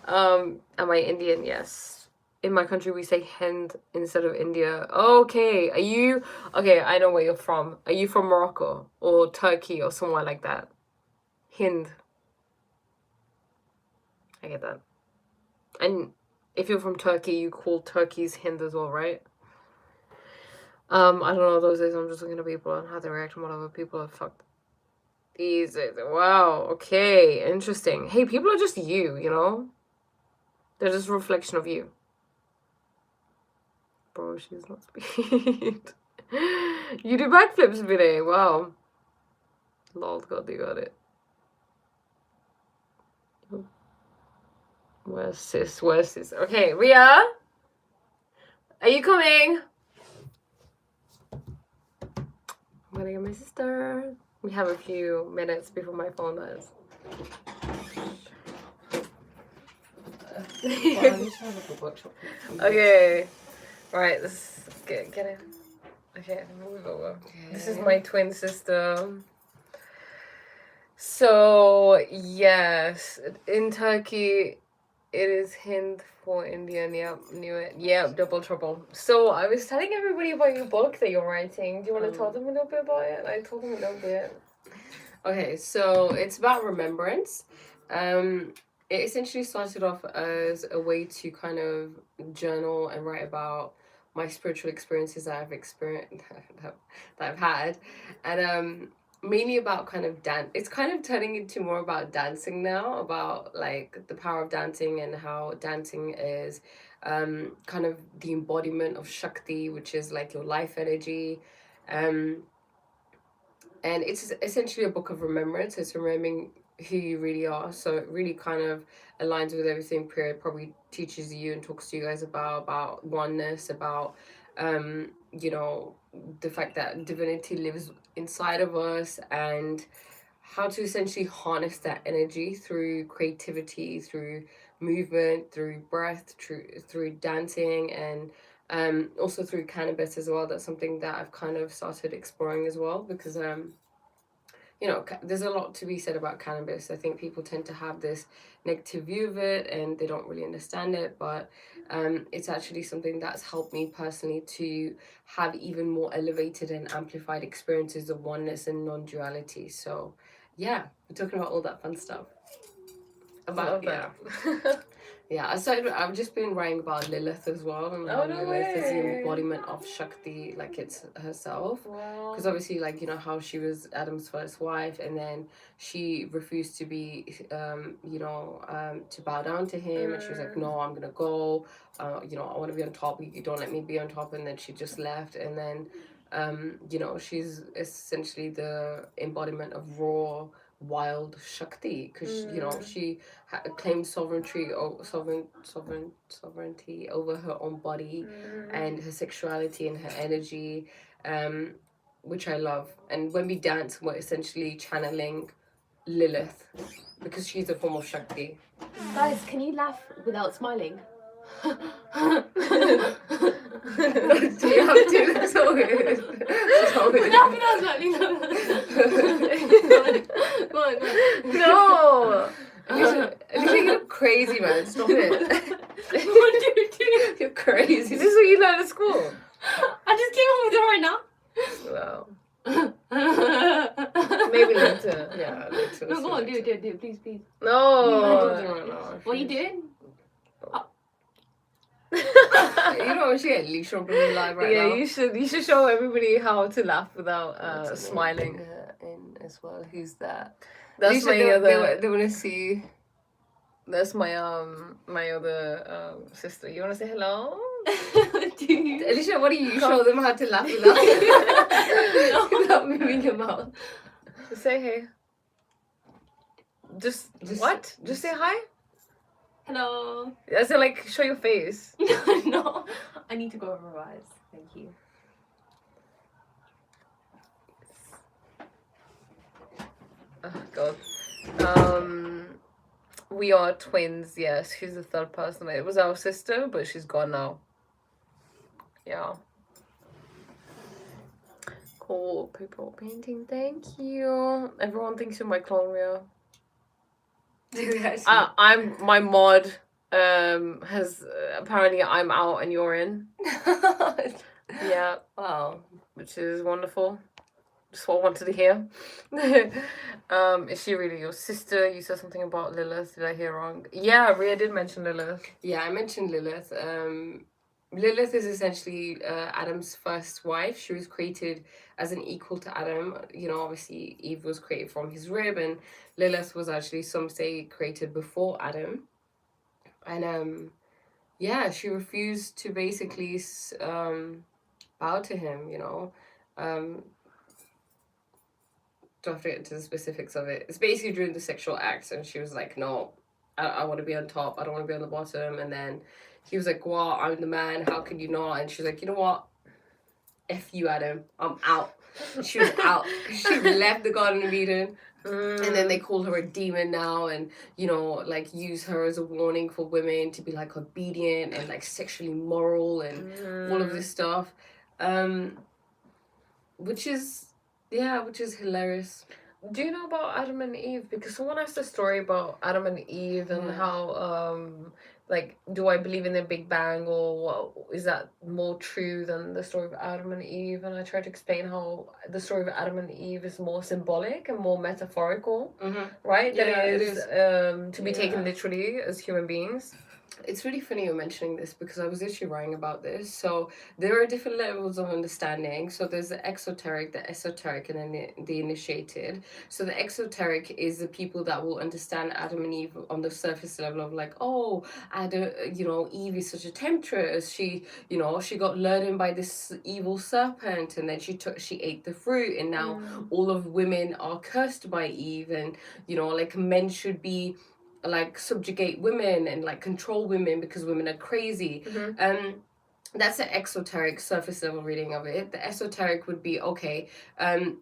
Am I Indian? Yes. In my country, we say Hind instead of India. Okay. Are you... Okay, I know where you're from. Are you from Morocco or Turkey or somewhere like that? Hind. I get that. And if you're from Turkey, you call turkeys Hind as well, right? I don't know those days. I'm just looking at people and how they react and whatever. People are fucked. These days. Wow. Okay. Interesting. Hey, people are just you, you know? They're just a reflection of you. Bro, she's not speed. You do backflips, Vinay. Wow. Lol, God, you got it. Where's sis? Where's sis? Okay, Ria? Are you coming? I'm gonna get my sister. We have a few minutes before my phone dies. Okay. Right, let's get in. Okay, move over. Okay. This is my twin sister. So, yes, in Turkey, it is Hind for Indian. Yep, knew it. Yep, double trouble. So, I was telling everybody about your book that you're writing. Do you want to tell them a little bit about it? I told them a little bit. Okay, so it's about remembrance. It essentially started off as a way to kind of journal and write about my spiritual experiences that I've experienced, that I've had, and mainly about kind of dance. It's kind of turning into more about dancing now, about like the power of dancing and how dancing is kind of the embodiment of Shakti, which is like your life energy. And it's essentially a book of remembrance. It's remembering who you really are. So it really kind of aligns with everything Priya probably teaches you and talks to you guys about oneness, about you know, the fact that divinity lives inside of us, and how to essentially harness that energy through creativity, through movement, through breath, through dancing, and also through cannabis as well. That's something that I've kind of started exploring as well, because you know, there's a lot to be said about cannabis. I think people tend to have this negative view of it and they don't really understand it, but it's actually something that's helped me personally to have even more elevated and amplified experiences of oneness and non-duality. So yeah, we're talking about all that fun stuff. About that. Yeah, I've just been writing about Lilith as well, and Lilith is the embodiment of Shakti, like it's herself. Because obviously, like, you know, how she was Adam's first wife, and then she refused to be, to bow down to him, and she was like, no, I'm gonna go, you know, I want to be on top, you don't let me be on top, and then she just left, and then, you know, she's essentially the embodiment of raw, wild Shakti, because you know, she claimed sovereignty over her own body and her sexuality and her energy, which I love. And when we dance, we're essentially channeling Lilith, because she's a form of Shakti. Guys, can you laugh without smiling? Do you have to? That's so weird. So weird. No. Alicia, you look crazy, man. Stop it. What do you do? You're crazy. Is this what you learned at school? I just came up with it Wow. right now. Maybe later. Yeah, later. No, go on, do it, please. No. What are you doing? You know, she at least show live right Yeah, now. you should show everybody how to laugh without What's her name? smiling. In as well. Who's that? That's Alicia, my other. they want to see. That's my other sister. You wanna say hello? Alicia, what do you show them how to laugh without without moving your mouth? Just say hey. Just what? Just say hi. Hello. I said like show your face. No, I need to go and revise. Thank you. Oh god. We are twins, yes. She's the third person. It was our sister, but she's gone now. Yeah. Cool. People painting, thank you. Everyone thinks you're my clone, Ria. I'm my mod has apparently I'm out and you're in. Yeah. Wow. Which is wonderful. Just what I wanted to hear. Is she really your sister? You said something about Lilith. Did I hear wrong? Yeah, Ria did mention Lilith. Yeah, I mentioned Lilith. Lilith is essentially Adam's first wife. She was created as an equal to Adam. You know, obviously Eve was created from his rib, and Lilith was actually, some say, created before Adam. And yeah, she refused to basically bow to him. You know, don't have to get into the specifics of it. It's basically during the sexual acts, and she was like, "No, I want to be on top. I don't want to be on the bottom." And then he was like, "Well, I'm the man. How could you not?" And she's like, "You know what? F you, Adam. I'm out." She was out. She left the Garden of Eden. And then they call her a demon now, and you know, like use her as a warning for women to be like obedient and like sexually moral and all of this stuff, which is hilarious. Do you know about Adam and Eve? Because someone asked a story about Adam and Eve and how like, do I believe in the Big Bang, or what, is that more true than the story of Adam and Eve? And I tried to explain how the story of Adam and Eve is more symbolic and more metaphorical, right? Yeah, Than it is to be Yeah. taken literally as human beings. It's really funny you're mentioning this because I was actually writing about this. So there are different levels of understanding. So there's the exoteric, the esoteric, and then the initiated. So the exoteric is the people that will understand Adam and Eve on the surface level of like, oh, Adam, you know, Eve is such a temptress. She, you know, she got lured in by this evil serpent, and then she ate the fruit, and now all of women are cursed by Eve, and you know, like men should be like subjugate women and like control women because women are crazy. That's the exoteric surface level reading of it. The esoteric would be, okay,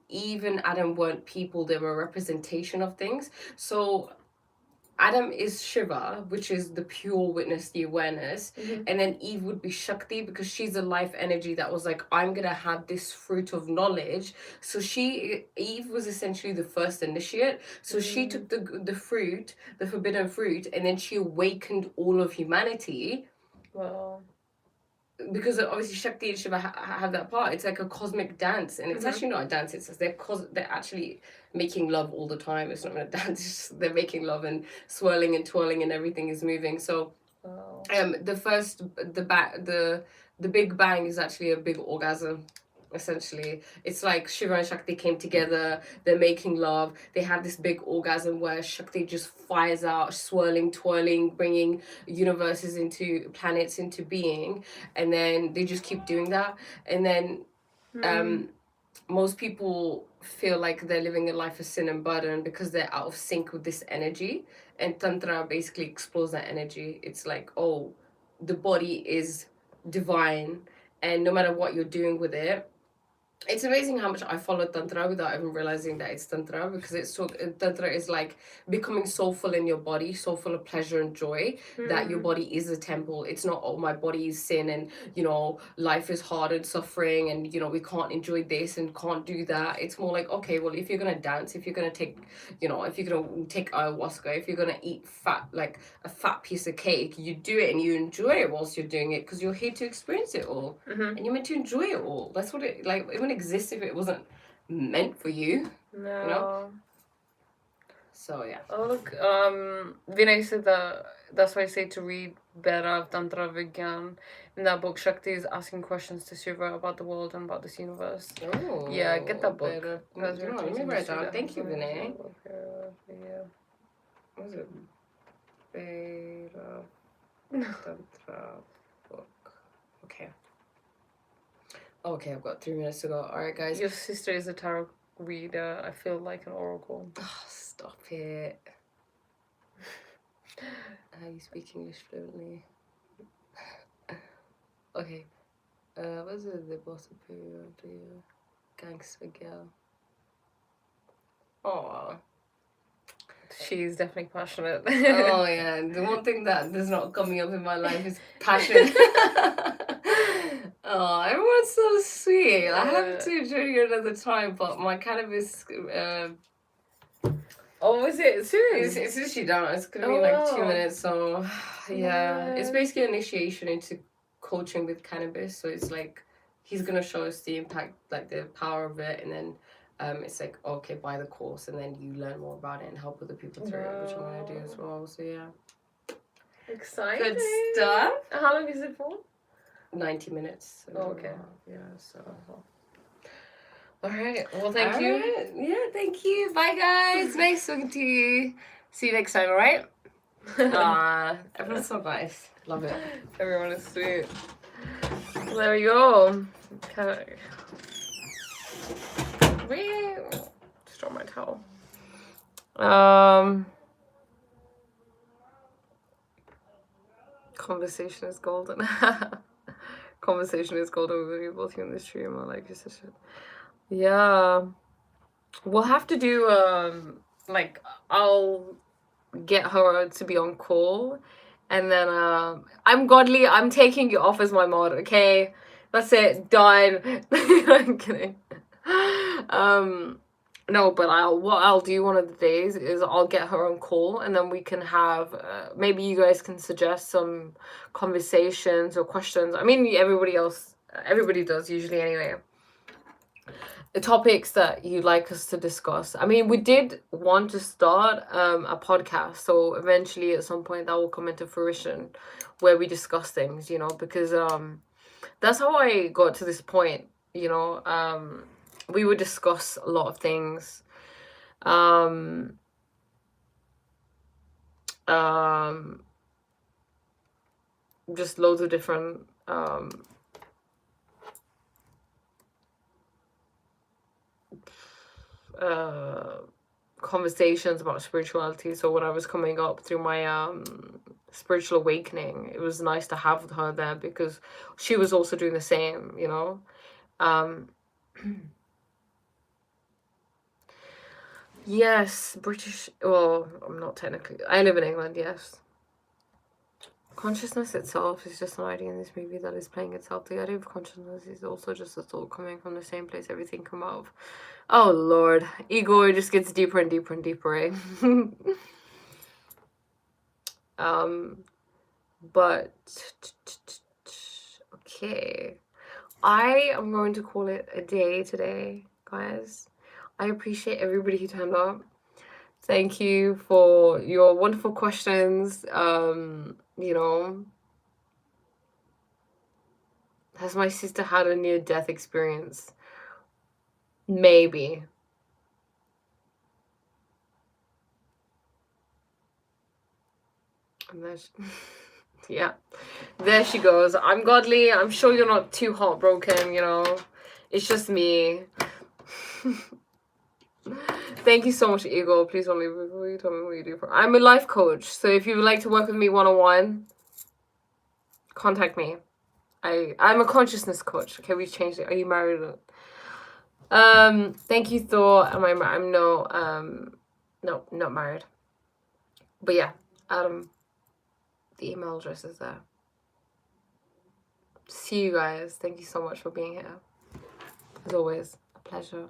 Eve and Adam weren't people, they were a representation of things. So Adam is Shiva, which is the pure witness, the awareness. And then Eve would be Shakti because she's a life energy that was like, I'm going to have this fruit of knowledge. So Eve was essentially the first initiate. So she took the fruit, the forbidden fruit, and then she awakened all of humanity. Well, because obviously Shakti and Shiva have that part. It's like a cosmic dance, and it's actually not a dance. It's they're actually making love all the time. It's not a dance. It's just, they're making love and swirling and twirling, and everything is moving. So, the Big Bang is actually a big orgasm. Essentially, it's like Shiva and Shakti came together, they're making love, they have this big orgasm where Shakti just fires out, swirling, twirling, bringing planets into being, and then they just keep doing that. And then most people feel like they're living a life of sin and burden because they're out of sync with this energy, and Tantra basically explores that energy. It's like, oh, the body is divine, and no matter what you're doing with it, it's amazing how much I follow Tantra without even realizing that it's Tantra, because Tantra is like becoming soulful in your body, so full of pleasure and joy, that your body is a temple. It's not, oh, my body is sin, and you know, life is hard and suffering, and you know, we can't enjoy this and can't do that. It's more like, okay, well, if you're gonna dance, if you're gonna take, you know, if you're gonna take ayahuasca, if you're gonna eat fat, like a fat piece of cake, you do it and you enjoy it whilst you're doing it, because you're here to experience it all, and you're meant to enjoy it all. That's what it, like, it wouldn't exist if it wasn't meant for you. no. You know? So yeah. Oh look, Vinay said that that's why I say to read Bera of Tantra Vigyan. In that book, Shakti is asking questions to Shiva about the world and about this universe. Oh. Yeah, get that book. Let me write down. Thank you, Vinay. Yeah. What was it? Bera Tantra book. Okay. Okay, I've got 3 minutes to go. Alright, guys. Your sister is a tarot reader. I feel like an oracle. Oh, stop it. You speak English fluently. Okay. What's it? The boss of the gangster girl. Oh. She's definitely passionate. Oh yeah. The one thing that is not coming up in my life is passion. Oh, everyone's so sweet. I have to join you another time, but my cannabis Oh, is it serious? It's literally done. It's gonna be like 2 minutes. So yeah, it's basically initiation into coaching with cannabis. So it's like he's gonna show us the impact, like the power of it, and then it's like okay, buy the course, and then you learn more about it and help other people through it, which I'm gonna do as well. So yeah, exciting. good stuff. How long is it for? 90 minutes. So, okay. Yeah. So. All right. Well, thank you. Yeah, thank you. Bye, guys. Nice talking to you. See you next time, all right? Everyone's so nice. Love it. Everyone is sweet. Well, there we go. Okay. Just drop my towel. Conversation is golden. Conversation is golden with you both here in the stream. I like your sister. Yeah. We'll have to do like I'll get her to be on call, and then I'm godly. I'm taking you off as my mod. Okay, that's it. Done. I'm kidding. No, but what I'll do one of the days is I'll get her on call, and then we can have maybe you guys can suggest some conversations or questions. I mean, everybody does usually anyway. The topics that you'd like us to discuss. I mean, we did want to start a podcast, so eventually at some point that will come into fruition where we discuss things, you know, because that's how I got to this point, you know. We would discuss a lot of things. Just loads of different conversations about spirituality. So when I was coming up through my spiritual awakening, it was nice to have her there because she was also doing the same, you know. Yes, British. Well, I'm not technically. I live in England, yes. Consciousness itself is just an idea in this movie that is playing itself. The idea of consciousness is also just a thought coming from the same place everything come out of. Oh Lord, ego just gets deeper and deeper and deeper, eh? But okay, I am going to call it a day today, guys. I appreciate everybody who turned up. Thank you for your wonderful questions. You know, has my sister had a near-death experience? Maybe. And there's, yeah, there she goes. I'm godly. I'm sure you're not too heartbroken, you know. It's just me. Thank you so much, Eagle. Please don't leave before you tell me what you do. I'm a life coach, so if you would like to work with me one-on-one, contact me. I'm a consciousness coach. Okay, we've changed it. Are you married? Thank you, Thor. I'm no, not married. But yeah, the email address is there. See you guys. Thank you so much for being here. As always, a pleasure.